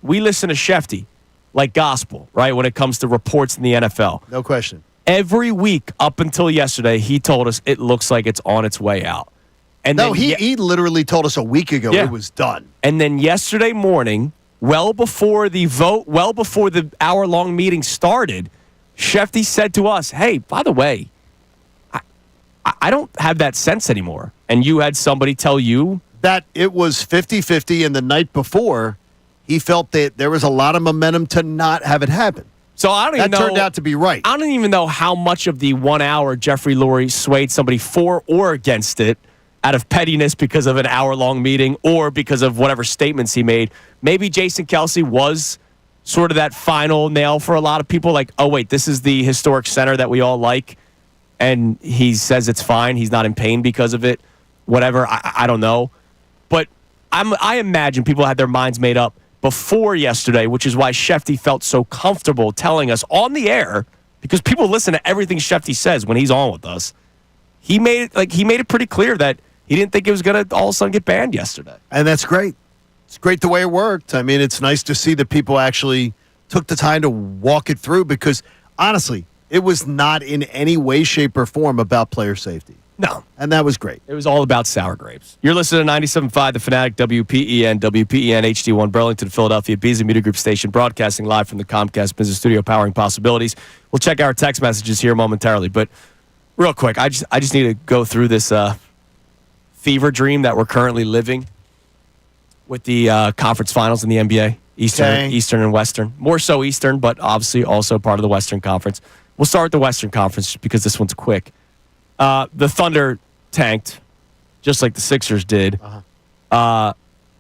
we listen to Shefty like gospel, right, when it comes to reports in the NFL. No question. Every week up until yesterday, he told us it looks like it's on its way out. And he literally told us a week ago it was done. And then yesterday morning, well before the vote, well before the hour-long meeting started, Shefty said to us, hey, by the way, I don't have that sense anymore. And you had somebody tell you that it was 50-50, and the night before, he felt that there was a lot of momentum to not have it happen. So I don't even know. That turned out to be right. I don't even know how much of the 1 hour Jeffrey Lurie swayed somebody for or against it out of pettiness because of an hour-long meeting or because of whatever statements he made. Maybe Jason Kelce was sort of that final nail for a lot of people. Like, oh, wait, this is the historic center that we all like. And he says it's fine. He's not in pain because of it. Whatever. I don't know. But I imagine people had their minds made up before yesterday, which is why Shefty felt so comfortable telling us on the air, because people listen to everything Shefty says when he's on with us. He made it pretty clear that he didn't think it was going to all of a sudden get banned yesterday. And that's great. It's great the way it worked. I mean, it's nice to see that people actually took the time to walk it through because, honestly, it was not in any way, shape, or form about player safety. No. And that was great. It was all about sour grapes. You're listening to 97.5 The Fanatic, WPEN HD1, Burlington, Philadelphia, Beasley Media Group station, broadcasting live from the Comcast Business Studio, powering possibilities. We'll check our text messages here momentarily. But real quick, I just need to go through this fever dream that we're currently living with the conference finals in the NBA, Eastern and Western. More so Eastern, but obviously also part of the Western Conference. We'll start with the Western Conference because this one's quick. The Thunder tanked, just like the Sixers did.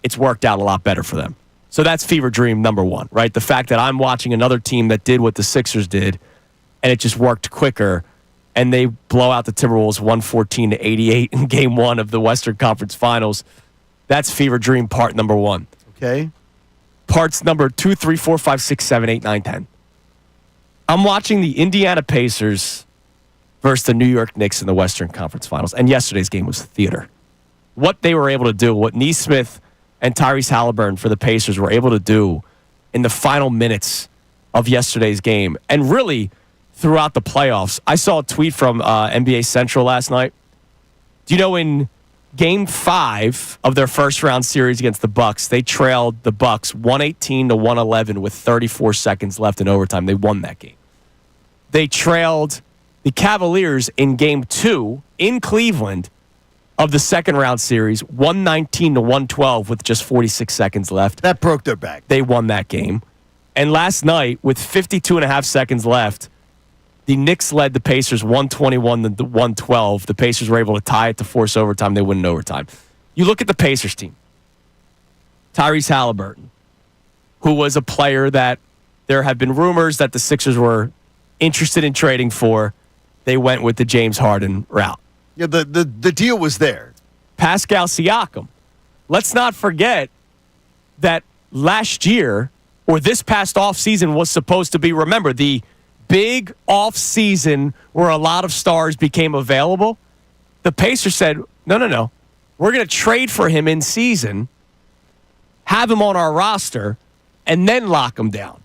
It's worked out a lot better for them. So that's fever dream number one, right? The fact that I'm watching another team that did what the Sixers did, and it just worked quicker, and they blow out the Timberwolves 114-88 in Game 1 of the Western Conference Finals. That's fever dream part number one. Okay. Parts number 2, 3, 4, 5, 6, 7, 8, 9, 10. I'm watching the Indiana Pacers versus the New York Knicks in the Western Conference Finals, and yesterday's game was theater. What they were able to do, what Nesmith and Tyrese Halliburton for the Pacers were able to do in the final minutes of yesterday's game, and really throughout the playoffs. I saw a tweet from NBA Central last night. Do you know in Game 5 of their first-round series against the Bucks, they trailed the Bucks 118-111 with 34 seconds left in overtime. They won that game. They trailed the Cavaliers in Game 2 in Cleveland of the second-round series, 119-112 with just 46 seconds left. That broke their back. They won that game. And last night, with 52.5 seconds left, the Knicks led the Pacers 121-112. The Pacers were able to tie it to force overtime. They win in overtime. You look at the Pacers team. Tyrese Halliburton, who was a player that there have been rumors that the Sixers were interested in trading for. They went with the James Harden route. Yeah, the deal was there. Pascal Siakam. Let's not forget that last year, or this past offseason, was supposed to be, remember, the big offseason where a lot of stars became available. The Pacers said, no. We're going to trade for him in season, have him on our roster, and then lock him down.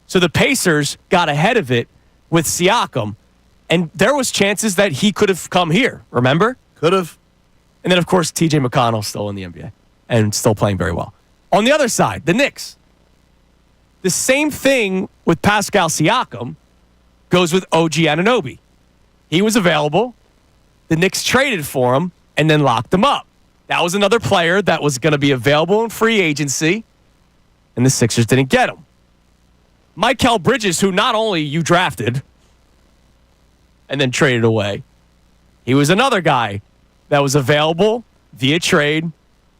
So the Pacers got ahead of it with Siakam. And there was chances that he could have come here, remember? Could have. And then, of course, T.J. McConnell still in the NBA and still playing very well. On the other side, the Knicks. The same thing with Pascal Siakam goes with OG Anunoby. He was available. The Knicks traded for him and then locked him up. That was another player that was going to be available in free agency, and the Sixers didn't get him. Mikal Bridges, who not only you drafted and then traded away. He was another guy that was available via trade,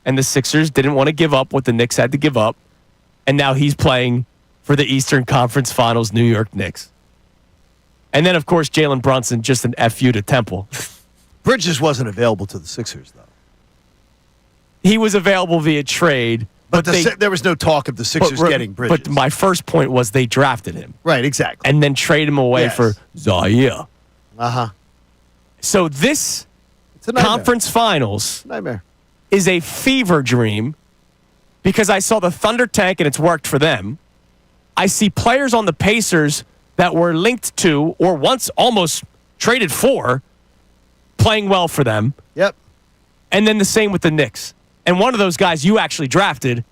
and the Sixers didn't want to give up what the Knicks had to give up, and now he's playing for the Eastern Conference Finals New York Knicks. And then, of course, Jalen Brunson, just an FU to Temple. Bridges wasn't available to the Sixers, though. He was available via trade. But there was no talk of the Sixers getting Bridges. But my first point was they drafted him. Right, exactly. And then traded him away for Zaire. Uh-huh. So this conference finals is a fever dream because I saw the Thunder tank and it's worked for them. I see players on the Pacers that were linked to or once almost traded for playing well for them. Yep. And then the same with the Knicks. And one of those guys you actually drafted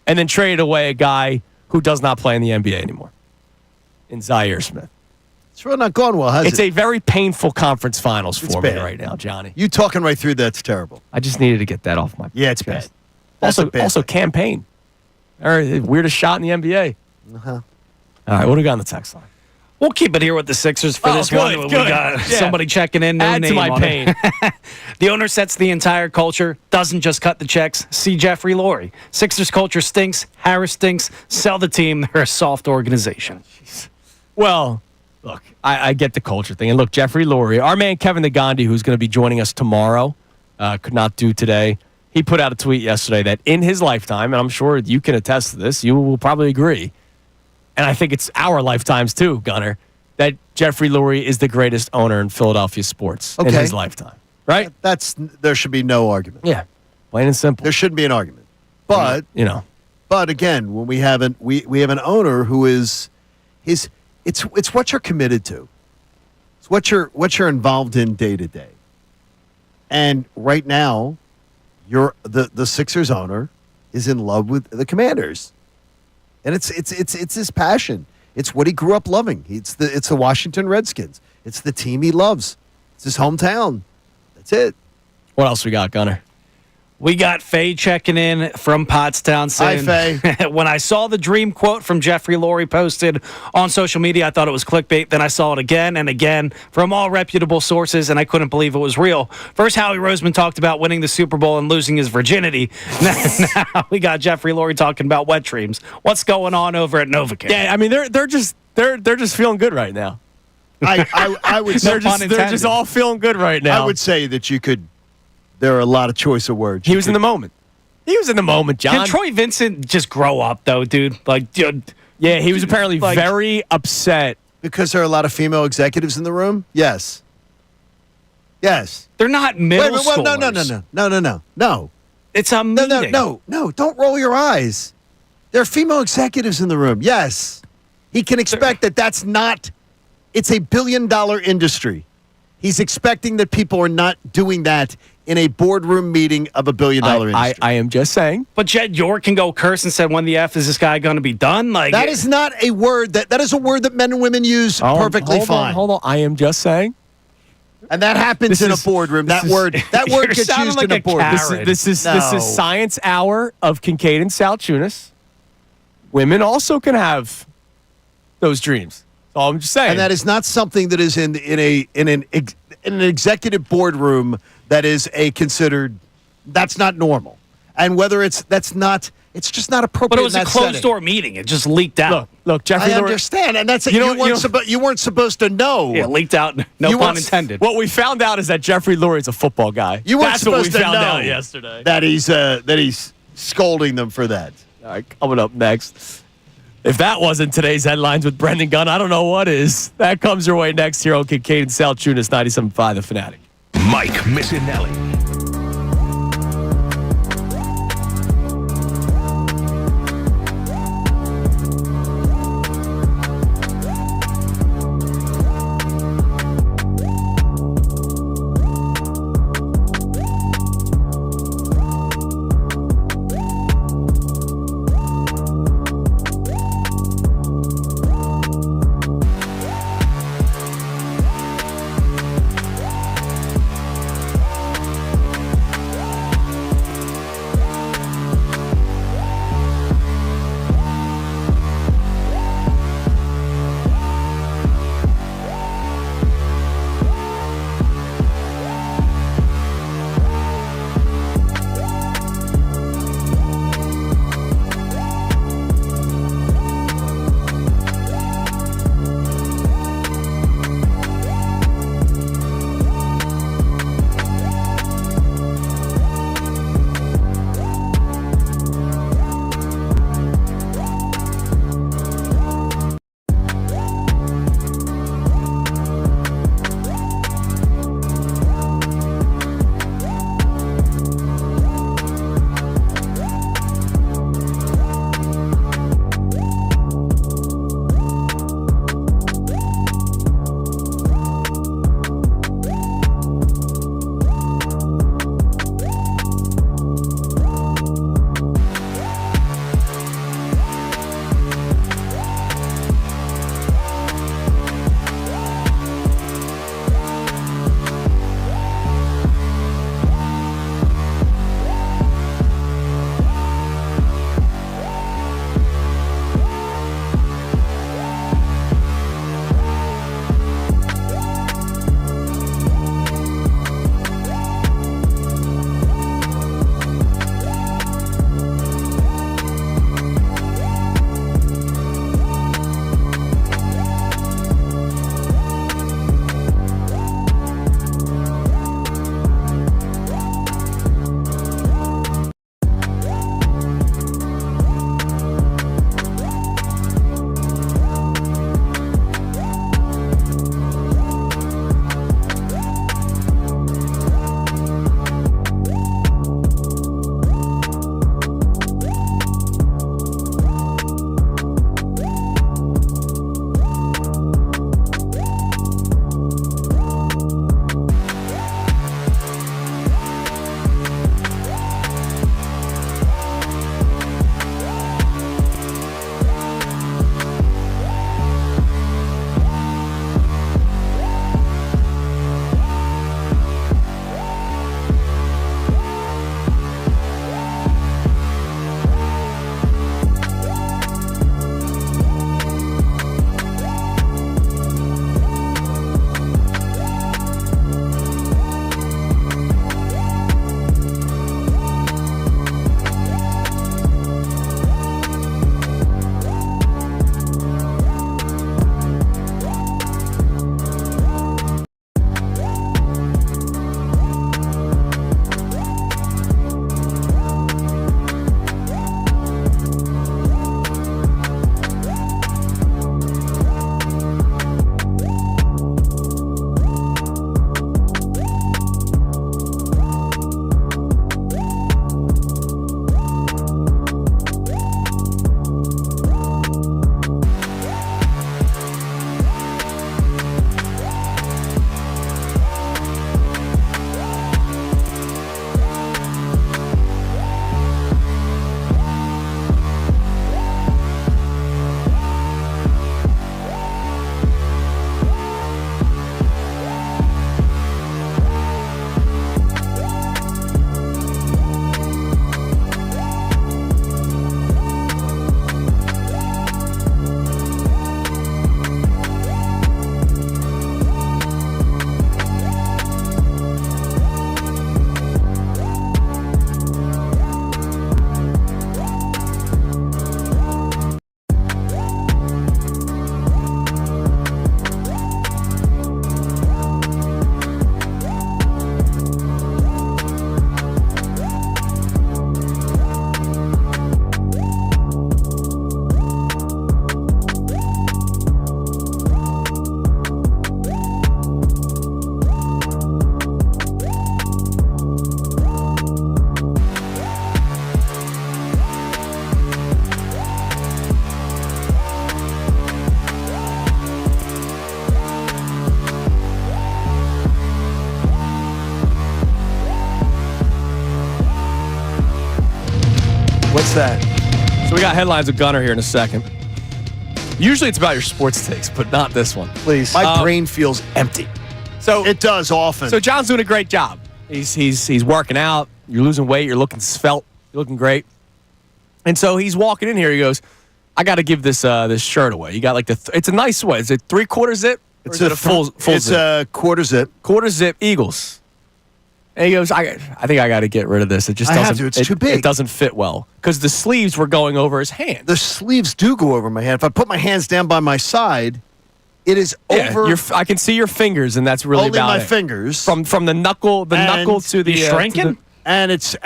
and then traded away a guy who does not play in the NBA anymore, in Zaire Smith. It's really not gone well, has it? It's a very painful conference finals for me right now, Johnny. You talking right through that's terrible. I just needed to get that off my Yeah, it's chest. bad. Also campaign. Weirdest shot in the NBA. Uh-huh. All right, what do we got on the text line? We'll keep it here with the Sixers for this one. We got somebody checking in. No Add name to my on pain. The owner sets the entire culture, doesn't just cut the checks. See Jeffrey Lurie. Sixers culture stinks. Harris stinks. Sell the team. They're a soft organization. Well, look, I get the culture thing. And look, Jeffrey Lurie, our man Kevin Nagandi, who's going to be joining us tomorrow, could not do today. He put out a tweet yesterday that in his lifetime, and I'm sure you can attest to this, you will probably agree, and I think it's our lifetimes too, Gunner, that Jeffrey Lurie is the greatest owner in Philadelphia sports in his lifetime. Right? There should be no argument. Yeah. Plain and simple. There shouldn't be an argument. But But again, when we have an owner who is it's what you're committed to. It's what you're involved in day to day. And right now, the Sixers owner is in love with the Commanders. And it's his passion. It's what he grew up loving. It's the Washington Redskins. It's the team he loves. It's his hometown. That's it. What else we got, Gunner? We got Faye checking in from Pottstown saying, Hi, Faye. When I saw the dream quote from Jeffrey Lurie posted on social media, I thought it was clickbait. Then I saw it again and again from all reputable sources, and I couldn't believe it was real. First, Howie Roseman talked about winning the Super Bowl and losing his virginity. Now we got Jeffrey Lurie talking about wet dreams. What's going on over at NovaCare? Yeah, I mean they're just feeling good right now. I would say they're just all feeling good right now. I would say that you could. There are a lot of choice of words. He was in the moment. He was in the moment, John. Can Troy Vincent just grow up, though, dude? Like, dude, yeah, he was apparently very upset. Because there are a lot of female executives in the room? Yes. Yes. They're not middle schoolers. No. It's a meeting. No. Don't roll your eyes. There are female executives in the room. Yes. He can expect that that's not, it's a $1 billion industry. He's expecting that people are not doing that in a boardroom meeting of $1 billion industry. I am just saying. But Jed York can go curse and said, when the F is this guy going to be done? Like that is not a word that is a word that men and women use perfectly fine. Hold on. I am just saying. And that happens in a boardroom. That word gets used in a boardroom. This is Science Hour of Kincade and Salciunas. Women also can have those dreams. That's all I'm just saying. And that is not something that is in an executive boardroom that is considered. That's not normal. And whether it's just not appropriate. But it was in a that closed setting. door meeting. It just leaked out. Look, Jeffrey. I understand, and that's it. You weren't supposed to know. Yeah, leaked out. No pun intended. What we found out is that Jeffrey Lurie is a football guy. You weren't That's what we supposed to found know out yesterday. That he's scolding them for that. All right, coming up next. If that wasn't today's headlines with Brendan Gunn, I don't know what is. That comes your way next here on Kincade and Salciunas 97.5 The Fanatic. Mike Missanelli. What's that? So we got headlines with Gunner here in a second. Usually it's about your sports takes, but not this one. Please. My brain feels empty. So it does often. So John's doing a great job. He's working out. You're losing weight. You're looking svelte. You're looking great. And so he's walking in here. He goes, "I got to give this shirt away. You got like it's a nice one. Is it 3/4 zip? It's a full It's zip? a quarter zip. Quarter zip Eagles." And he goes, I think I got to get rid of this. It just I doesn't. have to. It's too big. It doesn't fit well because the sleeves were going over his hand. The sleeves do go over my hand. If I put my hands down by my side, it is over. I can see your fingers, and that's really only about my it. fingers From the knuckle to the shrinking. It's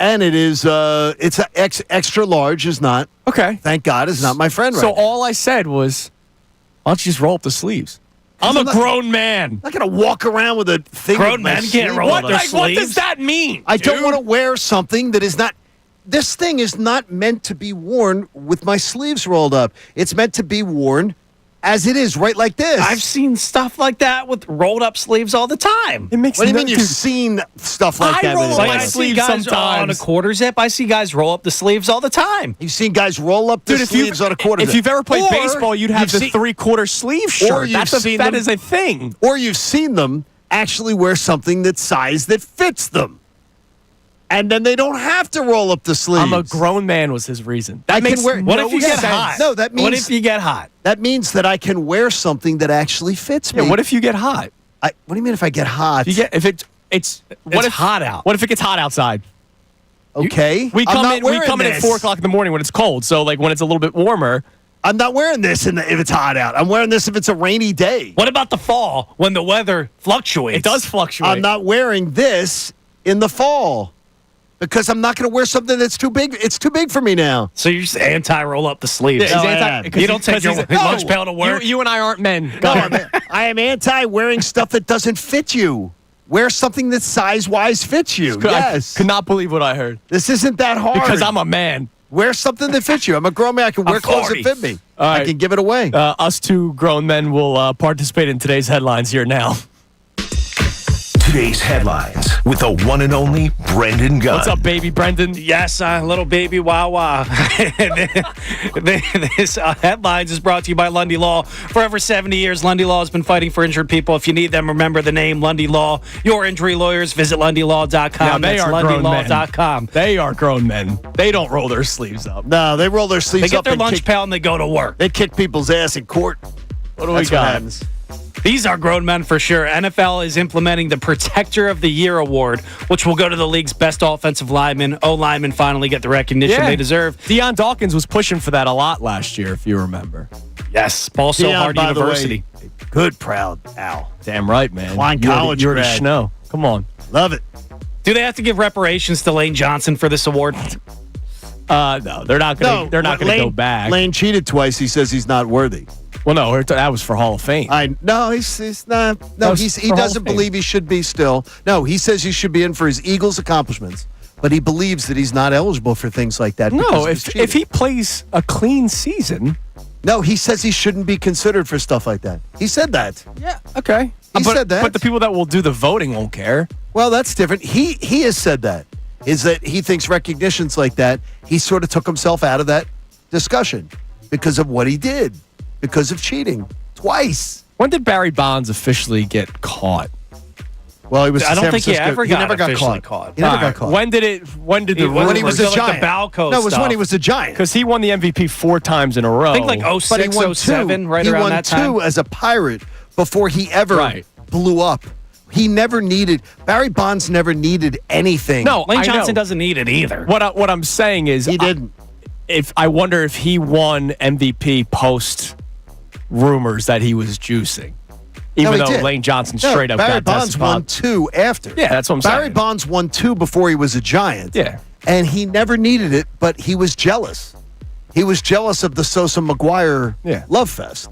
extra large is not. Okay. Thank God is not my friend right So now. all I said was, "Why don't you just roll up the sleeves?" I'm a grown man. I'm not going to walk around with a thing. Grown men can't roll up their sleeves. What does that mean? I don't want to wear something that is not. This thing is not meant to be worn with my sleeves rolled up. It's meant to be worn as it is, right like this. I've seen stuff like that with rolled up sleeves all the time. It makes What do you mean dude, you've seen stuff like that? roll with up it? my I see sleeves guys sometimes. on a quarter zip. I see guys roll up the sleeves all the time. You've seen guys roll up the sleeves on a quarter If zip. you've ever played Or baseball, you'd have you've the seen- 3/4 sleeve shirt. you've seen That them- is a thing. Or you've seen them actually wear something that size that fits them. And then they don't have to roll up the sleeves. I'm a grown man was his reason. I That can makes wear- What no if you get sense. hot? No, that means What if you get hot? that means that I can wear something that actually fits me. Yeah, what if you get hot? What do you mean if I get hot? What if hot out. What if it gets hot outside? Okay. We I'm come not in. We wearing come in at this. 4:00 in the morning when it's cold. So like when it's a little bit warmer. I'm not wearing this if it's hot out. I'm wearing this if it's a rainy day. What about the fall when the weather fluctuates? It does fluctuate. I'm not wearing this in the fall because I'm not going to wear something that's too big. It's too big for me now. So you're just anti-roll up the sleeves. Yeah, he's No, I anti- am. 'cause You don't take your lunch pail to work? You and I aren't men. No, I am anti wearing stuff that doesn't fit you. Wear something that size-wise fits you. Yes. I could not believe what I heard. This isn't that hard. Because I'm a man. Wear something that fits you. I'm a grown man. I can wear clothes that 40. fit me. All right. I can give it away. Us two grown men will participate in today's headlines here now. Today's headlines with the one and only Brendan Gunn. What's up, baby Brendan? Yes, little baby Wawa. This headlines is brought to you by Lundy Law. For over 70 years, Lundy Law has been fighting for injured people. If you need them, remember the name Lundy Law. Your injury lawyers, visit LundyLaw.com. Now, they That's are grown men. LundyLaw.com. They are grown men. They don't roll their sleeves up. No, they roll their sleeves They get up their and lunch kick, pail and they go to work. they kick people's ass in court. What do That's we got? what happens. These are grown men for sure. NFL is implementing the Protector of the Year award, which will go to the league's best offensive linemen. O-linemen finally get the recognition they deserve. Deion Dawkins was pushing for that a lot last year, if you remember. Yes, also Deion, Hard by the University. way, good, proud Al. Damn right, man. Klein You're the- College You're the grad. Schno. Come on. Love it. Do they have to give reparations to Lane Johnson for this award? No, they're not going. No, They're not going to go back. Lane cheated twice. He says he's not worthy. Well, no, that was for Hall of Fame. No, he's not. No, was he for Hall doesn't of Fame. believe he should be still. No, he says he should be in for his Eagles accomplishments, but he believes that he's not eligible for things like that. No, because of his if he cheating. plays a clean season. No, he says he shouldn't be considered for stuff like that. He said that. Yeah. Okay. He said that. But the people that will do the voting won't care. Well, that's different. He has said that. Is that he thinks recognitions like that, he sort of took himself out of that discussion because of what he did, because of cheating twice. When did Barry Bonds officially get caught? Well, he was. I in don't San think he Francisco. ever got never got officially caught. caught. He never All got right. caught. When did the When when he was a like giant. the Balco No, it was stuff. when he was a giant. Because he won the MVP 4 times in a row. I think like But he 06, won 07, two. right he around won that time. two as a Pirate before he ever Right. blew up. He never needed. Barry Bonds never needed anything. No, Lane I Johnson know. doesn't need it either. What I'm saying is he didn't. I wonder if he won MVP post rumors that he was juicing. Even he though did. Lane Johnson No, straight up Barry got Bonds tested won positive. 2 after. Yeah, that's what I'm Barry saying. Bonds won 2 before he was a giant. Yeah. And he never needed it, but he was jealous. He was jealous of the Sosa McGuire love fest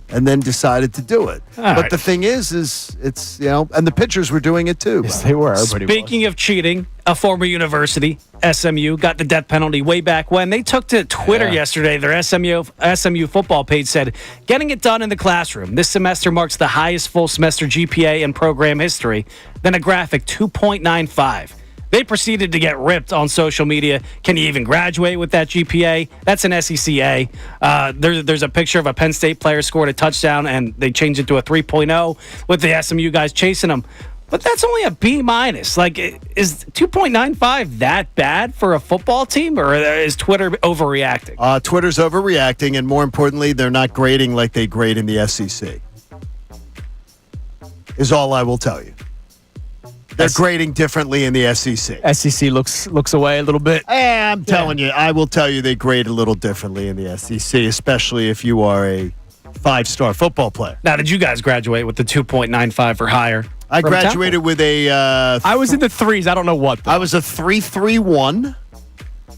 and then decided to do it. All but right. the thing is it's, and the pitchers were doing it too. Yes, they were. Everybody Speaking of cheating, a former university, SMU, got the death penalty way back when. They took to Twitter yesterday. Their SMU football page said, "Getting it done in the classroom. This semester marks the highest full semester GPA in program history." Then a graphic 2.95. They proceeded to get ripped on social media. Can you even graduate with that GPA? That's an SECA. There's a picture of a Penn State player scored a touchdown, and they changed it to a 3.0 with the SMU guys chasing them. But that's only a B-. Like, is 2.95 that bad for a football team, or is Twitter overreacting? Twitter's overreacting, and more importantly, they're not grading like they grade in the SEC. Is all I will tell you. They're grading differently in the SEC. SEC looks away a little bit. I'm telling you, I will tell you they grade a little differently in the SEC, especially if you are a 5-star football player. Now, did you guys graduate with the 2.95 or higher? I graduated with a... I was in the threes. I don't know what, though. I was a 3.31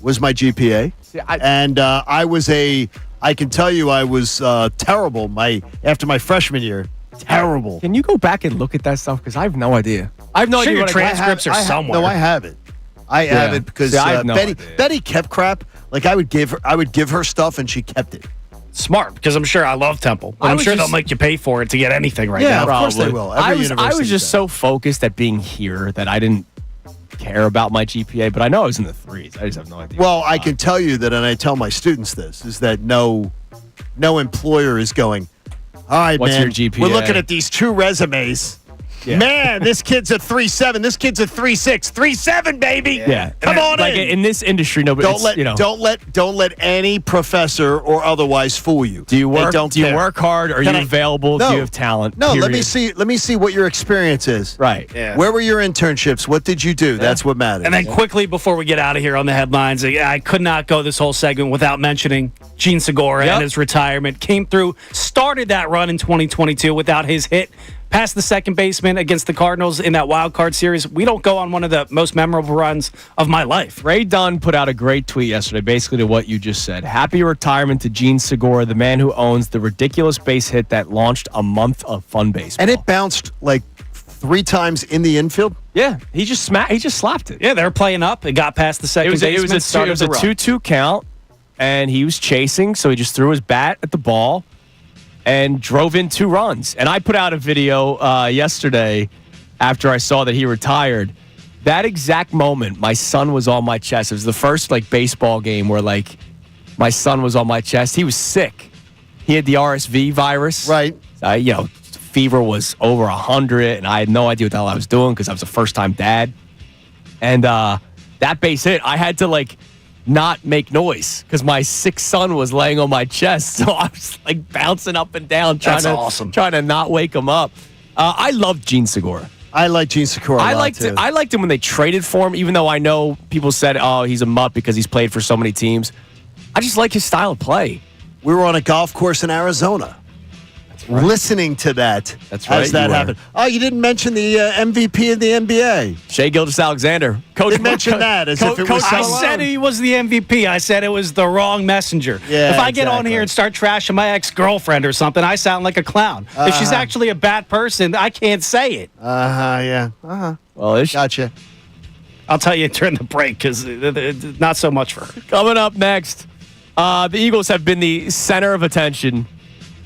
was my GPA. See, I can tell you I was terrible after my freshman year. Terrible. Can you go back and look at that stuff? Because I have no idea. I have no idea your what transcripts are somewhere. No, I have it. I have it because Betty kept crap. Like I would give her stuff and she kept it. Smart, because I'm sure I love Temple. And I'm sure they'll make you pay for it to get anything now. Yeah, of course they will. I was just so focused at being here that I didn't care about my GPA, but I know I was in the threes. I just have no idea. Well, I can tell you that, and I tell my students this, is that no employer is going, all right, what's man, your GPA? We're looking at these 2 resumes. Yeah. Man, this kid's a 3.7. This kid's a 3.6. 3.7, baby. Yeah. Come on in this industry, nobody. Don't let any professor or otherwise fool you. Do you work? Do you work hard? Are you available? No. Do you have talent? No. Period. Let me see what your experience is. Right. Yeah. Where were your internships? What did you do? Yeah. That's what matters. And then quickly before we get out of here on the headlines, I could not go this whole segment without mentioning Gene Segura and his retirement. Came through, started that run in 2022 without his hit. Past the second baseman against the Cardinals in that wild card series. We don't go on one of the most memorable runs of my life. Ray Dunn put out a great tweet yesterday, basically to what you just said. Happy retirement to Gene Segura, the man who owns the ridiculous base hit that launched a month of fun baseball. And it bounced like 3 times in the infield. Yeah, he just slapped it. Yeah, they were playing up. It got past the second baseman. It was a 2-2 count, and he was chasing, so he just threw his bat at the ball and drove in 2 runs. And I put out a video yesterday after I saw that he retired. That exact moment, my son was on my chest. It was the first baseball game where my son was on my chest. He was sick. He had the RSV virus. Right. Fever was over 100, and I had no idea what the hell I was doing because I was a first-time dad. And that base hit, I had to not make noise because my sick son was laying on my chest. So I was bouncing up and down trying to not wake him up. I loved Gene Segura. I like Gene Segura I liked him when they traded for him, even though I know people said, oh, he's a mutt because he's played for so many teams. I just like his style of play. We were on a golf course in Arizona. Right. Listening to that as that happened. Oh, you didn't mention the MVP of the NBA. Shai Gilgeous-Alexander. Coach didn't mention that as if it was I said he was the MVP. I said it was the wrong messenger. Yeah, if I get on here and start trashing my ex-girlfriend or something, I sound like a clown. If she's actually a bad person, I can't say it. Yeah. Well, gotcha. I'll tell you during the break because not so much for her. Coming up next, the Eagles have been the center of attention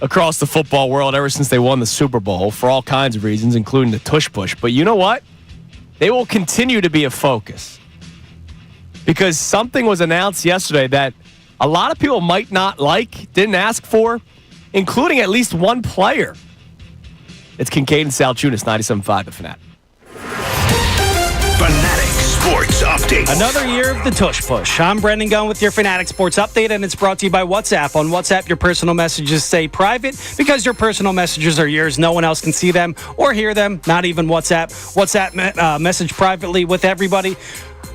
across the football world ever since they won the Super Bowl for all kinds of reasons, including the tush push. But you know what? They will continue to be a focus because something was announced yesterday that a lot of people might not didn't ask for, including at least one player. It's Kincade Salciunas, 97.5 The Fanatic. Fanatic Sports Update. Another year of the Tush Push. I'm Brendan Gunn with your Fanatic Sports Update, and it's brought to you by WhatsApp. On WhatsApp, your personal messages stay private because your personal messages are yours. No one else can see them or hear them, not even WhatsApp. WhatsApp message privately with everybody.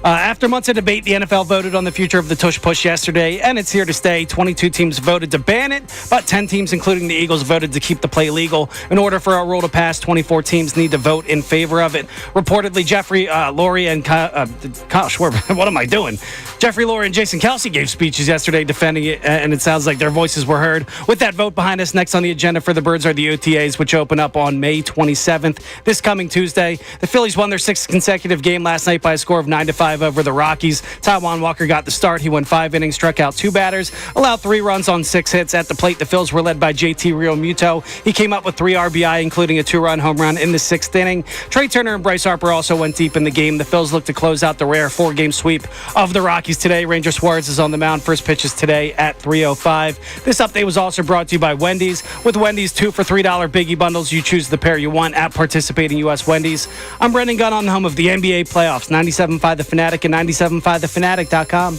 After months of debate, the NFL voted on the future of the Tush Push yesterday, and it's here to stay. 22 teams voted to ban it, but 10 teams, including the Eagles, voted to keep the play legal. In order for our rule to pass, 24 teams need to vote in favor of it. Reportedly, Jeffrey Lurie and Kyle Schwarber, what am I doing? Jeffrey Lurie and Jason Kelce gave speeches yesterday defending it, and it sounds like their voices were heard. With that vote behind us, next on the agenda for the Birds are the OTAs, which open up on May 27th, this coming Tuesday. The Phillies won their 6th consecutive game last night by a score of 9-5 6-5 over the Rockies. Taijuan Walker got the start. He went 5 innings, struck out 2 batters, allowed 3 runs on 6 hits. At the plate, the Phils were led by JT Realmuto. He came up with 3 RBI, including a 2-run home run in the 6th inning. Trey Turner and Bryce Harper also went deep in the game. The Phils look to close out the rare 4-game sweep of the Rockies today. Ranger Suarez is on the mound. First pitch is today at 3:05. This update was also brought to you by Wendy's. With Wendy's 2 for $3 Biggie Bundles, you choose the pair you want at participating U.S. Wendy's. I'm Brendan Gunn on the home of the NBA playoffs. 97.5 The Fanatic and 97.5thefanatic.com.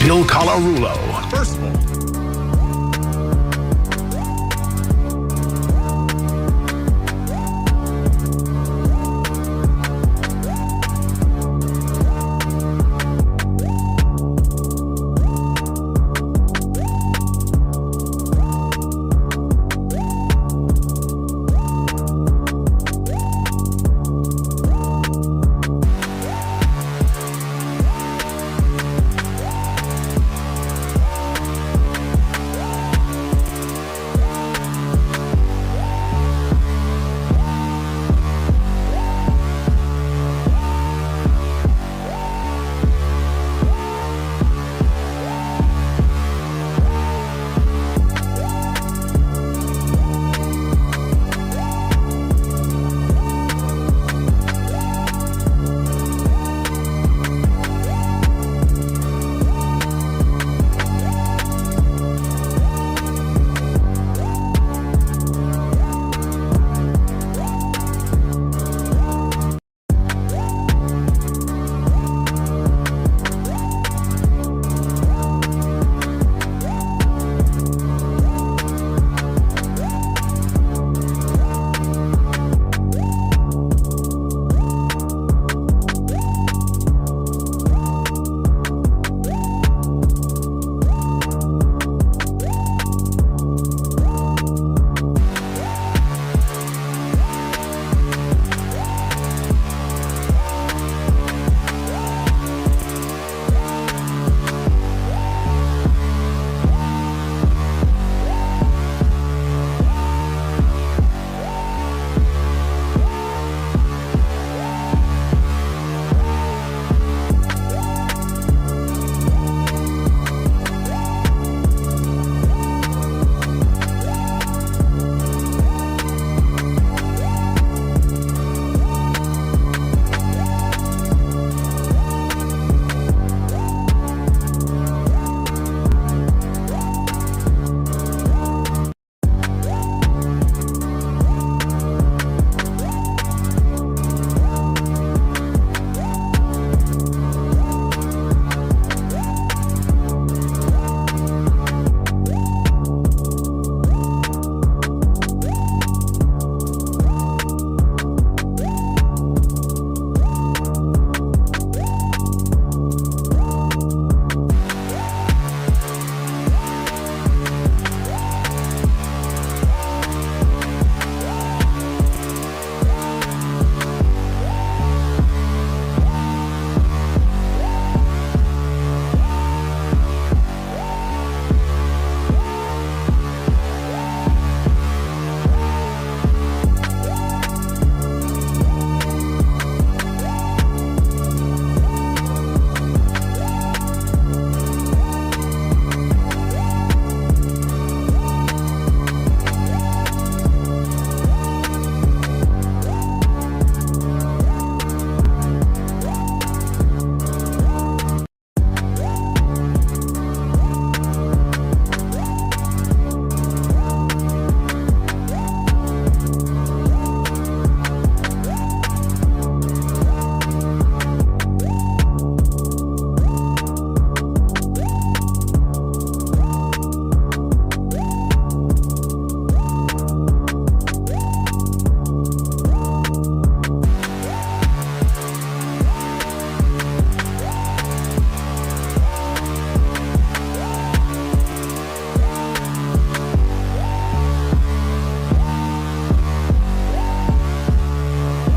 Bill Colarulo. First of all,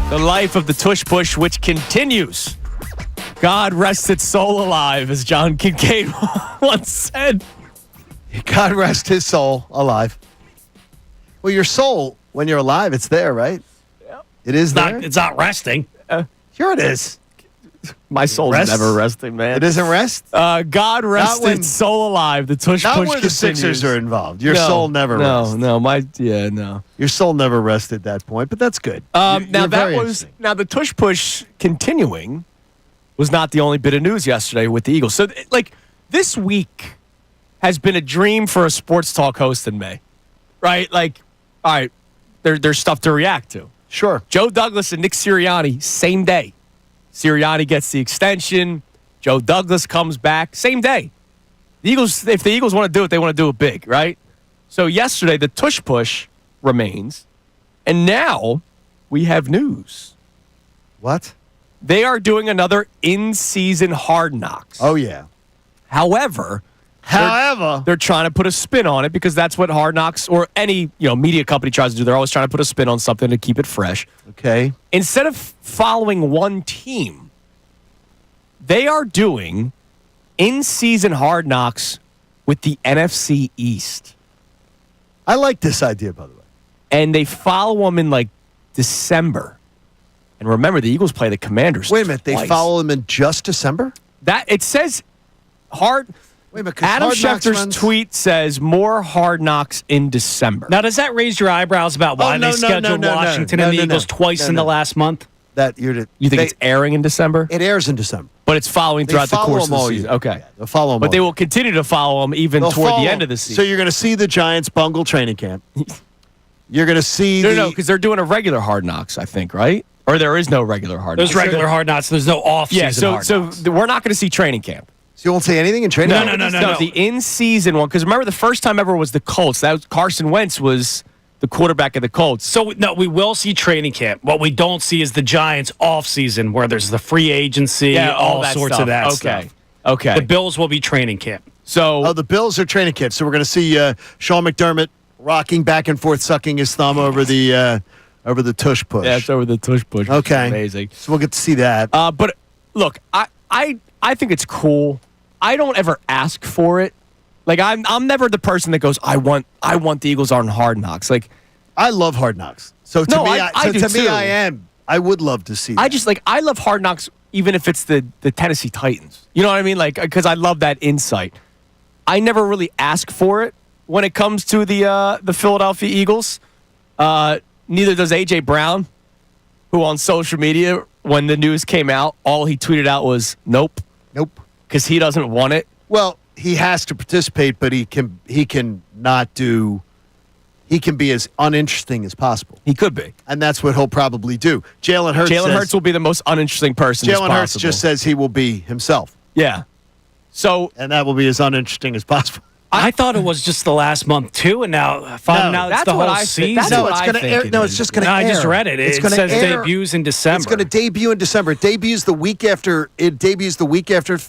The life of the Tush Push, which continues. God rest its soul alive, as John Kincade once said. God rest his soul alive. Well, your soul, when you're alive, it's there, right? Yep. It is there? It's not resting. Sure it is. My soul's never resting, man. It isn't rest? God rest when- its soul alive. The tush Not push where the continues. Sixers are involved. Your soul never rests. No. Your soul never rests at that point, but that's good. Now the tush push continuing was not the only bit of news yesterday with the Eagles. So this week has been a dream for a sports talk host in May, right? Like, all right, there's stuff to react to. Sure. Joe Douglas and Nick Sirianni, same day. Sirianni gets the extension. Joe Douglas comes back, same day. The Eagles, if the Eagles want to do it, they want to do it big, right? So yesterday, the tush push remains, and now we have news. What? They are doing another in-season Hard Knocks. Oh, yeah. However, they're trying to put a spin on it because that's what Hard Knocks or any media company tries to do. They're always trying to put a spin on something to keep it fresh. Okay. Instead of following one team, they are doing in-season Hard Knocks with the NFC East. I like this idea, by the way. And they follow them in December. And remember, the Eagles play the Commanders. Wait a minute, they twice. follow them in just December? That it says hard. Wait a minute, Adam Schefter's tweet says more Hard Knocks in December. Now, does that raise your eyebrows about why they scheduled Washington and the Eagles twice in the last month? You think it's airing in December? It airs in December. But it's following throughout the course of the season. Year. Okay. Yeah, they'll follow them but all they year. will continue to follow them even toward the end of the season. So you're going to see the Giants bungle training camp. You're going to see No, because they're doing a regular Hard Knocks, I think, right? Or there is no regular Hard Knocks. There's regular Hard Knocks. There's no off-season Hard Knocks. So we're not going to see training camp. So you won't say anything in training camp? No. The in-season one, because remember the first time ever was the Colts. That was Carson Wentz was the quarterback of the Colts. So, no, we will see training camp. What we don't see is the Giants off-season where there's the free agency, all sorts of that stuff. Okay. The Bills will be training camp. So the Bills are training camp. So we're going to see Sean McDermott rocking back and forth, sucking his thumb over the tush push. Yeah, it's over the tush push. Okay. Amazing. So we'll get to see that. But look, I think it's cool. I don't ever ask for it. Like I'm never the person that goes, I want the Eagles on Hard Knocks. Like I love Hard Knocks. So to me, I would love to see that. I love Hard Knocks even if it's the Tennessee Titans. You know what I mean? Like because I love that insight. I never really ask for it when it comes to the Philadelphia Eagles. Neither does A.J. Brown, who on social media, when the news came out, all he tweeted out was, nope. Because he doesn't want it. Well, he has to participate, but he can be as uninteresting as possible. He could be. And that's what he'll probably do. Jalen Hurts will be the most uninteresting person as possible. Jalen Hurts just says he will be himself. Yeah. And that will be as uninteresting as possible. I thought it was just the last month, too, and now it's the whole season. That's what I think. No, it's just going to air. I just read it. It says debuts in December. It's going to debut in December. It debuts the week after.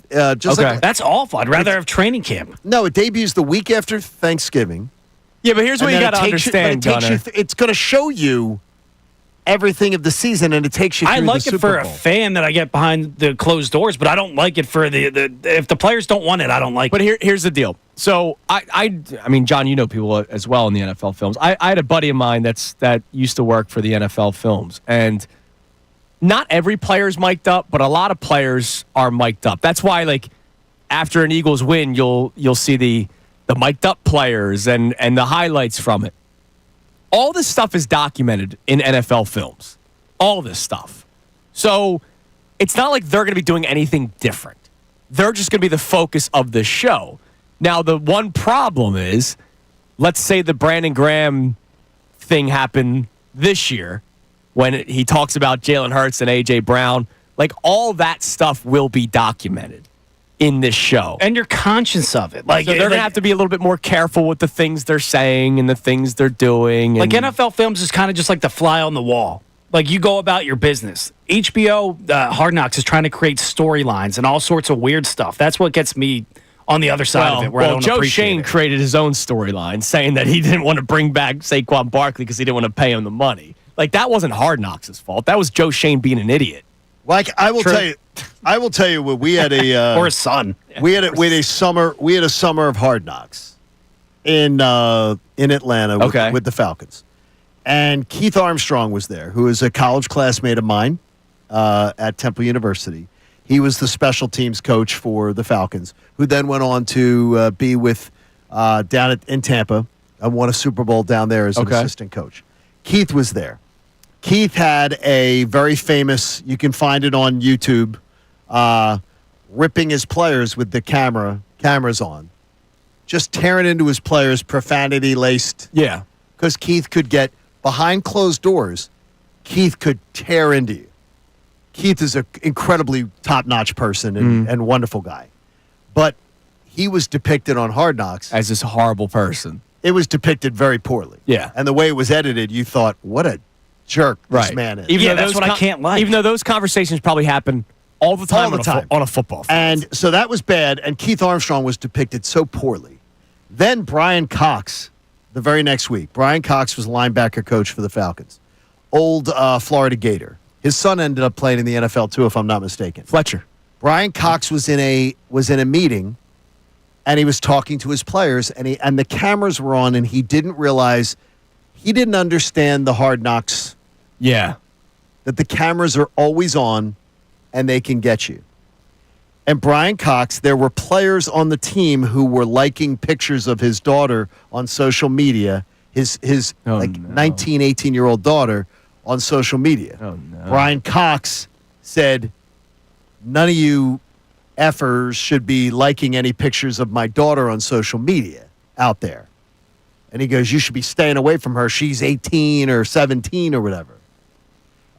That's awful. I'd rather have training camp. No, it debuts the week after Thanksgiving. Yeah, but here's what you got to understand, Gunner. It's going to show you everything of the season, and it takes you through I like the it for Super Bowl. a fan that I get behind the closed doors, but I don't like it for the if the players don't want it, I don't like it. But here's the deal. So I mean, John, you know people as well in the NFL films. I had a buddy of mine that used to work for the NFL films, and not every player's mic'd up, but a lot of players are mic'd up. That's why, like, after an Eagles win, you'll see the mic'd up players and the highlights from it. All this stuff is documented in NFL films. All this stuff. So it's not like they're going to be doing anything different. They're just going to be the focus of the show. Now, the one problem is, let's say the Brandon Graham thing happened this year when he talks about Jalen Hurts and A.J. Brown. Like, all that stuff will be documented in this show. And you're conscious of it. Like, so they're going to have to be a little bit more careful with the things they're saying and the things they're doing. Like, NFL films is kind of just like the fly on the wall. Like, you go about your business. HBO Hard Knocks is trying to create storylines and all sorts of weird stuff. That's what gets me on the other side of it, where I don't Joe appreciate Shane it. created his own storyline, saying that he didn't want to bring back Saquon Barkley because he didn't want to pay him the money. Like, that wasn't Hard Knocks' fault. That was Joe Shane being an idiot. Like, I will tell you what we had a or a son. We had a summer of Hard Knocks in Atlanta with the Falcons. And Keith Armstrong was there, who is a college classmate of mine at Temple University. He was the special teams coach for the Falcons, who then went on to be with down in Tampa and won a Super Bowl down there as an assistant coach. Keith was there. Keith had a very famous, you can find it on YouTube, ripping his players with the cameras on. Just tearing into his players, profanity-laced. Yeah. Because Keith could get behind closed doors. Keith could tear into you. Keith is an incredibly top-notch person and wonderful guy. But he was depicted on Hard Knocks as this horrible person. It was depicted very poorly. Yeah. And the way it was edited, you thought, what a jerk this man is. That's what I can't like. Even though those conversations probably happen all the time, on a football field. And so that was bad, and Keith Armstrong was depicted so poorly. Then Brian Cox, the very next week. Brian Cox was linebacker coach for the Falcons. Old Florida Gator. His son ended up playing in the NFL too, if I'm not mistaken. Fletcher. Brian Cox was in a meeting, and he was talking to his players, and the cameras were on, and he didn't realize, he didn't understand the Hard Knocks. Yeah. That the cameras are always on, and they can get you. And Brian Cox, there were players on the team who were liking pictures of his daughter on social media, his 19, 18-year-old daughter on social media. Oh, no. Brian Cox said, none of you effers should be liking any pictures of my daughter on social media out there. And he goes, you should be staying away from her. She's 18 or 17 or whatever.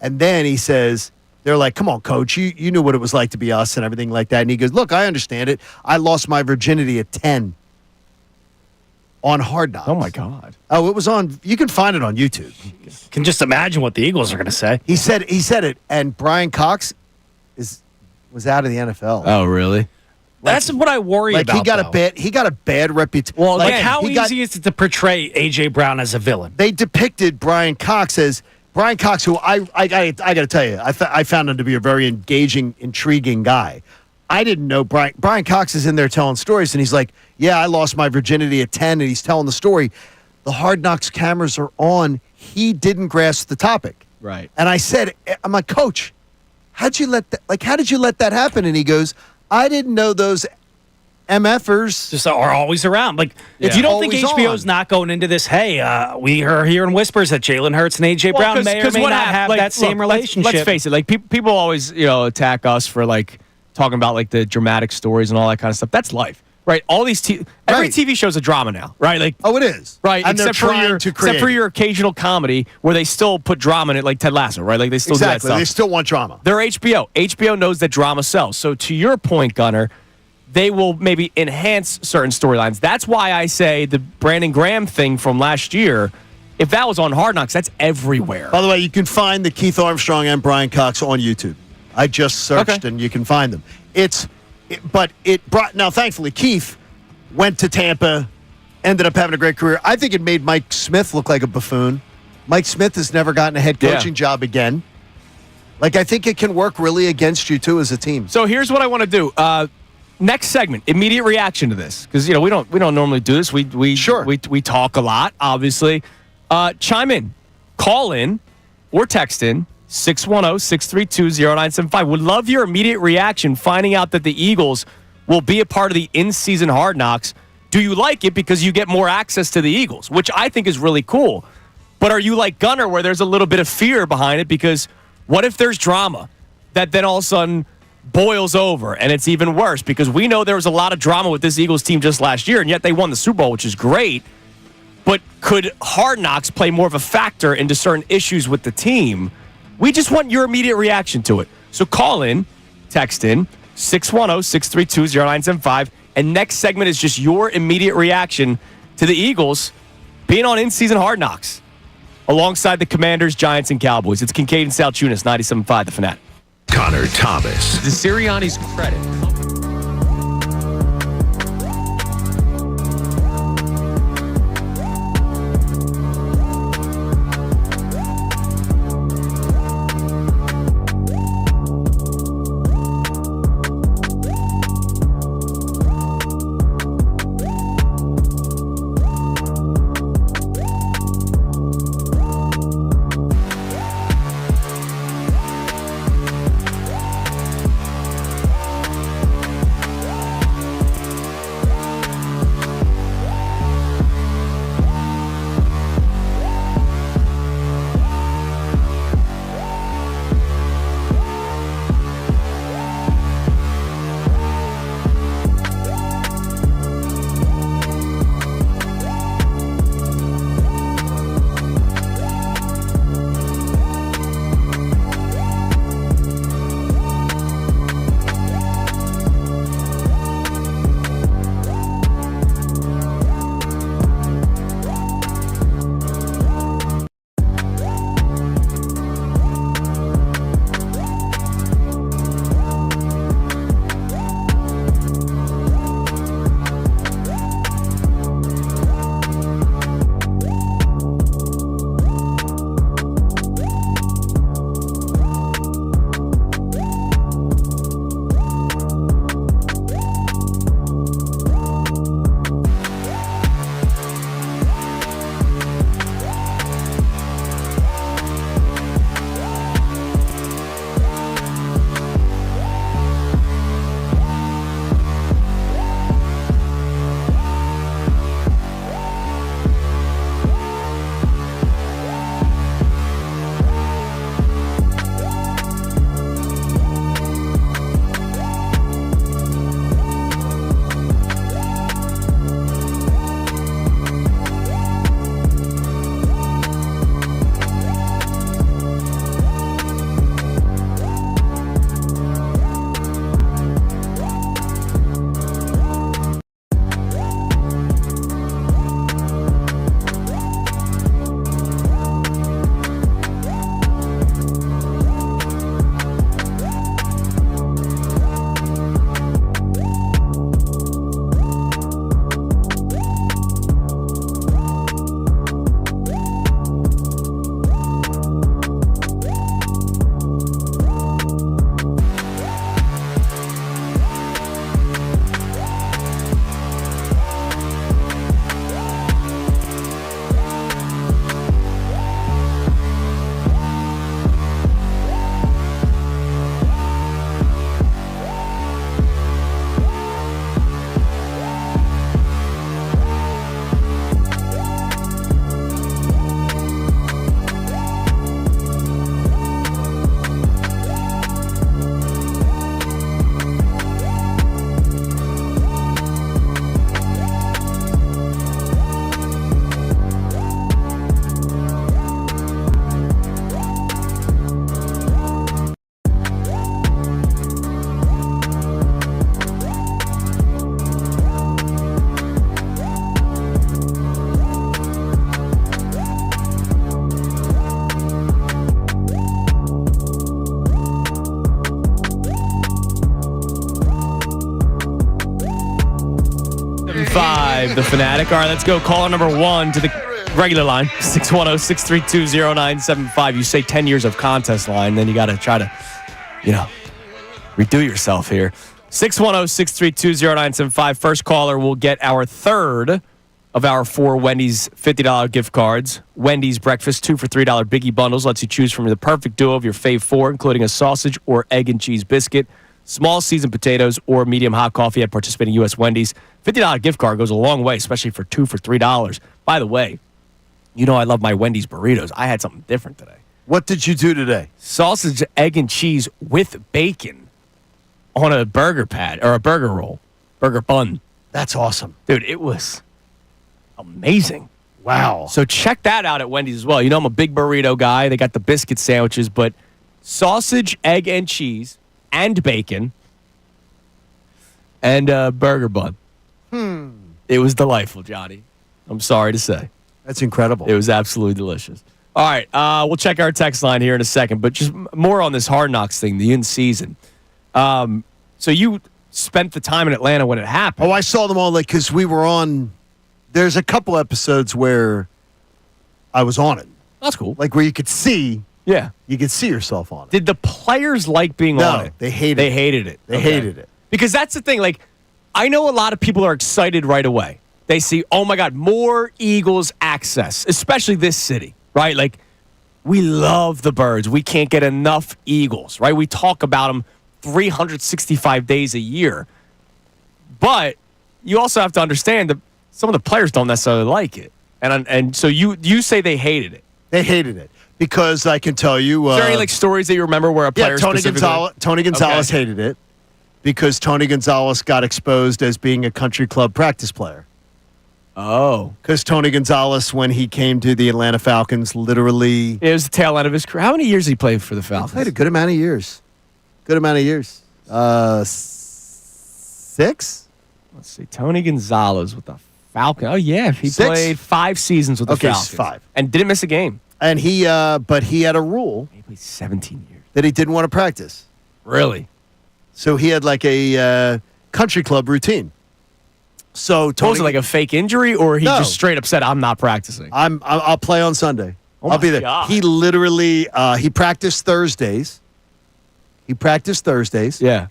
And then he says, they're like, come on, coach, you knew what it was like to be us and everything like that. And he goes, look, I understand it. I lost my virginity at 10 on Hard Knocks. Oh, my God. Oh, it was on, you can find it on YouTube. Can just imagine what the Eagles are going to say. He said it, and Brian Cox was out of the NFL. Oh, really? That's what I worry about. He got a bad reputation. Well, how easy is it to portray A.J. Brown as a villain? They depicted Brian Cox as Brian Cox, who I got to tell you, I found him to be a very engaging, intriguing guy. I didn't know Brian Cox is in there telling stories, and he's like, yeah, I lost my virginity at 10, and he's telling the story. The Hard Knocks cameras are on. He didn't grasp the topic. Right. And I'm like, Coach, how did you let that happen? And he goes, I didn't know those MFers just are always around. Like, if you don't think HBO's not going into this, hey, we are hearing whispers that Jalen Hurts and A.J. Brown may or may not have that same relationship. Let's face it. Like, people always, attack us for, like, talking about, like, the dramatic stories and all that kind of stuff. That's life. Right, all these every TV show's a drama now, right? Like, it is, right? And except for your occasional comedy where they still put drama in it, like Ted Lasso, right? Like they still do that stuff. They still want drama. They're HBO. HBO knows that drama sells. So to your point, Gunner, they will maybe enhance certain storylines. That's why I say the Brandon Graham thing from last year. If that was on Hard Knocks, that's everywhere. By the way, you can find the Keith Armstrong and Brian Cox on YouTube. I just searched and you can find them. Now, thankfully, Keith went to Tampa, ended up having a great career. I think it made Mike Smith look like a buffoon. Mike Smith has never gotten a head coaching job again. Like, I think it can work really against you, too, as a team. So here's what I want to do. Next segment, immediate reaction to this. Because, we don't normally do this. We talk a lot, obviously. Chime in. Call in or text in. 610-632-0975. Would love your immediate reaction finding out that the Eagles will be a part of the in-season Hard Knocks. Do you like it because you get more access to the Eagles, which I think is really cool? But are you like Gunner where there's a little bit of fear behind it because what if there's drama that then all of a sudden boils over and it's even worse? Because we know there was a lot of drama with this Eagles team just last year, and yet they won the Super Bowl, which is great. But could Hard Knocks play more of a factor into certain issues with the team? We just want your immediate reaction to it. So call in, text in, 610-632-0975. And next segment is just your immediate reaction to the Eagles being on in-season Hard Knocks alongside the Commanders, Giants, and Cowboys. It's Kincade and Salciunas, 97.5 The Fanatic. Connor Thomas. To Sirianni's credit. 5 the Fanatic. All right, let's go. Caller number 1 to the regular line, 610-632-0975. You say 10 years of contest line, then you got to try to, redo yourself here. 610-632-0975. First caller will get our third of our 4 Wendy's $50 gift cards. Wendy's breakfast, 2 for $3 biggie bundles. Lets you choose from the perfect duo of your fave 4, including a sausage or egg and cheese biscuit, small seasoned potatoes, or medium hot coffee at participating U.S. Wendy's. $50 gift card goes a long way, especially for 2 for $3. By the way, I love my Wendy's burritos. I had something different today. What did you do today? Sausage, egg, and cheese with bacon on a burger pad or a burger roll, burger bun. That's awesome. Dude, it was amazing. Wow. So check that out at Wendy's as well. I'm a big burrito guy. They got the biscuit sandwiches, but sausage, egg, and cheese and bacon and a burger bun. It was delightful, Johnny. I'm sorry to say. That's incredible. It was absolutely delicious. All right, we'll check our text line here in a second, but just more on this Hard Knocks thing, the in-season. So you spent the time in Atlanta when it happened. Oh, I saw them all because we were on. There's a couple episodes where I was on it. That's cool. Like where you could see. Yeah. You could see yourself on it. Did the players like being on it? They hated it. They hated it. They hated it. Because that's the thing. Like, I know a lot of people are excited right away. They see, oh my God, more Eagles access, especially this city, right? Like, we love the Birds. We can't get enough Eagles, right? We talk about them 365 days a year. But you also have to understand that some of the players don't necessarily like it. And so you say they hated it. They hated it. Because I can tell you. Is there any stories that you remember where a player Tony Gonzalez hated it because Tony Gonzalez got exposed as being a country club practice player. Oh. Because Tony Gonzalez, when he came to the Atlanta Falcons, literally. It was the tail end of his career. How many years did he play for the Falcons? He played a good amount of years. 6? Let's see. Tony Gonzalez with the Falcons. Oh, yeah. He played 5 seasons with the Falcons. 5. And didn't miss a game. And but he had a rule. He played 17 years. That he didn't want to practice. Really? So he had like a country club routine. So Tony, was it like a fake injury, or he just straight up said, "I'm not practicing. I'll play on Sunday. I'll be there." God. He literally he practiced Thursdays. Yeah.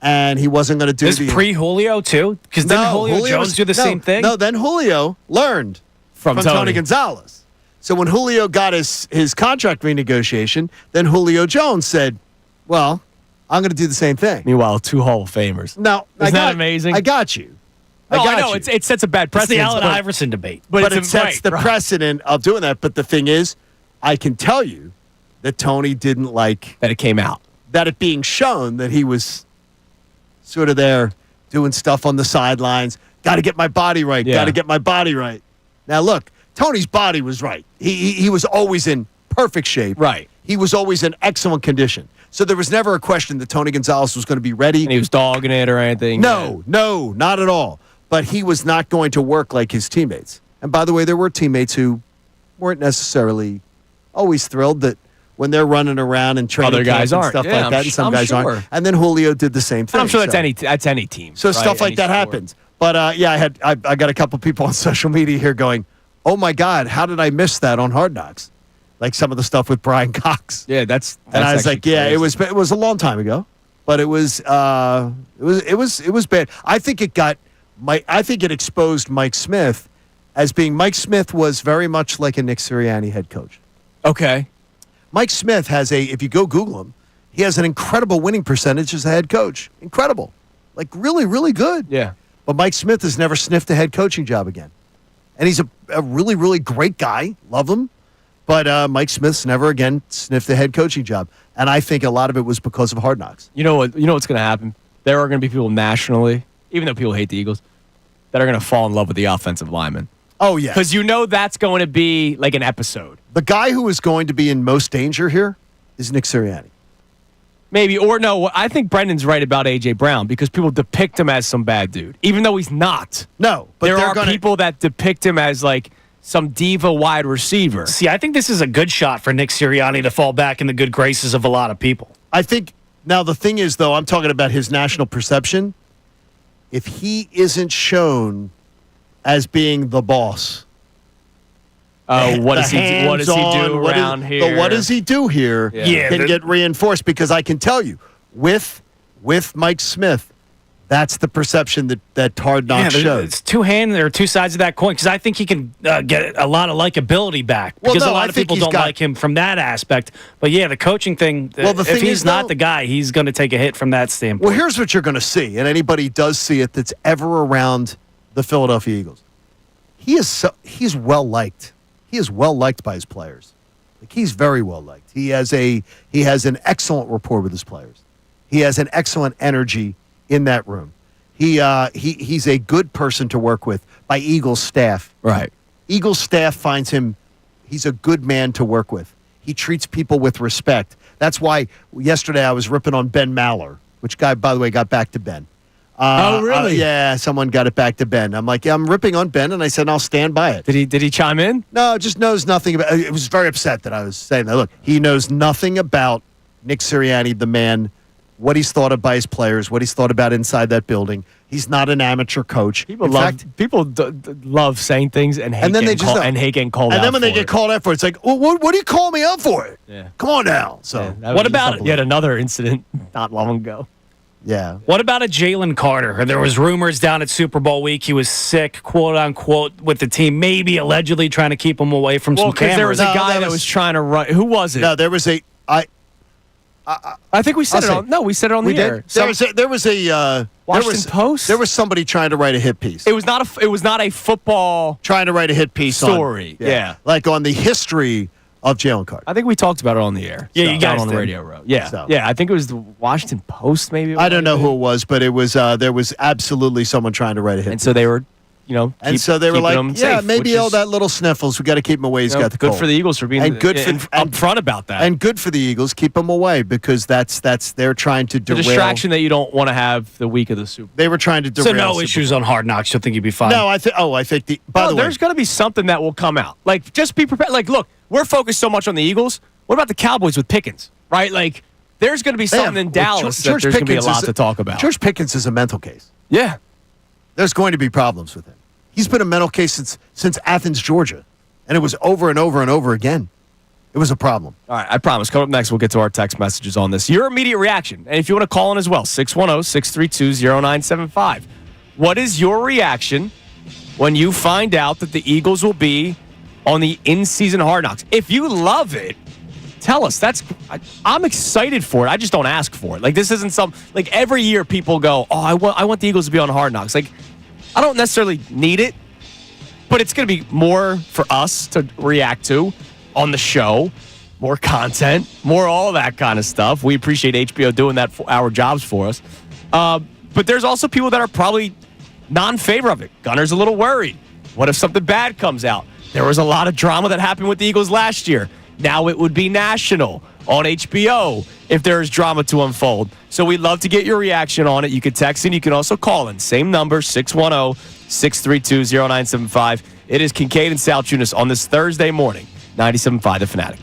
And he wasn't going to do this pre-Julio too, because then Julio Jones do the same thing. No, then Julio learned from Tony Gonzalez. So when Julio got his contract renegotiation, then Julio Jones said, "Well, I'm going to do the same thing." Meanwhile, 2 Hall of Famers. No, isn't that amazing? I got you. I know. It sets a bad precedent. It's the Allen Iverson debate. But it sets the precedent of doing that. But the thing is, I can tell you that Tony didn't like that it came out. That it being shown that he was sort of there doing stuff on the sidelines. Got to get my body right. Yeah. Got to get my body right. Now, look, Tony's body was right. He was always in perfect shape. Right. He was always in excellent condition. So there was never a question that Tony Gonzalez was going to be ready. And he was dogging it or anything. No, not at all. But he was not going to work like his teammates. And by the way, there were teammates who weren't necessarily always thrilled that when they're running around and training other guys and aren't. stuff like that, and some guys aren't. And then Julio did the same thing. And I'm sure that's any team. So stuff like that happens. But I got a couple people on social media here going, "Oh my God, how did I miss that on Hard Knocks?" Like some of the stuff with Brian Cox. Yeah, that's and I was like, crazy. it was a long time ago, but it was bad. I think it exposed Mike Smith as being Mike Smith was very much like a Nick Sirianni head coach. Okay. Mike Smith has if you go Google him, he has an incredible winning percentage as a head coach. Incredible. Like really, really good. Yeah. But Mike Smith has never sniffed a head coaching job again. And he's a really, really great guy. Love him. But Mike Smith's never again sniffed a head coaching job. And I think a lot of it was because of Hard Knocks. You know what's going to happen? There are going to be people nationally, even though people hate the Eagles, that are going to fall in love with the offensive lineman. Oh, yeah. Because that's going to be like an episode. The guy who is going to be in most danger here is Nick Sirianni. Maybe, or no, I think Brendan's right about A.J. Brown because people depict him as some bad dude, even though he's not. No, but there are people that depict him as like some diva wide receiver. See, I think this is a good shot for Nick Sirianni to fall back in the good graces of a lot of people. I think, now the thing is, though, I'm talking about his national perception. If he isn't shown as being the boss. What does he do around here? But what does he do here can get reinforced, because I can tell you, with Mike Smith, that's the perception that Hard Knocks showed. It's two sides of that coin, because I think he can get a lot of likability back, because a lot of people don't like him from that aspect. But the coaching thing, if he's not the guy, he's going to take a hit from that standpoint. Well, here's what you're going to see, and anybody does see it that's ever around the Philadelphia Eagles. He's well liked. He is well liked by his players. Like, he's very well liked. He has an excellent rapport with his players. He has an excellent energy in that room. He's a good person to work with by Eagles staff. Right. Eagles staff finds him, he's a good man to work with. He treats people with respect. That's why yesterday I was ripping on Ben Maller, which guy, by the way, got back to Ben. Oh, really? Yeah, someone got it back to Ben. I'm like, I'm ripping on Ben, and I said, I'll stand by it. Did he chime in? No, just knows nothing about it. It was very upset that I was saying that. Look, he knows nothing about Nick Sirianni, the man, what he's thought of by his players, what he's thought about inside that building. He's not an amateur coach. People love saying things and hate getting called out. And then when they get called out for it, it's like, well, what do you call me out for it? Yeah. Come on now. So what about yet another incident not long ago? Yeah. What about a Jalen Carter? There was rumors down at Super Bowl week he was sick, quote unquote, with the team, maybe allegedly trying to keep him away from some cameras. There was a guy that was trying to run. Who was it? No, there was a. I think we said it on. No, we said it on the air. There was a Washington Post. There was somebody trying to write a hit piece. It was not a football trying to write a hit piece story. Like on the history of Jalen Carter. I think we talked about it on the air. Yeah, you guys on the radio row. Yeah, I think it was the Washington Post. Maybe I don't know who it was, but it was. There was absolutely someone trying to write a hit. And so they were. So they were like, safe, maybe all that little sniffles. We got to keep him away. He's got the cold. Good for the Eagles for being upfront about that. And good for the Eagles, keep him away, because they're trying to derail. The distraction that you don't want to have the week of the Super Bowl. They were trying to derail. So no issues on Hard Knocks. You'll think you'd be fine. No, I think the. By the way, there's going to be something that will come out. Like, just be prepared. Like, look, we're focused so much on the Eagles. What about the Cowboys with Pickens? Right? Like, there's going to be something in Dallas that there's going to be a lot to talk about. George Pickens is a mental case. Yeah, there's going to be problems with him. He's been a mental case since Athens, Georgia, and it was over and over and over again. It was a problem. All right, I promise. Coming up next, we'll get to our text messages on this. Your immediate reaction, and if you want to call in as well, 610-632-0975. What is your reaction when you find out that the Eagles will be on the in-season Hard Knocks? If you love it, tell us. I'm excited for it. I just don't ask for it. Like, this isn't like every year people go, oh, I want the Eagles to be on Hard Knocks. Like, I don't necessarily need it, but it's going to be more for us to react to on the show, more content, more all that kind of stuff. We appreciate HBO doing that for our jobs for us. But there's also people that are probably not in favor of it. Gunner's a little worried. What if something bad comes out? There was a lot of drama that happened with the Eagles last year. Now it would be national on HBO if there's drama to unfold. So we'd love to get your reaction on it. You can text in. You can also call in. Same number, 610-632-0975. It is Kincade and Salciunas on this Thursday morning, 97.5 The Fanatic.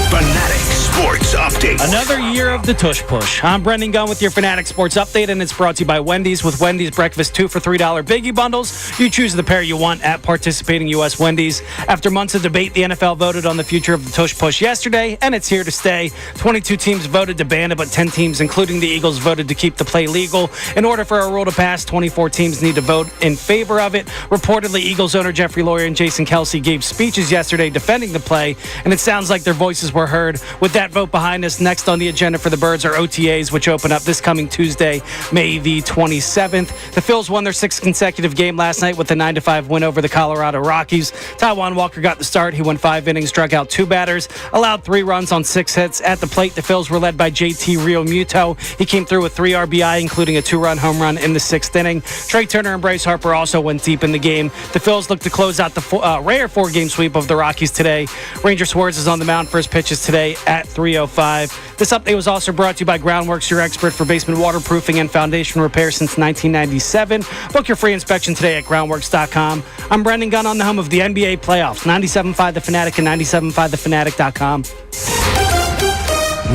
Fanatic Sports Update. Another year of the Tush Push. I'm Brendan Gunn with your Fanatic Sports Update, and it's brought to you by Wendy's. With Wendy's breakfast 2 for $3 biggie bundles, you choose the pair you want at participating U.S. Wendy's. After months of debate, the NFL voted on the future of the Tush Push yesterday, and it's here to stay. 22 teams voted to ban it, but 10 teams, including the Eagles, voted to keep the play legal. In order for a rule to pass, 24 teams need to vote in favor of it. Reportedly, Eagles owner Jeffrey Lurie and Jason Kelce gave speeches yesterday defending the play, and it sounds like their voices were heard. With that vote behind us, next on the agenda for the Birds are OTAs, which open up this coming Tuesday, May the 27th. The Phils won their 6th consecutive game last night with a 9-5 win over the Colorado Rockies. Taijuan Walker got the start. He went 5 innings, struck out 2 batters, allowed 3 runs on 6 hits. At the plate, the Phils were led by JT Realmuto. He came through with 3 RBI, including a 2-run home run in the 6th inning. Trey Turner and Bryce Harper also went deep in the game. The Phils look to close out the rare 4-game sweep of the Rockies today. Ranger Suarez is on the mound for his pitches today at 3:05. This update was also brought to you by Groundworks, your expert for basement waterproofing and foundation repair since 1997. Book your free inspection today at groundworks.com. I'm Brendan Gunn on the home of the NBA playoffs. 97.5 The Fanatic and 97.5thefanatic.com.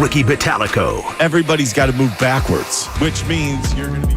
Ricky Batalico. Everybody's got to move backwards, which means you're going to be...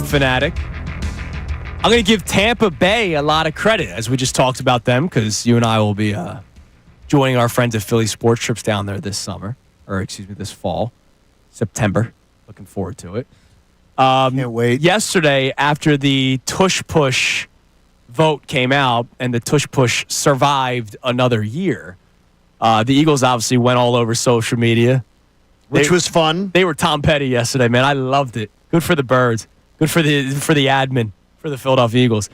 Fanatic. I'm going to give Tampa Bay a lot of credit, as we just talked about them, because you and I will be joining our friends at Philly Sports Trips down there this fall, September. Looking forward to it. Can't wait. Yesterday, after the Tush Push vote came out and the Tush Push survived another year, the Eagles obviously went all over social media. Which was fun. They were Tom Petty yesterday, man. I loved it. Good for the Birds. Good for the admin for the Philadelphia Eagles.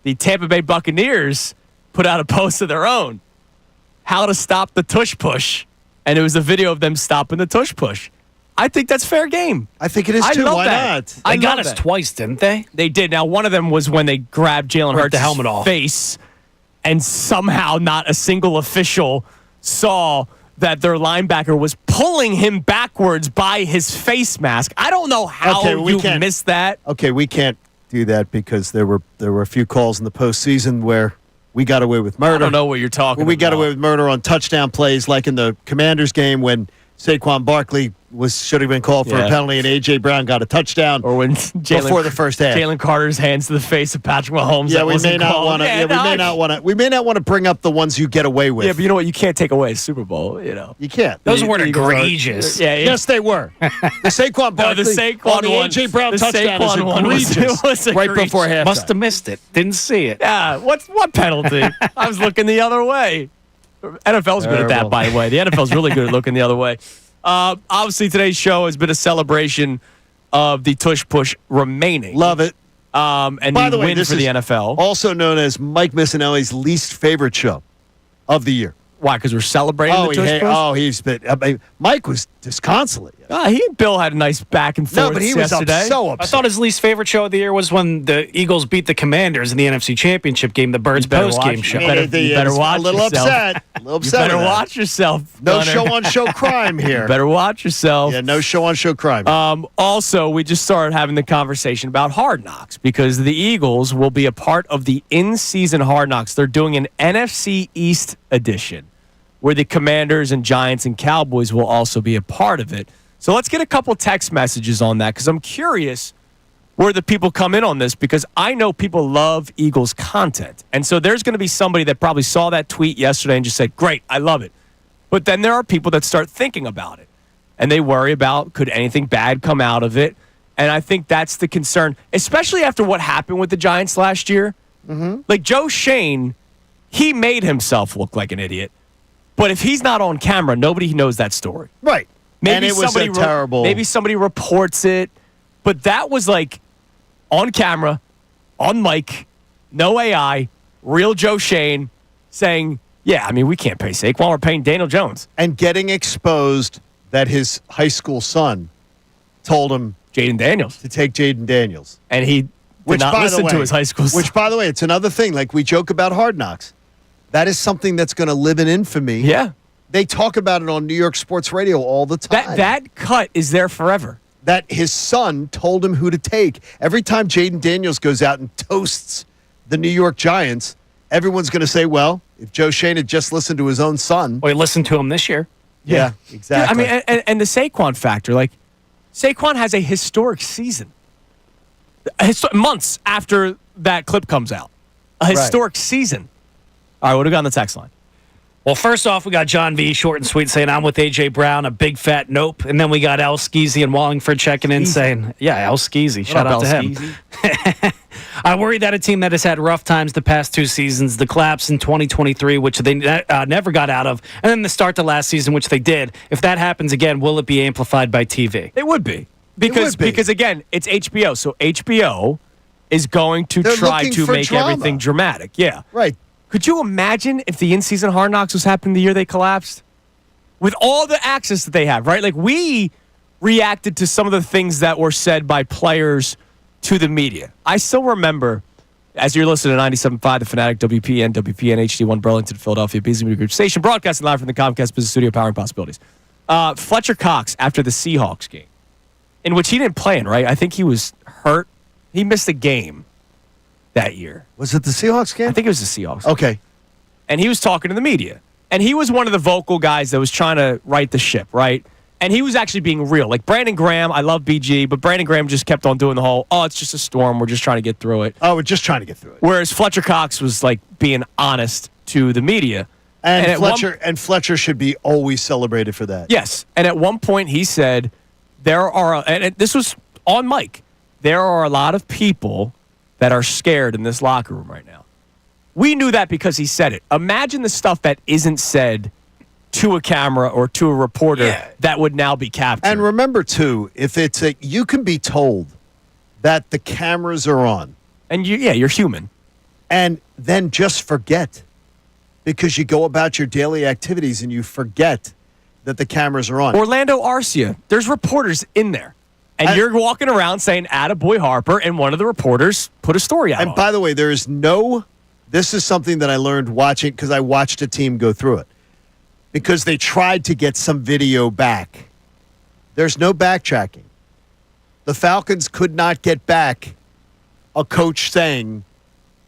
The Tampa Bay Buccaneers put out a post of their own. How to stop the Tush Push. And it was a video of them stopping the Tush Push. I think that's fair game. I think it is too. Why not? They got us twice, didn't they? They did. Now, one of them was when they grabbed Jalen Hurts' the helmet off face, and somehow not a single official saw that their linebacker was pulling him backwards by his face mask. I don't know how you missed that. Okay, we can't do that because there were a few calls in the postseason where we got away with murder. I don't know what you're talking about. We got away with murder on touchdown plays, like in the Commanders game when Saquon Barkley should have been called for a penalty and A.J. Brown got a touchdown. Or when before the first half. Jalen Carter's hands to the face of Patrick Mahomes. Yeah, we may not want to. We may not want to bring up the ones you get away with. Yeah, but you know what? You can't take away a Super Bowl. You know, you can't. Those weren't egregious. Yes, they were. The Saquon Barkley, the Saquon the A.J. Brown touchdown is egregious. Right before halftime. Must have missed it. Didn't see it. Yeah. What penalty? I was looking the other way. NFL's good at that, by the way. The NFL's really good at looking the other way. Obviously, today's show has been a celebration of the Tush Push remaining. Love it. And by the way, win for the NFL. Also known as Mike Missanelli's least favorite show of the year. Why? Because we're celebrating the Tush Push? Mike was disconsolate. He and Bill had a nice back and forth. No, but he yesterday. was so upset. I thought his least favorite show of the year was when the Eagles beat the Commanders in the NFC Championship game, the Birds post-game show. You better watch a little yourself. upset. A little upset. You better watch yourself. No show-on-show crime here. You better watch yourself. Yeah, no show-on-show crime. Also, we just started having the conversation about Hard Knocks because the Eagles will be a part of the in-season Hard Knocks. They're doing an NFC East edition where the Commanders and Giants and Cowboys will also be a part of it. So let's get a couple text messages on that because I'm curious where the people come in on this because I know people love Eagles content. And so there's going to be somebody that probably saw that tweet yesterday and just said, great, I love it. But then there are people that start thinking about it and they worry about could anything bad come out of it. And I think that's the concern, especially after what happened with the Giants last year. Mm-hmm. Like Joe Shane, he made himself look like an idiot. But if he's not on camera, nobody knows that story. Right. Maybe and it was terrible. Maybe somebody reports it. But that was like on camera, on mic, no AI, real Joe Shane saying, yeah, I mean, we can't pay Saquon. We're paying Daniel Jones. And getting exposed that his high school son told him Jaden Daniels to take Jaden Daniels. And he did not listen to his high school son. Which, by the way, it's another thing. Like we joke about Hard Knocks. That is something that's going to live in infamy. Yeah. They talk about it on New York sports radio all the time. That cut is there forever. That his son told him who to take. Every time Jaden Daniels goes out and toasts the New York Giants, everyone's going to say, well, if Joe Shane had just listened to his own son. Well, he listened to him this year. Yeah, exactly. I mean, and the Saquon factor. Like, Saquon has a historic season. Months after that clip comes out. A historic season. All right, what do we got on the text line? Well, first off, we got John V, short and sweet, saying, I'm with A.J. Brown, a big fat nope. And then we got Al Skeezy and Wallingford checking in saying, yeah, Al Skeezy. Shout out to him. I worry that a team that has had rough times the past two seasons, the collapse in 2023, which they never got out of, and then the start to last season, which they did, if that happens again, will it be amplified by TV? It would be. Because again, it's HBO. So HBO is going to try to make everything dramatic. Yeah. Right. Could you imagine if the in-season Hard Knocks was happening the year they collapsed? With all the access that they have, right? Like, we reacted to some of the things that were said by players to the media. I still remember, as you're listening to 97.5, The Fanatic, WPN HD1 Burlington, Philadelphia, Beasley Media Group Station, broadcasting live from the Comcast Business Studio, powering possibilities. Fletcher Cox, after the Seahawks game, in which he didn't play in, right? I think he was hurt. He missed a game that year. Was it the Seahawks game? I think it was the Seahawks. Okay. And he was talking to the media. And he was one of the vocal guys that was trying to right the ship, right? And he was actually being real. Like Brandon Graham, I love BG, but Brandon Graham just kept on doing the whole, it's just a storm. We're just trying to get through it. Oh, we're just trying to get through it. Whereas Fletcher Cox was like being honest to the media. And Fletcher should be always celebrated for that. Yes. And at one point he said, and this was on mic, there are a lot of people that are scared in this locker room right now. We knew that because he said it. Imagine the stuff that isn't said to a camera or to a reporter that would now be captured. And remember, too, if you can be told that the cameras are on. And you're human. And then just forget. Because you go about your daily activities and you forget that the cameras are on. Orlando Arcia, there's reporters in there. And you're walking around saying, attaboy Harper, and one of the reporters put a story out. And by the way, this is something that I learned watching, because I watched a team go through it. Because they tried to get some video back. There's no backtracking. The Falcons could not get back a coach saying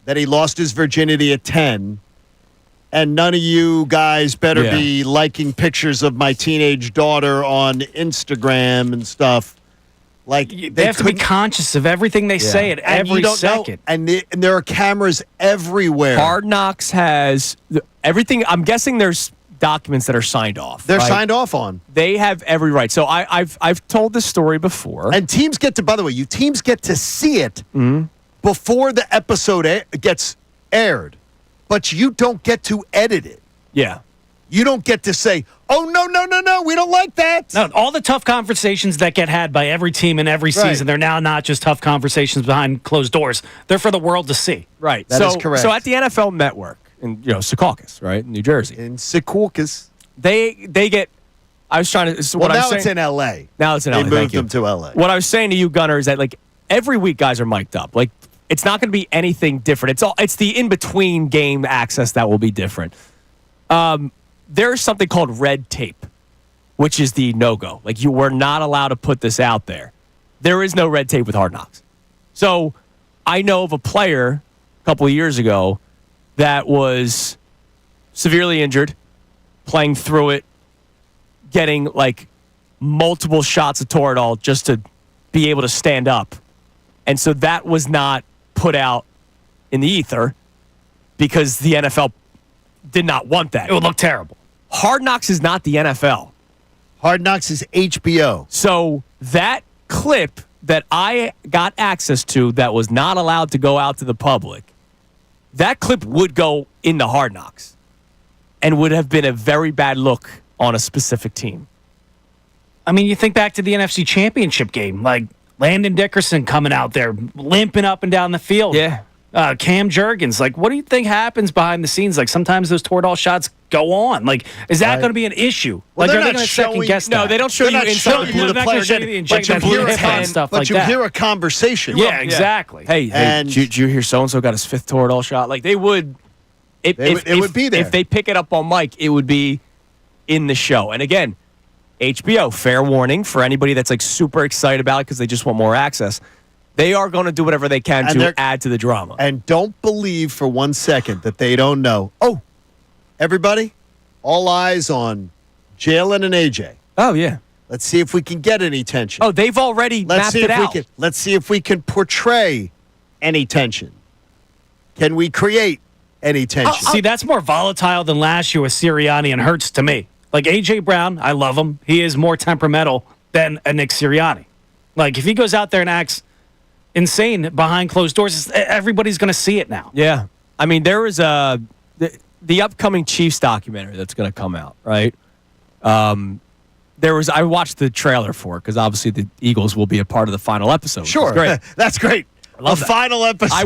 that he lost his virginity at 10, and none of you guys better be liking pictures of my teenage daughter on Instagram and stuff. Like they have to be conscious of everything they say at every second. And there are cameras everywhere. Hard Knocks has everything. I'm guessing there's documents that are signed off. They're signed off on. They have every right. So I've told this story before. And teams get to, by the way, teams get to see it before the episode gets aired, but you don't get to edit it. Yeah. You don't get to say, oh, no, we don't like that. No, all the tough conversations that get had by every team in every season, they're now not just tough conversations behind closed doors. They're for the world to see. Right. That is correct. So at the NFL Network in Secaucus, right, in New Jersey. In Secaucus. They get, I was trying to, it's in L.A. Now it's in L.A. They moved them to L.A. What I was saying to you, Gunner, is that like every week guys are mic'd up. Like it's not going to be anything different. It's the in-between game access that will be different. There's something called red tape, which is the no-go. Like you were not allowed to put this out there. There is no red tape with Hard Knocks. So I know of a player a couple of years ago that was severely injured, playing through it, getting like multiple shots of Toradol just to be able to stand up. And so that was not put out in the ether because the NFL did not want that. It would look terrible. Hard Knocks is not the NFL. Hard Knocks is HBO. So that clip that I got access to that was not allowed to go out to the public, that clip would go into Hard Knocks and would have been a very bad look on a specific team. I mean, you think back to the NFC Championship game, like Landon Dickerson coming out there, limping up and down the field. Yeah. Cam Jurgens, like, what do you think happens behind the scenes? Like, sometimes those Toradol shots go on. Like, is that going to be an issue? Well, like, they're are they not going to second guess that? No, they don't show you inside the blue player. But you hear a conversation. Yeah, exactly. Hey, did you hear so-and-so got his fifth Toradol shot? Like, they would... It would be there. If they pick it up on mic, it would be in the show. And again, HBO, fair warning for anybody that's like super excited about it because they just want more access. They are going to do whatever they can to add to the drama. And don't believe for 1 second that they don't know. Oh, everybody, all eyes on Jalen and AJ. Oh, yeah. Let's see if we can get any tension. Oh, they've already mapped it out. Let's see if we can portray any tension. Can we create any tension? See, that's more volatile than last year with Sirianni and Hurts to me. Like, A.J. Brown, I love him. He is more temperamental than a Nick Sirianni. Like, if he goes out there and acts insane behind closed doors, everybody's going to see it now. Yeah. I mean, there is the upcoming Chiefs documentary that's going to come out, right? I watched the trailer for it because obviously the Eagles will be a part of the final episode. Sure. Great. That's great. Final episode. I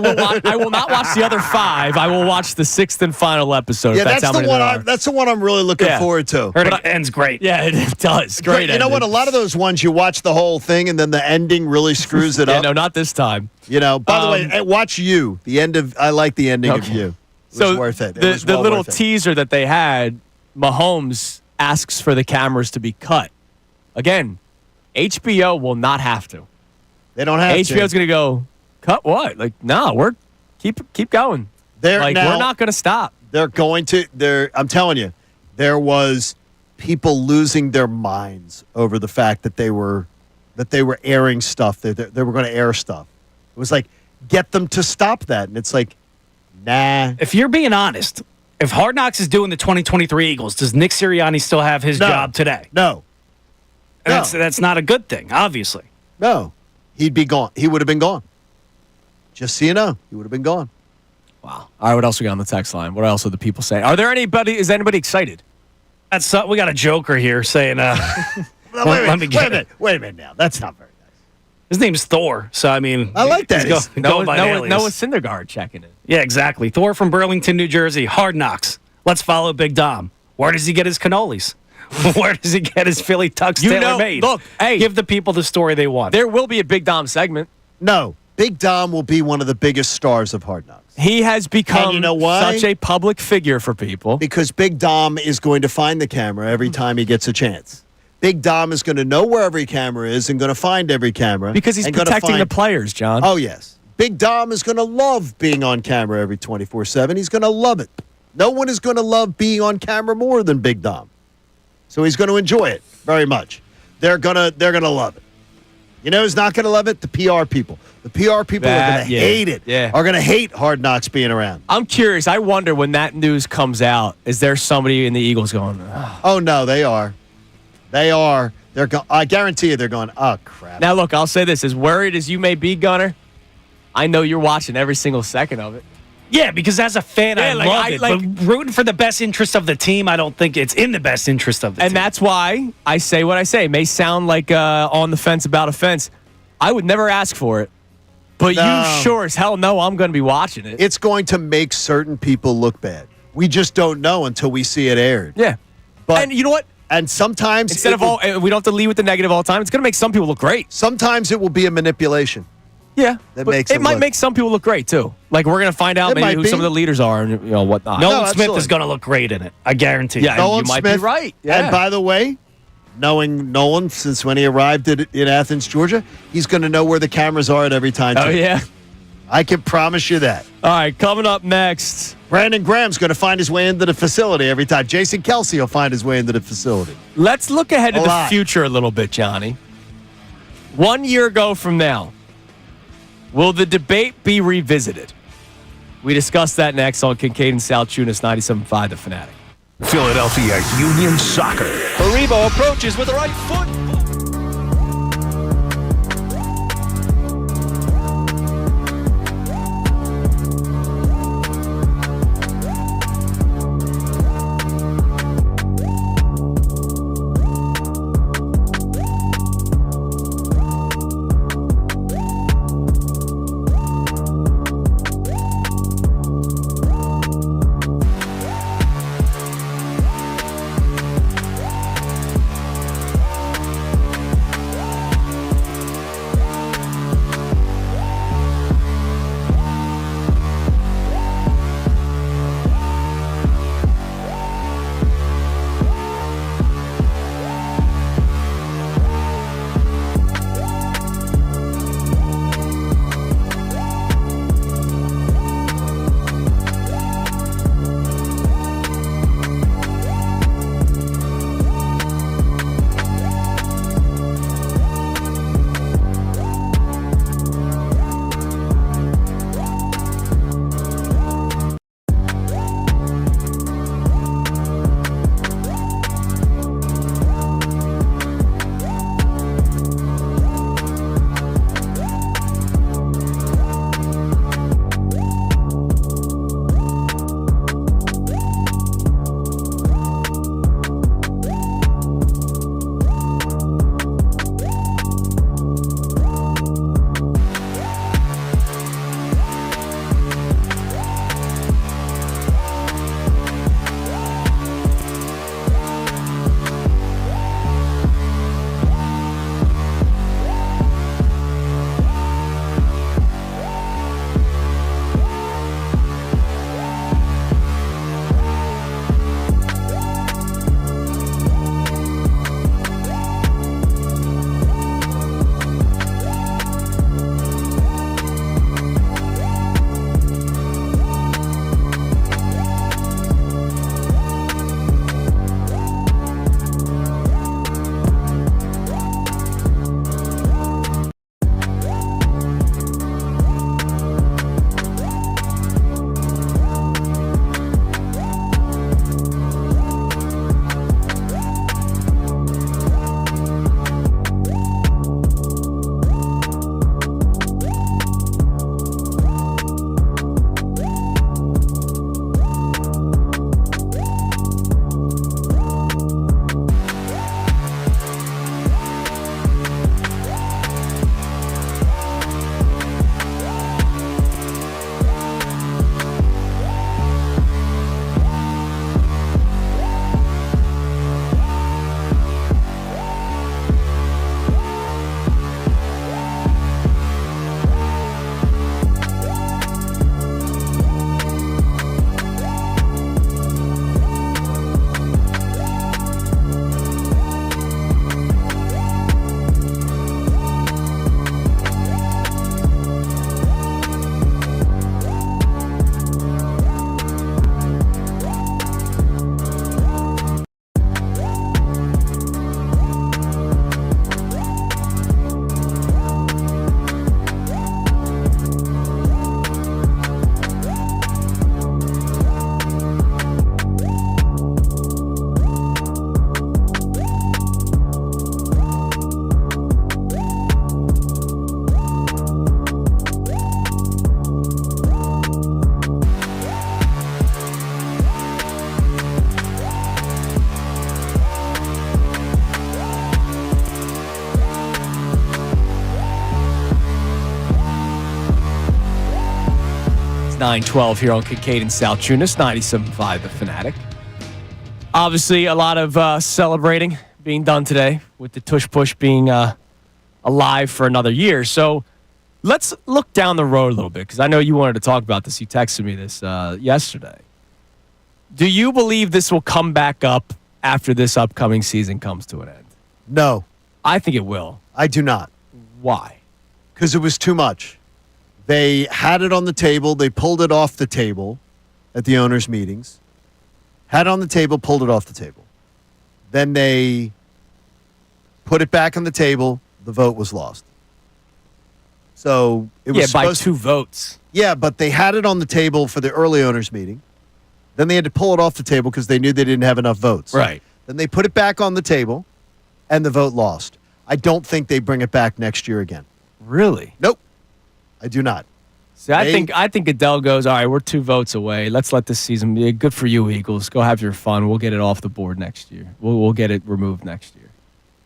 will not watch the other 5. I will watch the 6th and final episode. Yeah, that's the one I'm really looking forward to. Heard it ends great. Yeah, it does. Great. You know what? A lot of those ones you watch the whole thing and then the ending really screws it up. No, not this time. You know. By the way, watch You. The end of I like the ending of You. It was worth it. The little teaser that they had, Mahomes asks for the cameras to be cut. Again, HBO will not have to. They don't have to. HBO's going to go. Cut what? Like, no, we're keep going. We're not going to stop. They're going to. I'm telling you, there was people losing their minds over the fact that they were airing stuff. They were going to air stuff. It was like, get them to stop that. And it's like, nah. If you're being honest, if Hard Knocks is doing the 2023 Eagles, does Nick Sirianni still have his job today? No. That's not a good thing, obviously. No. He'd be gone. He would have been gone. Just so you know, he would have been gone. Wow. All right, what else we got on the text line? What else are the people saying? Is anybody excited? We got a joker here saying, wait a minute now. That's not very nice. His name's Thor, so I mean, I like that. Noah Syndergaard checking in. Yeah, exactly. Thor from Burlington, New Jersey. Hard Knocks. Let's follow Big Dom. Where does he get his cannolis? Where does he get his Philly Tux tailor-made? Look, hey. Give the people the story they want. There will be a Big Dom segment. No. Big Dom will be one of the biggest stars of Hard Knocks. He has become such a public figure for people. Because Big Dom is going to find the camera every time he gets a chance. Big Dom is going to know where every camera is and going to find every camera. Because he's protecting the players, John. Oh, yes. Big Dom is going to love being on camera every 24/7. He's going to love it. No one is going to love being on camera more than Big Dom. So he's going to enjoy it very much. They're gonna love it. You know who's not going to love it? The PR people. The PR people are going to hate it. Yeah. Are going to hate Hard Knocks being around. I'm curious. I wonder when that news comes out, is there somebody in the Eagles going, Oh, no, they are. They are. I guarantee you they're going, oh, crap. Now, look, I'll say this. As worried as you may be, Gunner, I know you're watching every single second of it. Yeah, because as a fan, I love it. But rooting for the best interest of the team, I don't think it's in the best interest of the team. And that's why I say what I say. It may sound like on the fence about a fence. I would never ask for it. But you sure as hell know I'm going to be watching it. It's going to make certain people look bad. We just don't know until we see it aired. Yeah. But, and you know what? And sometimes... we don't have to lead with the negative all the time. It's going to make some people look great. Sometimes it will be a manipulation. Yeah, it might make some people look great too. Like we're gonna find out maybe who some of the leaders are and whatnot. Nolan Smith is gonna look great in it. I guarantee. Yeah, Nolan you might Smith, be right. Yeah. And by the way, knowing Nolan since when he arrived in Athens, Georgia, he's gonna know where the cameras are at every time. Oh yeah, I can promise you that. All right, coming up next, Brandon Graham's gonna find his way into the facility every time. Jason Kelsey will find his way into the facility. Let's look ahead to the future a little bit, Johnny. 1 year ago from now. Will the debate be revisited? We discuss that next on Kincade and Salciunas 97.5 The Fanatic. Philadelphia Union Soccer. Haribo approaches with the right foot. 9:12 here on Kincade Salciunas, 97.5 The Fanatic. Obviously, a lot of celebrating being done today with the Tush Push being alive for another year. So let's look down the road a little bit, because I know you wanted to talk about this. You texted me this yesterday. Do you believe this will come back up after this upcoming season comes to an end? No. I think it will. I do not. Why? Because it was too much. They had it on the table. They pulled it off the table at the owners' meetings. Had it on the table, pulled it off the table. Then they put it back on the table. The vote was lost. So it was by 2 votes. Yeah, but they had it on the table for the early owners' meeting. Then they had to pull it off the table because they knew they didn't have enough votes. Right. Then they put it back on the table, and the vote lost. I don't think they bring it back next year again. Really? Nope. I do not. See, I think Goodell goes, all right, we're 2 votes away. Let's let this season be good for you, Eagles. Go have your fun. We'll get it off the board next year. We'll get it removed next year.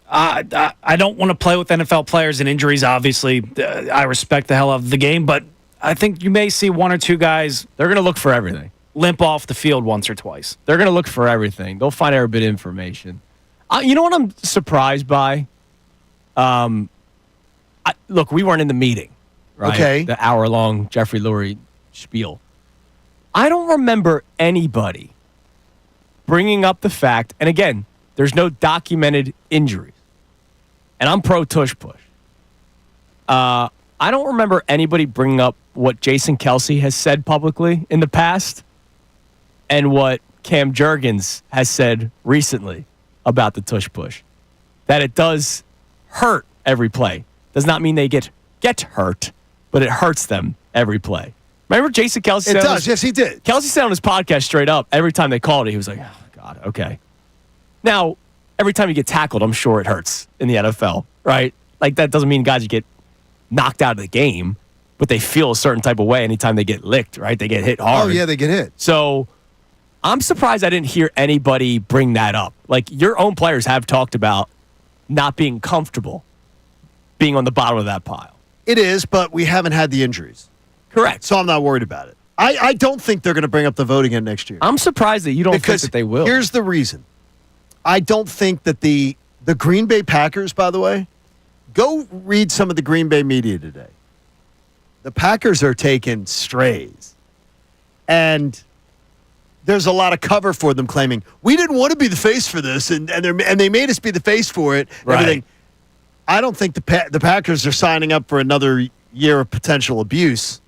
I don't want to play with NFL players and injuries, obviously. I respect the hell out of the game, but I think you may see 1 or 2 guys. They're going to look for everything. Limp off the field once or twice. They're going to look for everything. They'll find every bit of information. You know what I'm surprised by? Look, we weren't in the meeting, right? Okay. The hour-long Jeffrey Lurie spiel. I don't remember anybody bringing up the fact, and again, there's no documented injuries, and I'm pro-Tush Push. I don't remember anybody bringing up what Jason Kelce has said publicly in the past and what Cam Jurgens has said recently about the Tush Push. That it does hurt every play. Does not mean they get hurt, but it hurts them every play. Remember Jason Kelce said? It does, yes, he did. Kelce said on his podcast straight up, every time they called it, he was like, oh, God, okay. Now, every time you get tackled, I'm sure it hurts in the NFL, right? Like, that doesn't mean guys get knocked out of the game, but they feel a certain type of way anytime they get licked, right? They get hit hard. Oh, yeah, they get hit. So I'm surprised I didn't hear anybody bring that up. Like, your own players have talked about not being comfortable being on the bottom of that pile. It is, but we haven't had the injuries. Correct. So I'm not worried about it. I don't think they're going to bring up the vote again next year. I'm surprised that you don't think that they will. Here's the reason. I don't think that the Green Bay Packers, by the way, go read some of the Green Bay media today. The Packers are taking strays. And there's a lot of cover for them claiming, we didn't want to be the face for this, and they made us be the face for it. Right. Everything. I don't think the Packers are signing up for another year of potential abuse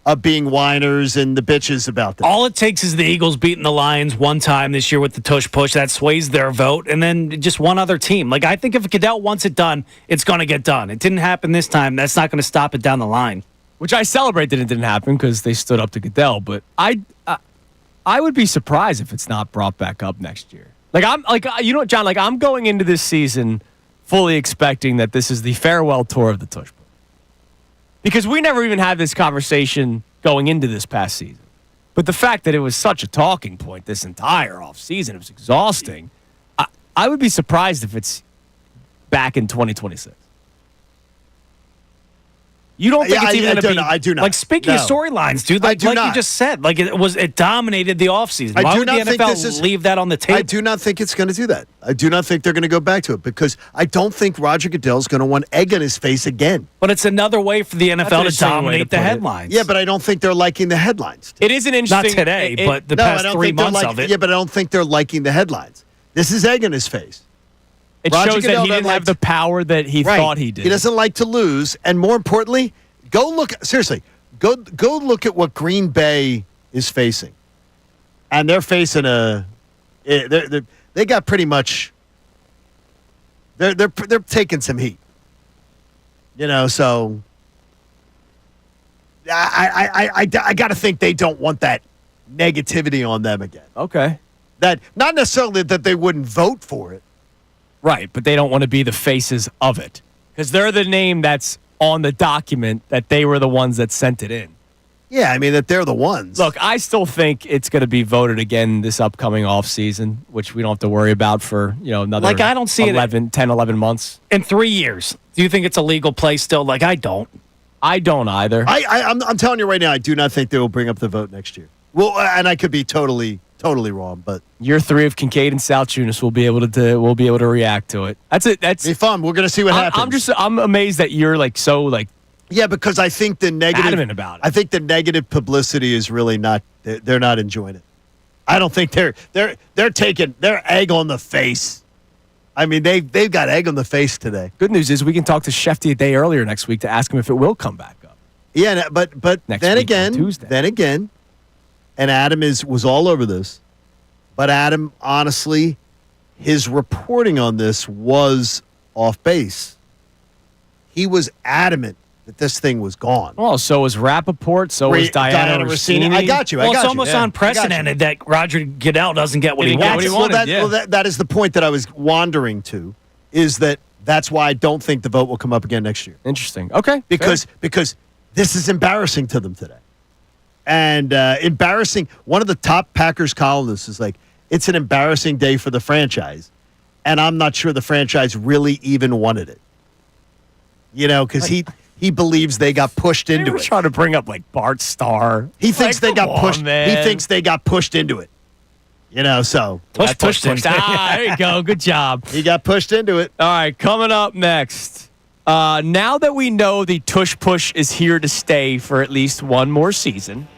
of being whiners and the bitches about that. All it takes is the Eagles beating the Lions one time this year with the Tush Push. That sways their vote, and then just one other team. Like, I think if Goodell wants it done, it's going to get done. It didn't happen this time. That's not going to stop it down the line. Which I celebrate that it didn't happen because they stood up to Goodell, but I would be surprised if it's not brought back up next year. You know what, John? Like, I'm going into this season fully expecting that this is the farewell tour of the Tush Push. Because we never even had this conversation going into this past season. But the fact that it was such a talking point this entire offseason, it was exhausting. I would be surprised if it's back in 2026. You don't think it's even going to be? I do not. Like, speaking of storylines, dude, like you just said, like it dominated the offseason. Why would the NFL leave that on the table? I do not think it's going to do that. I do not think they're going to go back to it because I don't think Roger Goodell's going to want egg on his face again. But it's another way for the NFL to dominate the headlines. Yeah, but I don't think they're liking the headlines. It is an interesting... Not today, but the past 3 months of it. Yeah, but I don't think they're liking the headlines. This is egg on his face. It shows that he didn't have the power that he thought he did. He doesn't like to lose, and more importantly... Go look look at what Green Bay is facing, and they're facing they got pretty much they're taking some heat, you know. So I got to think they don't want that negativity on them again. Okay, that not necessarily that they wouldn't vote for it, right? But they don't want to be the faces of it because they're the name that's on the document that they were the ones that sent it in. Yeah, I mean, that they're the ones. Look, I still think it's going to be voted again this upcoming offseason, which we don't have to worry about for, another I don't see 10, 11 months. In 3 years, do you think it's a legal play still? Like, I don't. I don't either. I'm telling you right now, I do not think they will bring up the vote next year. Well, and I could be totally wrong, but year 3 of Kincade and Salciunas will be able to react to it. That's it. That's be fun. We're going to see what happens. I'm amazed that you're yeah, because I think the negative adamant about it. I think the negative publicity is really not. They're not enjoying it. I don't think they're taking their egg on the face. I mean, they've got egg on the face today. Good news is we can talk to Shefty a day earlier next week to ask him if it will come back up. Yeah, but next then week again, on Tuesday. Then again, and Adam was all over this. But Adam, honestly, his reporting on this was off base. He was adamant that this thing was gone. Oh, so was Rappaport, so was Diana Rossini. I got you. Well, it's almost unprecedented that Roger Goodell doesn't get what he wants. That is the point that I was wandering to, is that's why I don't think the vote will come up again next year. Interesting. Okay. Because this is embarrassing to them today. And embarrassing, one of the top Packers columnists is like, it's an embarrassing day for the franchise. And I'm not sure the franchise really even wanted it. You know, because he believes they got pushed into it. Trying to bring up like Bart Starr. He thinks they got pushed. Man. He thinks they got pushed into it. You know, so pushed. There you go. Good job. He got pushed into it. All right, coming up next. Now that we know the Tush Push is here to stay for at least one more season,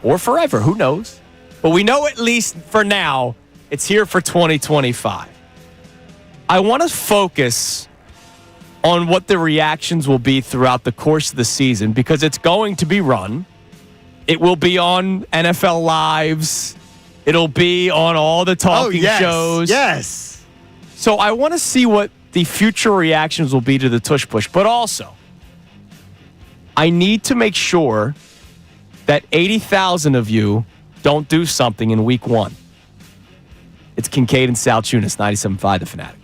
or forever, who knows? But we know at least for now it's here for 2025. I want to focus on what the reactions will be throughout the course of the season, because it's going to be run. It will be on NFL Lives. It'll be on all the talking shows. Yes. So I want to see what the future reactions will be to the Tush Push. But also, I need to make sure that 80,000 of you don't do something in week 1. It's Kincade and Salciunas, 97.5 The Fanatic.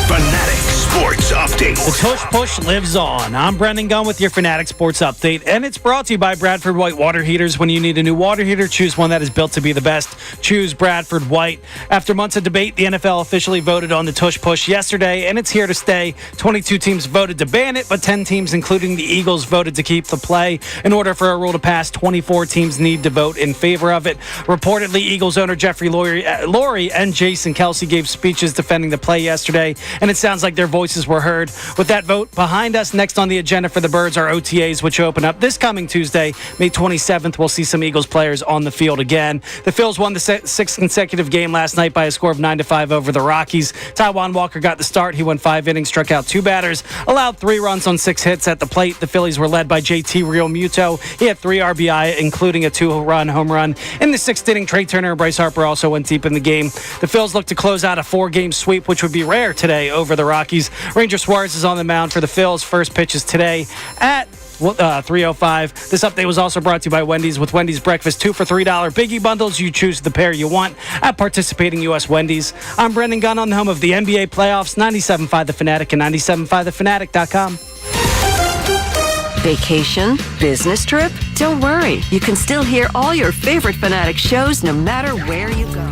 Fanatic Sports Update. The Tush Push lives on. I'm Brendan Gunn with your Fanatic Sports Update, and it's brought to you by Bradford White Water Heaters. When you need a new water heater, choose one that is built to be the best. Choose Bradford White. After months of debate, the NFL officially voted on the Tush Push yesterday, and it's here to stay. 22 teams voted to ban it, but 10 teams, including the Eagles, voted to keep the play. In order for a rule to pass, 24 teams need to vote in favor of it. Reportedly, Eagles owner Jeffrey Lurie and Jason Kelce gave speeches defending the play yesterday, and it sounds like their voices were heard. With that vote behind us, next on the agenda for the Birds are OTAs, which open up this coming Tuesday, May 27th. We'll see some Eagles players on the field again. The Phils won the sixth consecutive game last night by a score of 9-5 over the Rockies. Taijuan Walker got the start. He went 5 innings, struck out 2 batters, allowed 3 runs on 6 hits at the plate. The Phillies were led by JT Realmuto. He had 3 RBI, including a 2-run home run. In the 6th inning, Trey Turner and Bryce Harper also went deep in the game. The Phils look to close out a 4-game sweep, which would be rare today over the Rockies. Ranger Suarez is on the mound for the Phils. First pitch is today at 3:05. This update was also brought to you by Wendy's. With Wendy's breakfast, 2 for $3 biggie bundles. You choose the pair you want at participating U.S. Wendy's. I'm Brendan Gunn on the home of the NBA playoffs, 97.5 The Fanatic and 97.5thefanatic.com. Vacation? Business trip? Don't worry. You can still hear all your favorite Fanatic shows no matter where you go.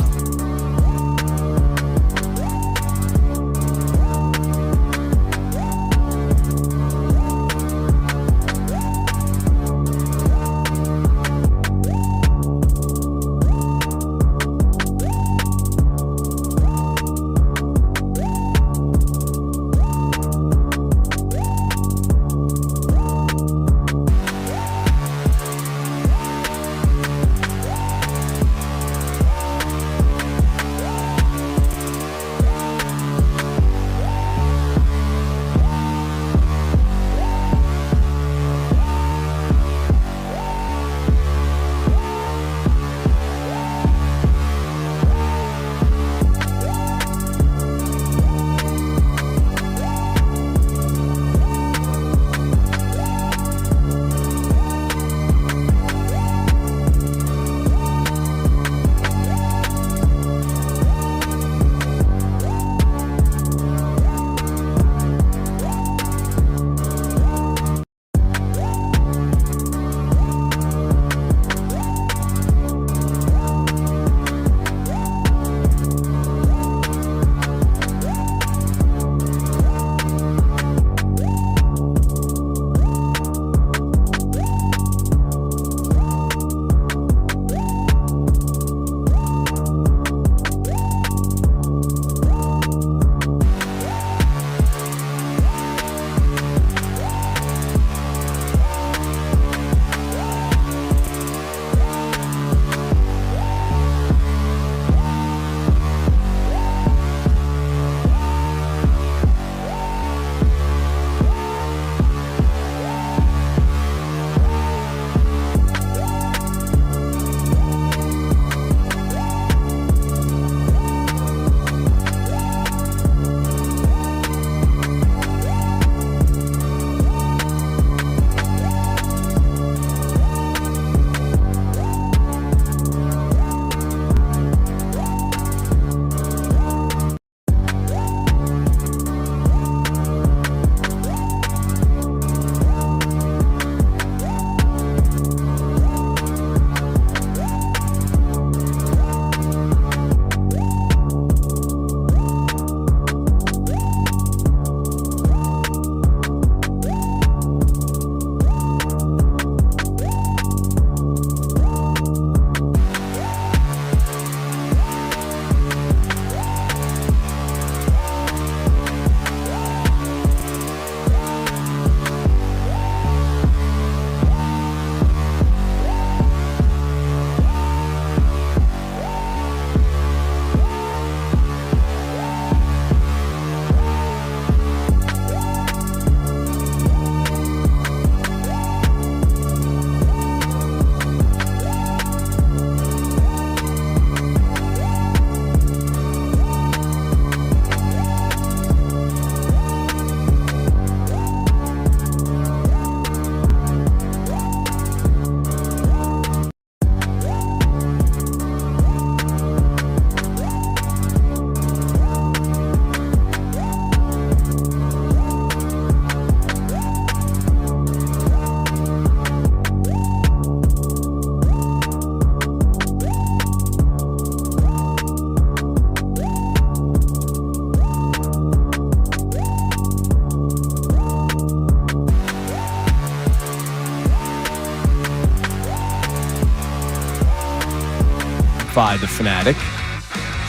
verify the Fanatic.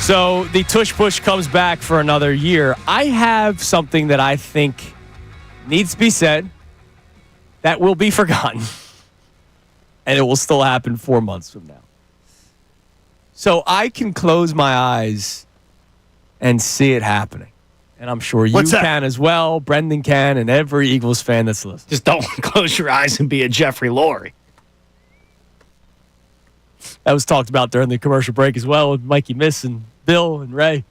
So the Tush Push comes back for another year. I have something that I think needs to be said that will be forgotten. And it will still happen 4 months from now. So I can close my eyes and see it happening. And I'm sure you can as well. Brendan can, and every Eagles fan that's listening. Just don't close your eyes and be a Jeffrey Lurie. That was talked about during the commercial break as well with Mikey Miss and Bill and Ray.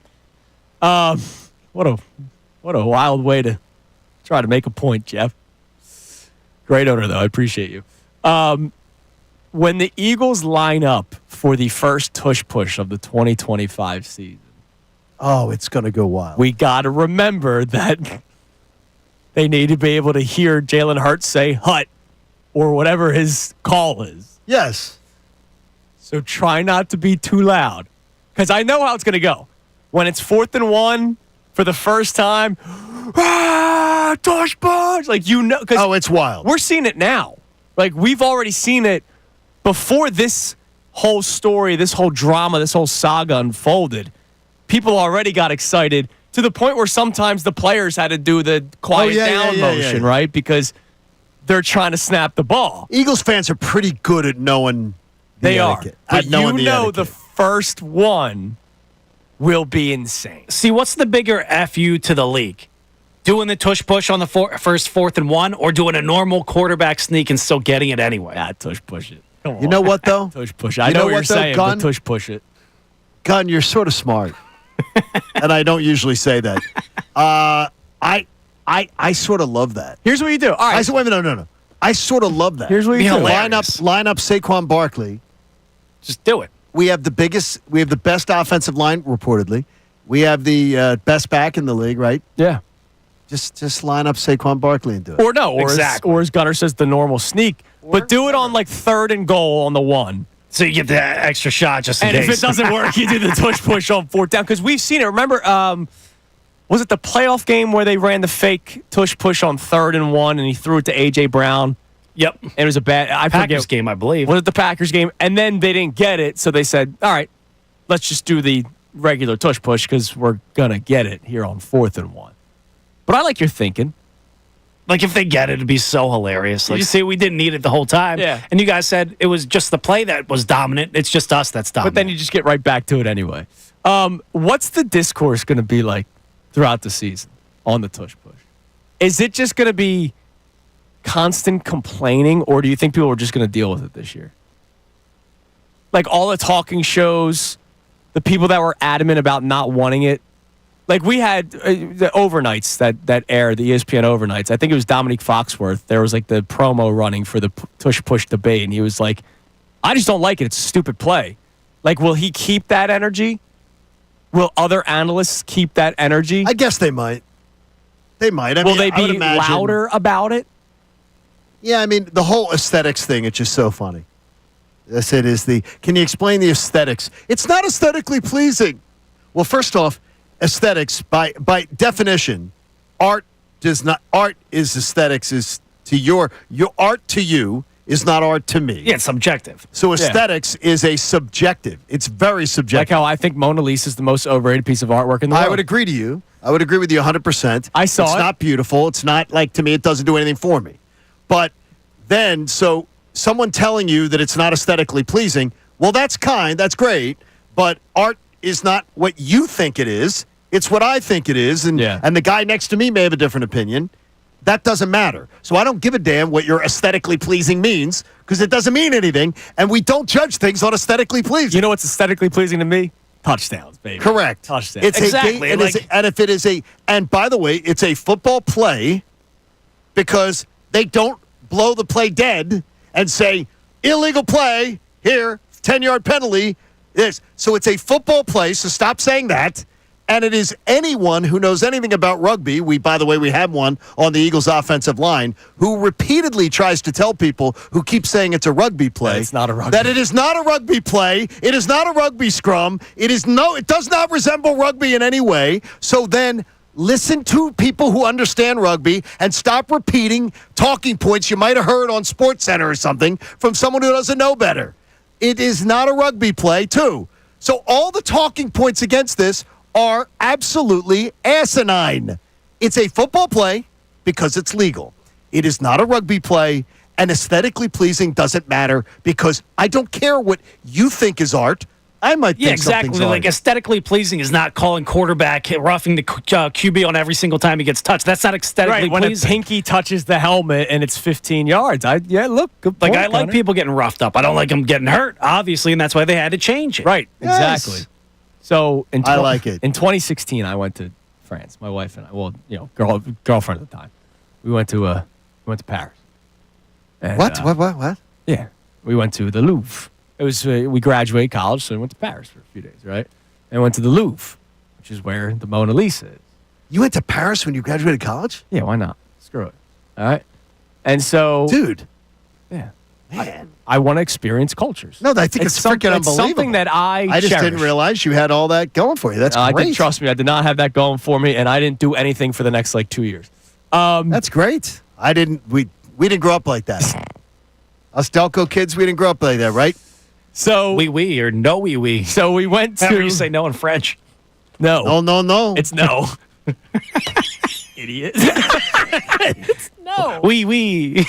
What a wild way to try to make a point, Jeff. Great owner, though. I appreciate you. When the Eagles line up for the first Tush Push of the 2025 season, oh, it's going to go wild. We got to remember that they need to be able to hear Jalen Hurts say "hut" or whatever his call is. Yes. So try not to be too loud, because I know how it's going to go. When it's 4th and 1 for the first time, Tush Push, like oh, it's wild. We're seeing it now. Like we've already seen it before this whole story, this whole drama, this whole saga unfolded. People already got excited to the point where sometimes the players had to do the quiet down motion, right? Because they're trying to snap the ball. Eagles fans are pretty good at knowing they etiquette. But the first one will be insane. See, what's the bigger FU to the league? Doing the Tush Push on the first 4th and 1 or doing a normal quarterback sneak and still getting it anyway? Tush Push it. You know what, though? Tush Push it. I know what you're saying, but Tush Push it. Gunn, you're sort of smart. And I don't usually say that. I sort of love that. Here's what you do. All right. Wait a minute, no. I sort of love that. Here's what you do. Line up Saquon Barkley. Just do it. We have the best offensive line, reportedly. We have the best back in the league, right? Yeah. Just line up Saquon Barkley and do it. Or no, or as Gunner says, the normal sneak. But do it on like 3rd and goal on the 1. So you get the extra shot just in case. And if it doesn't work, you do the Tush Push on 4th down. Because we've seen it. Remember, was it the playoff game where they ran the fake Tush Push on 3rd and 1 and he threw it to A.J. Brown? Yep. And it was a bad Packers game, I believe. Was it the Packers game? And then they didn't get it, so they said, all right, let's just do the regular Tush Push because we're going to get it here on 4th and 1. But I like your thinking. Like, if they get it, it'd be so hilarious. Like, you see, we didn't need it the whole time. Yeah. And you guys said it was just the play that was dominant. It's just us that's dominant. But then you just get right back to it anyway. What's the discourse going to be like throughout the season on the Tush Push? Is it just going to be constant complaining, or do you think people are just going to deal with it this year? Like all the talking shows, the people that were adamant about not wanting it. Like we had the overnights that aired, the ESPN overnights. I think it was Dominique Foxworth. There was like the promo running for the Tush Push debate, and he was like, I just don't like it. It's a stupid play. Like, will he keep that energy? Will other analysts keep that energy? I guess they might. They might. Will they be louder about it? Yeah, I mean, the whole aesthetics thing, it's just so funny. Yes, it is can you explain the aesthetics? It's not aesthetically pleasing. Well, first off, aesthetics, by definition, art is aesthetics is to your art to you is not art to me. Yeah, it's subjective. So aesthetics is a subjective. It's very subjective. Like how I think Mona Lisa is the most overrated piece of artwork in the world. I would agree to you. I would agree with you 100%. I saw it. It's not beautiful. It's not, like, to me, it doesn't do anything for me. But then, so someone telling you that it's not aesthetically pleasing, well, that's great, but art is not what you think it is. It's what I think it is, and the guy next to me may have a different opinion. That doesn't matter. So I don't give a damn what your aesthetically pleasing means, because it doesn't mean anything, and we don't judge things on aesthetically pleasing. You know what's aesthetically pleasing to me? Touchdowns, baby. Correct. Touchdowns. It's exactly. And by the way, it's a football play because they don't blow the play dead and say, illegal play, here, 10-yard penalty. So it's a football play, so stop saying that. And it is anyone who knows anything about rugby, by the way, we have one on the Eagles offensive line, who repeatedly tries to tell people who keep saying it's a rugby play. It's not a rugby. That it is not a rugby play. It is not a rugby scrum. It does not resemble rugby in any way. So then listen to people who understand rugby and stop repeating talking points you might have heard on SportsCenter or something from someone who doesn't know better. It is not a rugby play, too. So all the talking points against this are absolutely asinine. It's a football play because it's legal. It is not a rugby play, and aesthetically pleasing doesn't matter because I don't care what you think is art. I might think something's art. Like aesthetically pleasing is not calling quarterback roughing the QB on every single time he gets touched. That's not aesthetically when pleasing. a pinky touches the helmet and it's 15 yards. Look, good point, I like people getting roughed up. I don't like them getting hurt, obviously, and that's why they had to change it. Right, Yes. exactly. So I like it. In 2016, I went to France. My wife and I, girlfriend at the time. We went to Paris. And, What? Yeah, we went to the Louvre. It was we graduated college, so we went to Paris for a few days, right? And went to the Louvre, which is where the Mona Lisa is. You went to Paris when you graduated college? Yeah, why not? Screw it. All right. And so, Dude. Yeah, Man. I want to experience cultures. No, I think it's freaking unbelievable. It's something that I just cherish. didn't realize you had all that going for you. That's great. Trust me, I did not have that going for me, and I didn't do anything for the next 2 years. That's great. I didn't. We didn't grow up like that. Us Delco kids, we didn't grow up like that, right? So we or no we. So we went to. However you say no in French. No. No. It's no. Idiot. It's no. We.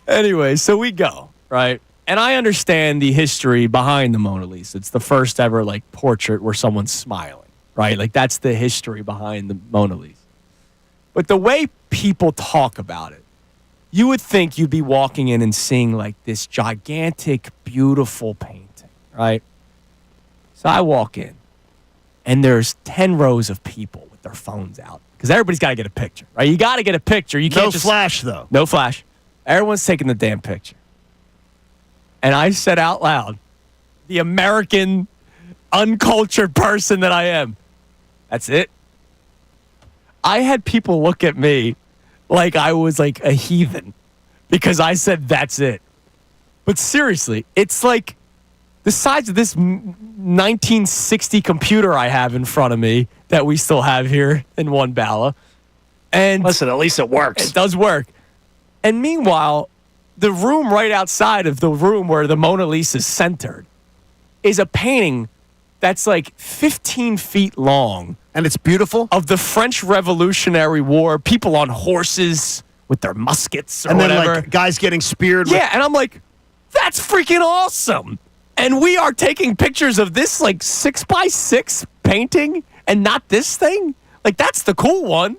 Anyway, so we go, right? And I understand the history behind the Mona Lisa. It's the first ever portrait where someone's smiling, right? That's the history behind the Mona Lisa. But the way people talk about it, you would think you'd be walking in and seeing this gigantic, beautiful painting, right? So I walk in, and there's 10 rows of people with their phones out because everybody's got to get a picture, right? You got to get a picture. You can't No flash, though. No flash. Everyone's taking the damn picture. And I said out loud, the American, uncultured person that I am, that's it. I had people look at me like I was a heathen because I said, that's it. But seriously, it's the size of this 1960 computer I have in front of me that we still have here in One Bala. And listen, at least it works. It does work. And meanwhile, the room right outside of the room where the Mona Lisa is centered is a painting that's 15 feet long. And it's beautiful? Of the French Revolutionary War, people on horses with their muskets or and then, whatever. Guys getting speared. Yeah, and I'm that's freaking awesome. And we are taking pictures of this 6x6 painting and not this thing? That's the cool one.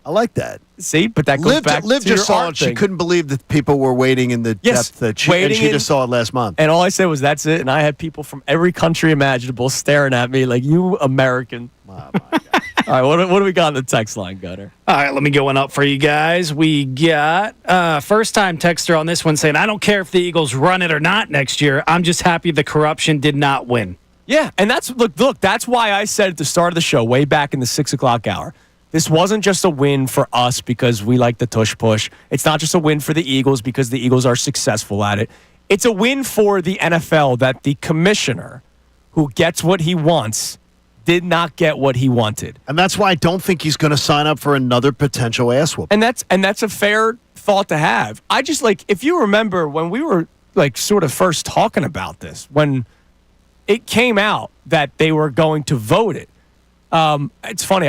I like that. See, but that goes back Liv to just your saw art it. She thing. couldn't believe that people were waiting in the depth that she just saw it last month. And all I said was, that's it. And I had people from every country imaginable staring at me like, you American. Oh, my God. All right, what do we got on the text line, Gunner? All right, let me go one up for you guys. We got first-time texter on this one saying, I don't care if the Eagles run it or not next year. I'm just happy the corruption did not win. Yeah, and look, that's why I said at the start of the show, way back in the 6 o'clock hour, this wasn't just a win for us because we like the tush push. It's not just a win for the Eagles because the Eagles are successful at it. It's a win for the NFL that the commissioner who gets what he wants did not get what he wanted. And that's why I don't think he's going to sign up for another potential ass whooping. And that's a fair thought to have. I just if you remember when we were sort of first talking about this, when it came out that they were going to vote it, it's funny,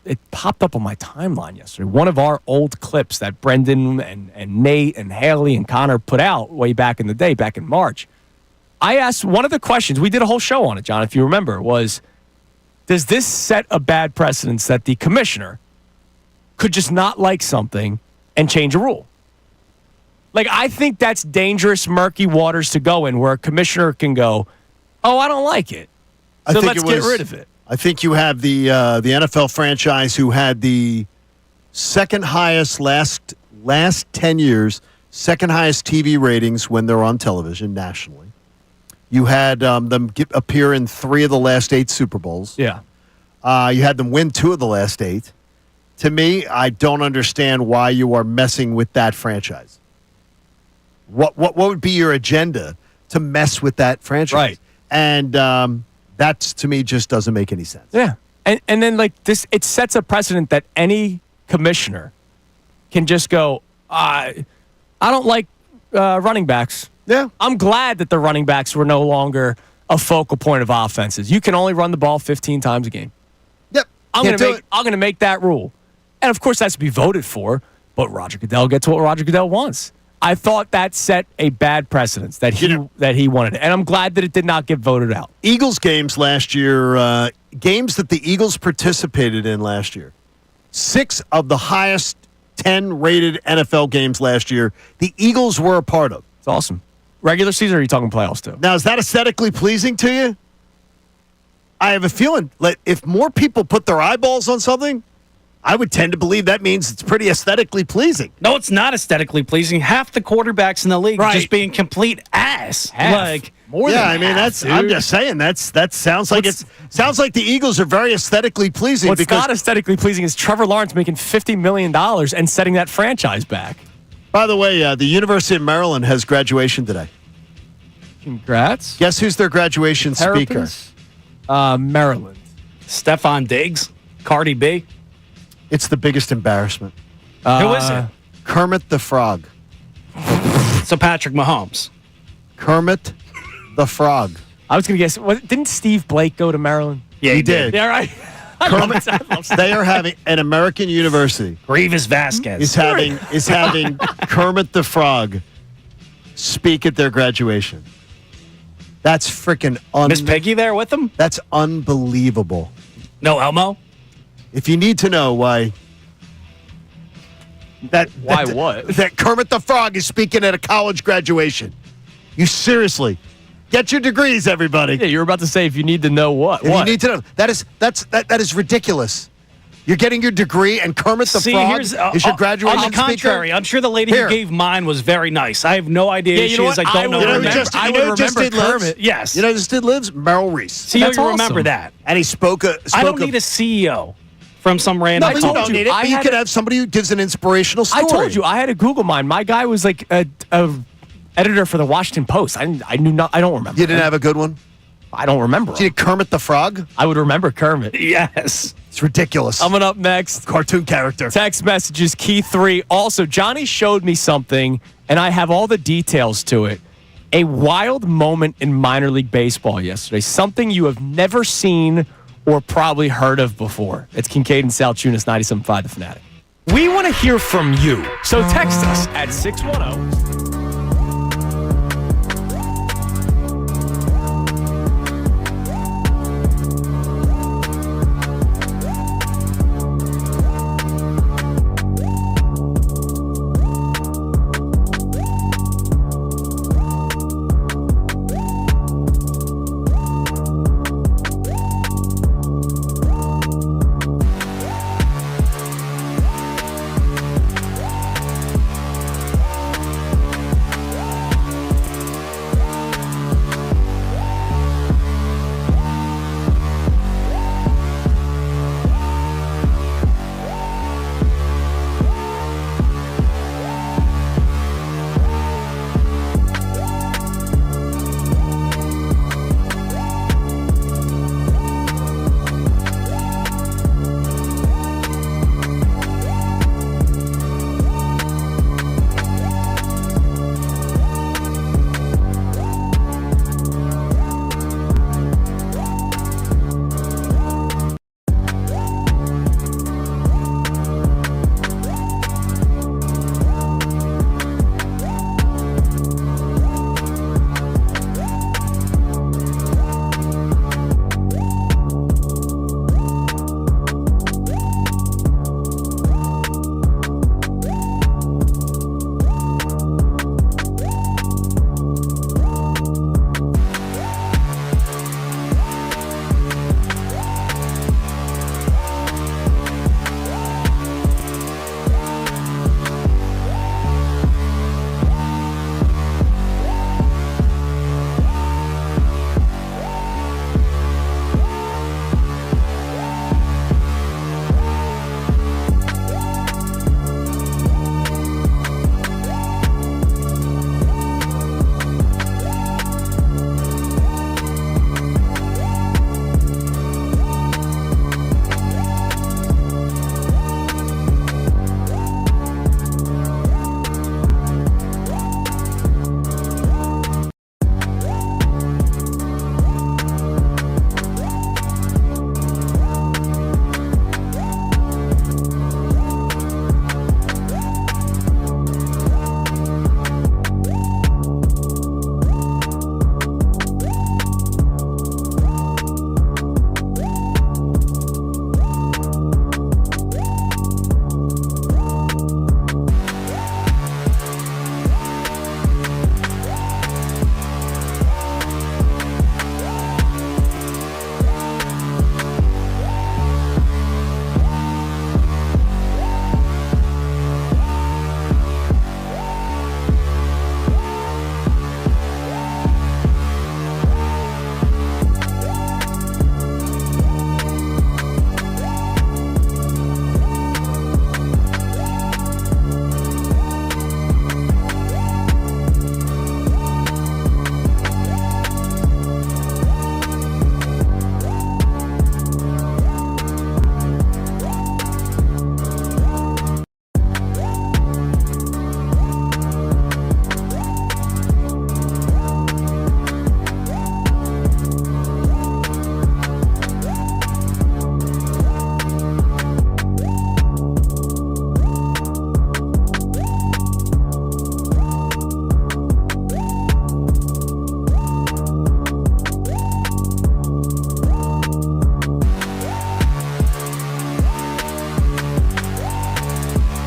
it popped up on my timeline yesterday. One of our old clips that Brendan and Nate and Haley and Connor put out way back in the day, back in March. I asked one of the questions, we did a whole show on it, John, if you remember, was, does this set a bad precedence that the commissioner could just not like something and change a rule? I think that's dangerous, murky waters to go in where a commissioner can go, oh, I don't like it, so let's get rid of it. I think you have the NFL franchise who had the second highest last 10 years, second highest TV ratings when they're on television nationally. You had them appear in 3 of the last 8 Super Bowls. Yeah. You had them win 2 of the last 8. To me, I don't understand why you are messing with that franchise. What would be your agenda to mess with that franchise? Right. And that, to me, just doesn't make any sense. Yeah. And then, this, it sets a precedent that any commissioner can just go, I don't like running backs. Yeah. I'm glad that the running backs were no longer a focal point of offenses. You can only run the ball 15 times a game. Yep. I'm going to make that rule. And, of course, that's to be voted for, but Roger Goodell gets what Roger Goodell wants. I thought that set a bad precedence that he wanted. And I'm glad that it did not get voted out. Eagles games last year, games that the Eagles participated in last year, 6 of the highest 10 rated NFL games last year, the Eagles were a part of. It's awesome. Regular season, or are you talking playoffs too? Now, is that aesthetically pleasing to you? I have a feeling if more people put their eyeballs on something, I would tend to believe that means it's pretty aesthetically pleasing. No, it's not aesthetically pleasing. Half the quarterbacks in the league just being complete ass. More than half, I'm just saying that sounds like the Eagles are very aesthetically pleasing. What's not aesthetically pleasing is Trevor Lawrence making $50 million and setting that franchise back. By the way, the University of Maryland has graduation today. Congrats. Guess who's their graduation speaker? Maryland. Stephon Diggs, Cardi B. It's the biggest embarrassment. Who is it? Kermit the Frog. So Patrick Mahomes. Kermit the Frog. I was going to guess. Didn't Steve Blake go to Maryland? Yeah, he did. Yeah, right. They are having an American university. Grievous Vasquez is having Kermit the Frog speak at their graduation. That's freaking Miss Piggy there with them? That's unbelievable. No Elmo? If you need to know why that Kermit the Frog is speaking at a college graduation, you seriously get your degrees, everybody. Yeah, you're about to say if you need to know what. You need to know that is ridiculous. You're getting your degree, and Kermit the Frog is your graduation speaker. On the contrary, I'm sure the lady who gave mine was very nice. I have no idea who she is. I don't know her name. I would remember Kermit. Yes. You know who just did lives? Merrill Reese. See, you remember that. And he spoke. I don't need a CEO from some random. No, you don't need it. But you could have somebody who gives an inspirational story. I told you I had to Google mine. My guy was like a editor for the Washington Post. I don't remember. You didn't have a good one? I don't remember. Did Kermit the Frog? I would remember Kermit. Yes. It's ridiculous. Coming up next. Cartoon character. Text messages, key 3. Also, Johnny showed me something, and I have all the details to it. A wild moment in minor league baseball yesterday. Something you have never seen or probably heard of before. It's Kincade and Salciunas, 97.5 The Fanatic. We want to hear from you. So text us at 610-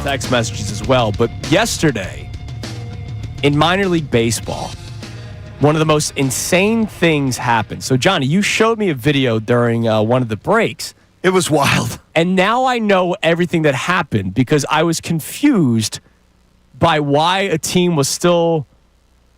text messages as well. But yesterday, in minor league baseball, one of the most insane things happened. So, Johnny, you showed me a video during one of the breaks. It was wild. And now I know everything that happened because I was confused by why a team was still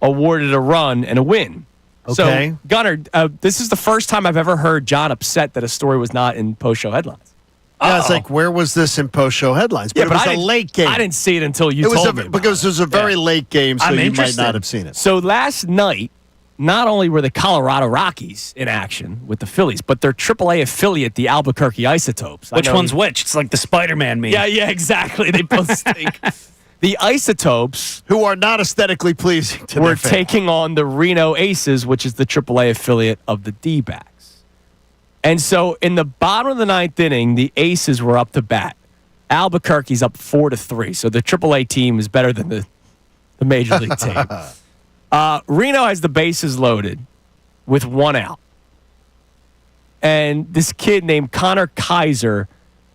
awarded a run and a win. Okay. So, Gunnar, this is the first time I've ever heard John upset that a story was not in post-show headlines. Yeah, it's like, where was this in post-show headlines? But Yeah, it but was a late game. I didn't see it until you told me. Because it was a very late game, so you might not have seen it. So last night, not only were the Colorado Rockies in action with the Phillies, but their AAA affiliate, the Albuquerque Isotopes. Which one's which? It's like the Spider-Man meme. Yeah, exactly. They both stink. The Isotopes, who are not aesthetically pleasing to were their fans, taking on the Reno Aces, which is the AAA affiliate of the D-backs. And so in the bottom of the ninth inning, the Aces were up to bat. Albuquerque's up 4-3. So the AAA team is better than the Major League team. Reno has the bases loaded with one out. And this kid named Connor Kaiser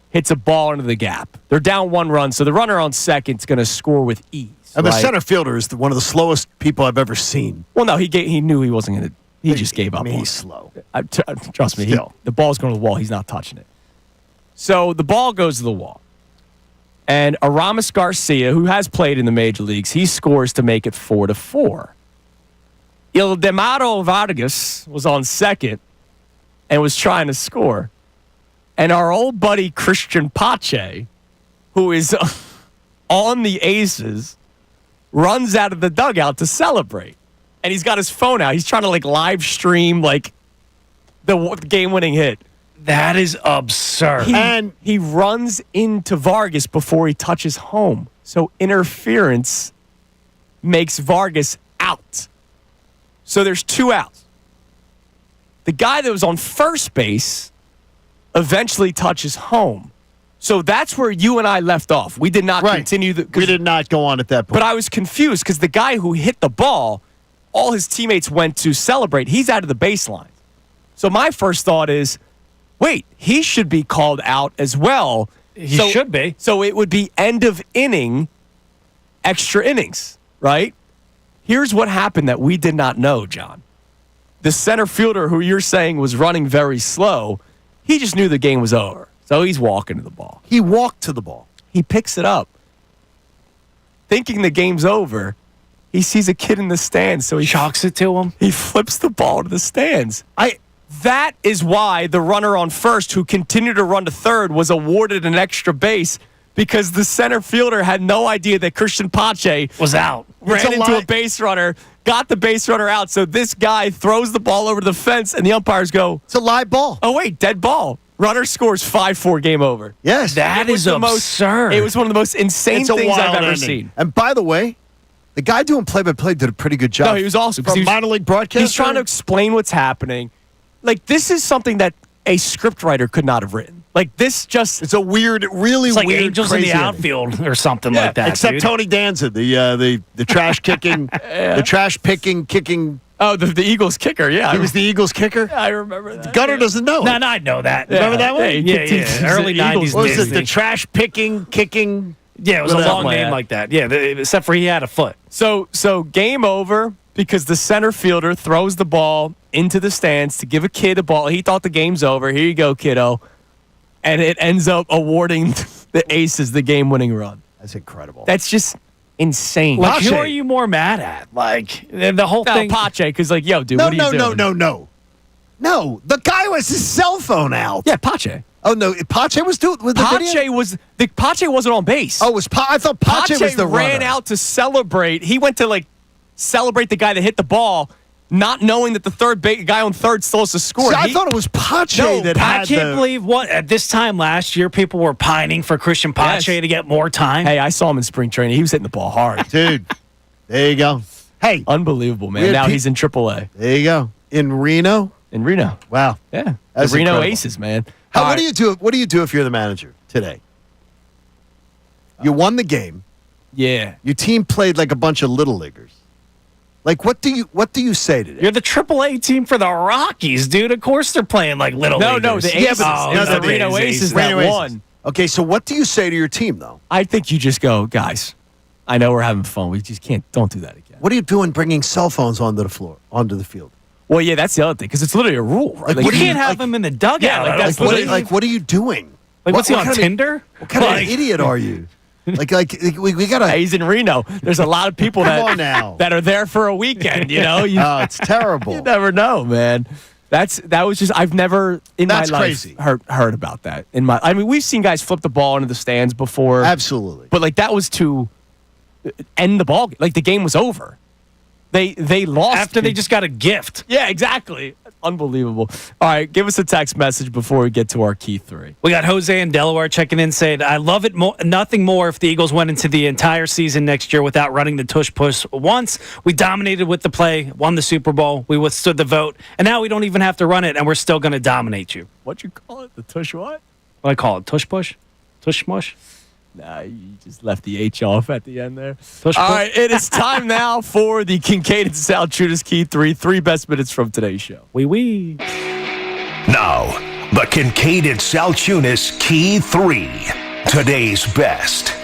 hits a ball into the gap. They're down 1 run, so the runner on second is going to score with ease. And the center fielder is one of the slowest people I've ever seen. Well, no, he knew he wasn't going to. He just gave up. He's slow. Trust me. The ball's going to the wall. He's not touching it. So the ball goes to the wall. And Aramis Garcia, who has played in the major leagues, he scores to make it 4-4. Ildemaro Vargas was on second and was trying to score. And our old buddy Christian Pache, who is on the Aces, runs out of the dugout to celebrate. And he's got his phone out. He's trying to live stream the game-winning hit. That is absurd. And he runs into Vargas before he touches home. So interference makes Vargas out. So there's 2 outs. The guy that was on first base eventually touches home. So that's where you and I left off. We did not continue. We did not go on at that point. But I was confused because the guy who hit the ball, all his teammates went to celebrate. He's out of the baseline. So my first thought is, wait, he should be called out as well. He should be. So it would be end of inning, extra innings, right? Here's what happened that we did not know, John. The center fielder who you're saying was running very slow, he just knew the game was over. So he's walking to the ball. He walked to the ball. He picks it up. Thinking the game's over, he sees a kid in the stands, so he shocks it to him. He flips the ball to the stands. That is why the runner on first, who continued to run to third, was awarded an extra base because the center fielder had no idea that Christian Pache was out. Ran into a base runner, got the base runner out. So this guy throws the ball over the fence, and the umpires go, "It's a live ball." Oh, wait, dead ball. Runner scores 5-4, game over. Yes. That is absurd. It was one of the most insane things I've ever seen. And by the way, the guy doing play-by-play did a pretty good job. No, he was awesome. From minor league broadcaster. He's trying to explain what's happening. This is something that a scriptwriter could not have written. It's a weird, really it's like weird, Angels in the outfield or something like that. Except dude. Tony Danza, the trash kicking, the trash kicking. Oh, the Eagles kicker, yeah. He was the Eagles kicker? Yeah, I remember that. Gunnar doesn't know. No, I know that. Yeah. Remember that one? Yeah. Early 90s. What was it? The trash picking, kicking? Yeah, it was a long name like that. Yeah, except for he had a foot. So game over because the center fielder throws the ball into the stands to give a kid a ball. He thought the game's over. Here you go, kiddo. And it ends up awarding the Aces the game-winning run. That's incredible. That's just insane. Who are you more mad at? The whole thing. Pache, because yo, dude, what are you doing? No, the guy was his cell phone out. Yeah, Pache. Oh no, Pache was doing with the video? Pache wasn't on base. Oh, I thought Pache was the runner. Ran out to celebrate. He went to celebrate the guy that hit the ball, not knowing that the guy on third still has to score. See, I thought it was Pache that had I can't believe at this time last year people were pining for Christian Pache to get more time. Hey, I saw him in spring training. He was hitting the ball hard. Dude, there you go. Hey. Unbelievable, man. Now he's in AAA. There you go. In Reno? In Reno. Wow. Yeah. That's the Reno incredible. Aces, man. What do you do? What do you do if you're the manager today? You won the game. Yeah. Your team played like a bunch of little leaguers. What do you say to them? You're the AAA team for the Rockies, dude. Of course they're playing like little leaguers. No, the Aces. The Reno Aces that won. Okay, so what do you say to your team, though? I think you just go, guys, I know we're having fun. We just don't do that again. What are you doing bringing cell phones onto the field? Well, yeah, that's the other thing, because it's literally a rule, right? You can't have him in the dugout. Yeah, that's what are you doing? what's he on Tinder? What kind of idiot are you? we gotta. Hey, he's in Reno. There's a lot of people that are there for a weekend. It's terrible. You never know, man. That was just I've never in my life crazy. heard about that. I mean, we've seen guys flip the ball into the stands before. Absolutely. But like that was to end the ball. Like the game was over. They lost after they just got a gift. Yeah, exactly. Unbelievable. All right, give us a text message before we get to our key three. We got Jose in Delaware checking in saying, I love it nothing more if the Eagles went into the entire season next year without running the tush push once. We dominated with the play, won the Super Bowl, we withstood the vote, and now we don't even have to run it, and we're still going to dominate you. What'd you call it? The tush what? What do I call it? Tush push? Tush mush? Nah, you just left the H off at the end there. All right, it is time now for the Kincade Salciunas Key 3 best minutes from today's show. Wee. Now, the Kincade Salciunas Key 3. Today's best.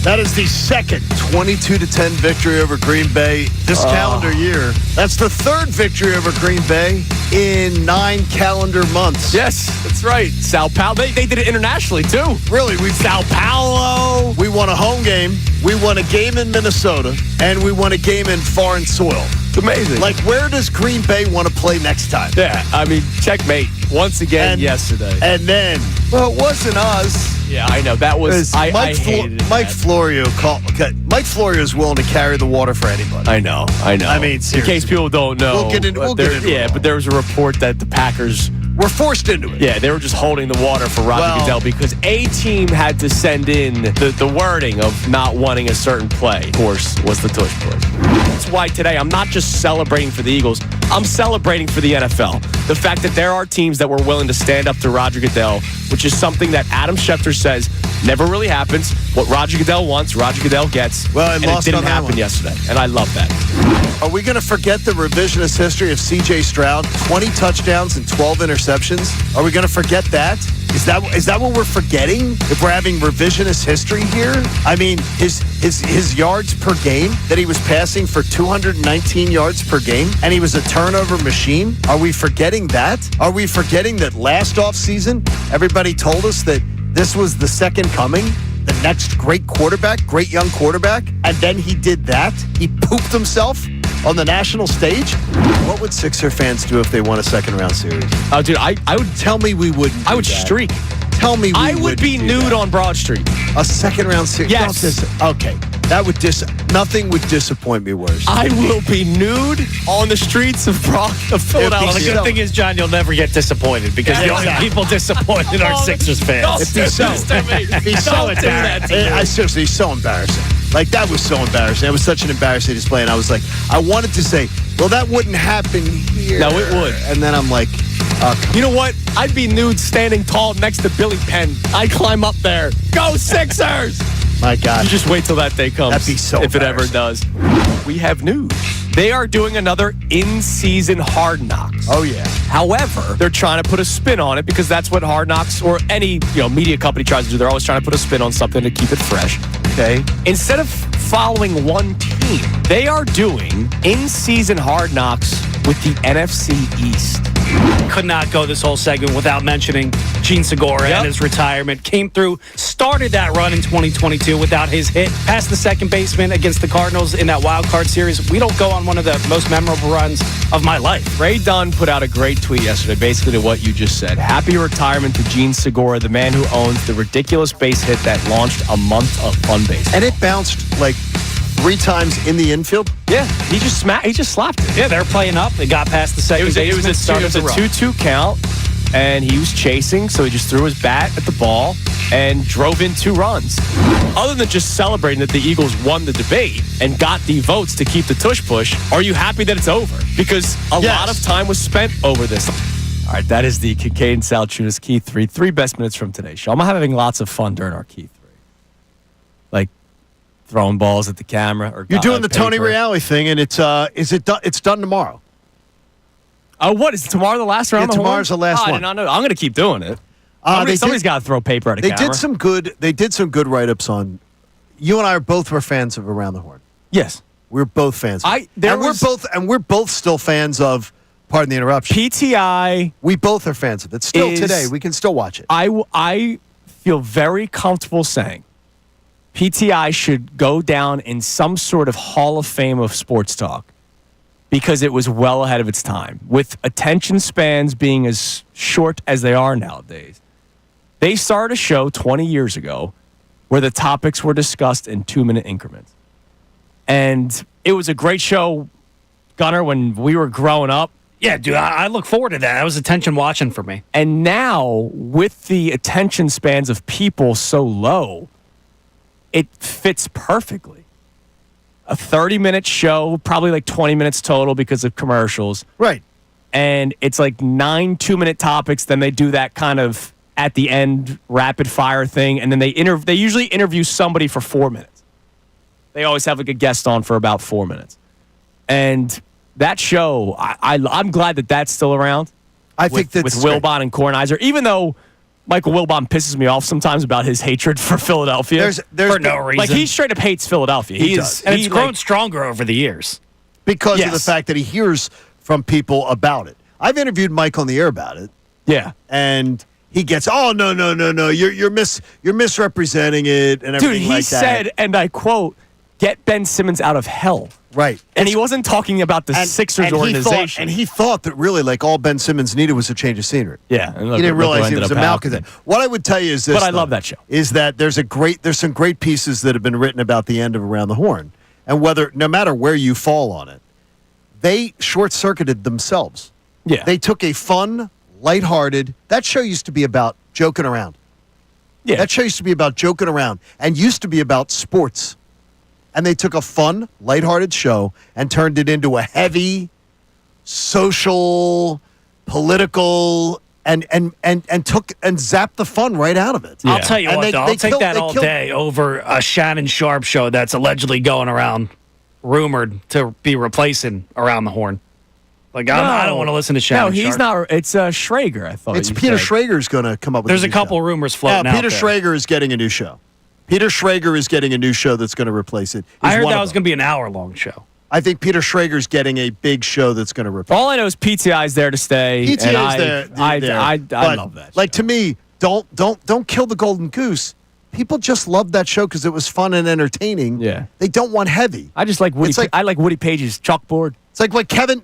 That is the second 22-10 victory over Green Bay this calendar year. That's the third victory over Green Bay in 9 calendar months. Yes, that's right. Sao Paulo. They did it internationally, too. Really, Sao Paulo. We won a home game. We won a game in Minnesota. And we won a game in foreign soil. It's amazing. Like, where does Green Bay want to play next time? Yeah, I mean, checkmate once again yesterday. And then, well, it wasn't us. Yeah, I know. That was I hated it. Mike Florio is willing to carry the water for anybody. I know. I mean, seriously. in case people don't know, we'll get into it. But there was a report that the Packers were forced into it. Yeah, they were just holding the water for Roger Goodell because a team had to send in the wording of not wanting a certain play. Of course, was the tush push. That's why today I'm not just celebrating for the Eagles. I'm celebrating for the NFL. The fact that there are teams that were willing to stand up to Roger Goodell, which is something that Adam Schefter says never really happens. What Roger Goodell wants, Roger Goodell gets. Well, and it didn't happen yesterday, and I love that. Are we going to forget the revisionist history of C.J. Stroud? 20 touchdowns and 12 interceptions. Are we going to forget that? Is that what we're forgetting? If we're having revisionist history here? I mean, his yards per game that he was passing for 219 yards per game, and he was a turnover machine. Are we forgetting that? Are we forgetting that last offseason everybody told us that this was the second coming? The next great quarterback, great young quarterback, and then he did that? He pooped himself on the national stage? What would Sixer fans do if they won a second-round series? Oh, dude, I would... Tell me we wouldn't. I would streak. Tell me I would be nude on Broad Street. A second-round series? Yes. Okay. That would nothing would disappoint me worse. I will be nude on the streets of Philadelphia. Well, the good thing is, John, you'll never get disappointed because the only people disappointed are Sixers fans. He's so embarrassing. Seriously, he's so embarrassing. Like, that was so embarrassing. It was such an embarrassing display, and I was like, I wanted to say, well, that wouldn't happen here. No, it would. And then I'm like, you know what? I'd be nude standing tall next to Billy Penn. I'd climb up there. Go Sixers! My God. You just wait till that day comes. That'd be so if it ever does. We have news. They are doing another in-season Hard Knocks. Oh, yeah. However, they're trying to put a spin on it because that's what Hard Knocks or any media company tries to do. They're always trying to put a spin on something to keep it fresh. Okay. Instead of following one team, they are doing in-season Hard Knocks with the NFC East. Could not go this whole segment without mentioning Gene Segura and his retirement. Came through, started that run in 2022 without his hit past the second baseman against the Cardinals in that wild card series. We don't go on one of the most memorable runs of my life. Ray Dunn put out a great tweet yesterday, basically to what you just said. Happy retirement to Gene Segura, the man who owns the ridiculous base hit that launched a month of fun base. And it bounced like 3 times in the infield? Yeah, he just slapped it. Yeah, they're playing up. They got past the second baseman. It was a 2-2 count, and he was chasing, so he just threw his bat at the ball and drove in 2 runs. Other than just celebrating that the Eagles won the debate and got the votes to keep the tush push, are you happy that it's over? Because a lot of time was spent over this. All right, that is the Kincade Salciunas Key 3 best minutes from today's show. I'm having lots of fun during our Key 3. Like throwing balls at the camera. Or you're doing the Tony Reale thing, and it's done tomorrow. Oh, what? Is tomorrow the last round? Yeah, tomorrow's the last one. I did not know. I'm going to keep doing it. Somebody's got to throw paper at a camera. They did some good write-ups on. You and I both were fans of Around the Horn. Yes, we're both fans. We're both still fans of. Pardon the interruption. PTI. We both are fans of it. Still today, we can still watch it. I feel very comfortable saying PTI should go down in some sort of Hall of Fame of sports talk because it was well ahead of its time. With attention spans being as short as they are nowadays, they started a show 20 years ago where the topics were discussed in 2-minute increments. And it was a great show, Gunner, when we were growing up. Yeah, dude, I look forward to that. That was attention watching for me. And now, with the attention spans of people so low, it fits perfectly. A 30-minute show, probably like 20 minutes total because of commercials. Right. And it's like 9 2-minute topics. Then they do that kind of at the end rapid fire thing. And then they usually interview somebody for 4 minutes. They always have like a guest on for about 4 minutes. And that show, I'm glad that that's still around. I think that's with Wilbon and Kornheiser, even though Michael Wilbon pisses me off sometimes about his hatred for Philadelphia. There's for no reason. Like, he straight up hates Philadelphia. And it's grown stronger over the years. Because of the fact that he hears from people about it. I've interviewed Mike on the air about it. Yeah. And he gets, no, you're misrepresenting it and everything Dude, like that. He said, and I quote, get Ben Simmons out of hell. Right. And he wasn't talking about the Sixers organization. He thought that really like all Ben Simmons needed was a change of scenery. Yeah. He didn't realize he was a malcontent. What I would tell you is this. But I love that show. Is that there's some great pieces that have been written about the end of Around the Horn. And no matter where you fall on it, they short-circuited themselves. Yeah. They took a fun, lighthearted, that show used to be about joking around. Yeah. That show used to be about joking around and used to be about sports. And they took a fun, lighthearted show and turned it into a heavy, social, political, and zapped the fun right out of it. Yeah. I'll tell you what, though, I'll take that all day over a Shannon Sharp show that's allegedly going around, rumored to be replacing Around the Horn. Like, I don't want to listen to Shannon Sharp. No, he's not. It's Schrager, I thought. It's Peter Schrager's going to come up with There's a a couple rumors floating out Peter there. Schrager is getting a new show. Peter Schrager is getting a new show that's going to replace it. I heard that was going to be an hour-long show. I think Peter Schrager's getting a big show that's going to replace it. All I know is PTI's there to stay. PTI's there. I love that show. Like, to me, don't kill the golden goose. People just loved that show because it was fun and entertaining. Yeah. They don't want heavy. I just like Woody. I like Woody Page's chalkboard. It's like when Kevin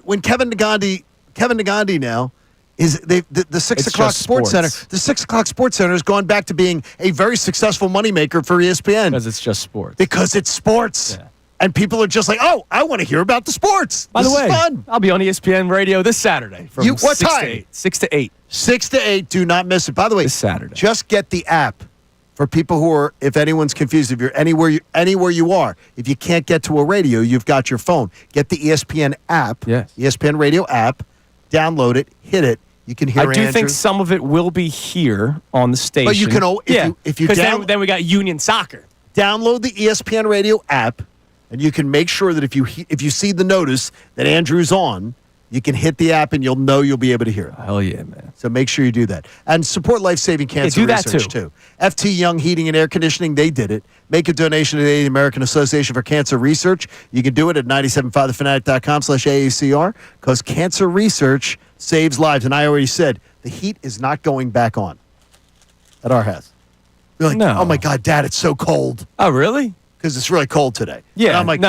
Nagandi now is the 6 o'clock Sports Center. The 6 o'clock Sports Center has gone back to being a very successful moneymaker for ESPN. Because it's just sports. Because it's sports. Yeah. And people are just like, oh, I want to hear about the sports. By the way, fun. I'll be on ESPN Radio this Saturday from what 6 to time? 8. 6 to 8. 6 to 8. Do not miss it. By the way, this Saturday. Just get the app for people who are, if anyone's confused, if you're anywhere you are, if you can't get to a radio, you've got your phone. Get the ESPN app, ESPN Radio app, download it, hit it. You can hear I do think some of it will be here on the station. But you can, if you then we got Union Soccer. Download the ESPN Radio app, and you can make sure that if you see the notice that Andrew's on, you can hit the app and you'll know you'll be able to hear it. Hell yeah, man. So make sure you do that. And support life-saving cancer research, too. FT Young Heating and Air Conditioning, they did it. Make a donation to the American Association for Cancer Research. You can do it at 975thefanatic.com/AACR because cancer research saves lives. And I already said, the heat is not going back on at our house. You're like, oh, my God, Dad, it's so cold. Oh, really? Because it's really cold today. Yeah. And I'm like,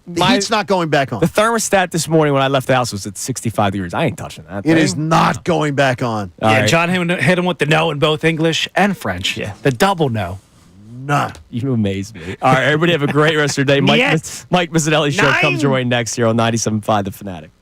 the heat's not going back on. The thermostat this morning when I left the house was at 65 degrees. I ain't touching that. It is not going back on. Yeah, John hit him with the no in both English and French. Yeah. The double no. Nah. You amaze me. All right, everybody have a great rest of your day. Mike Missanelli Show comes your way next here on 97.5 The Fanatic.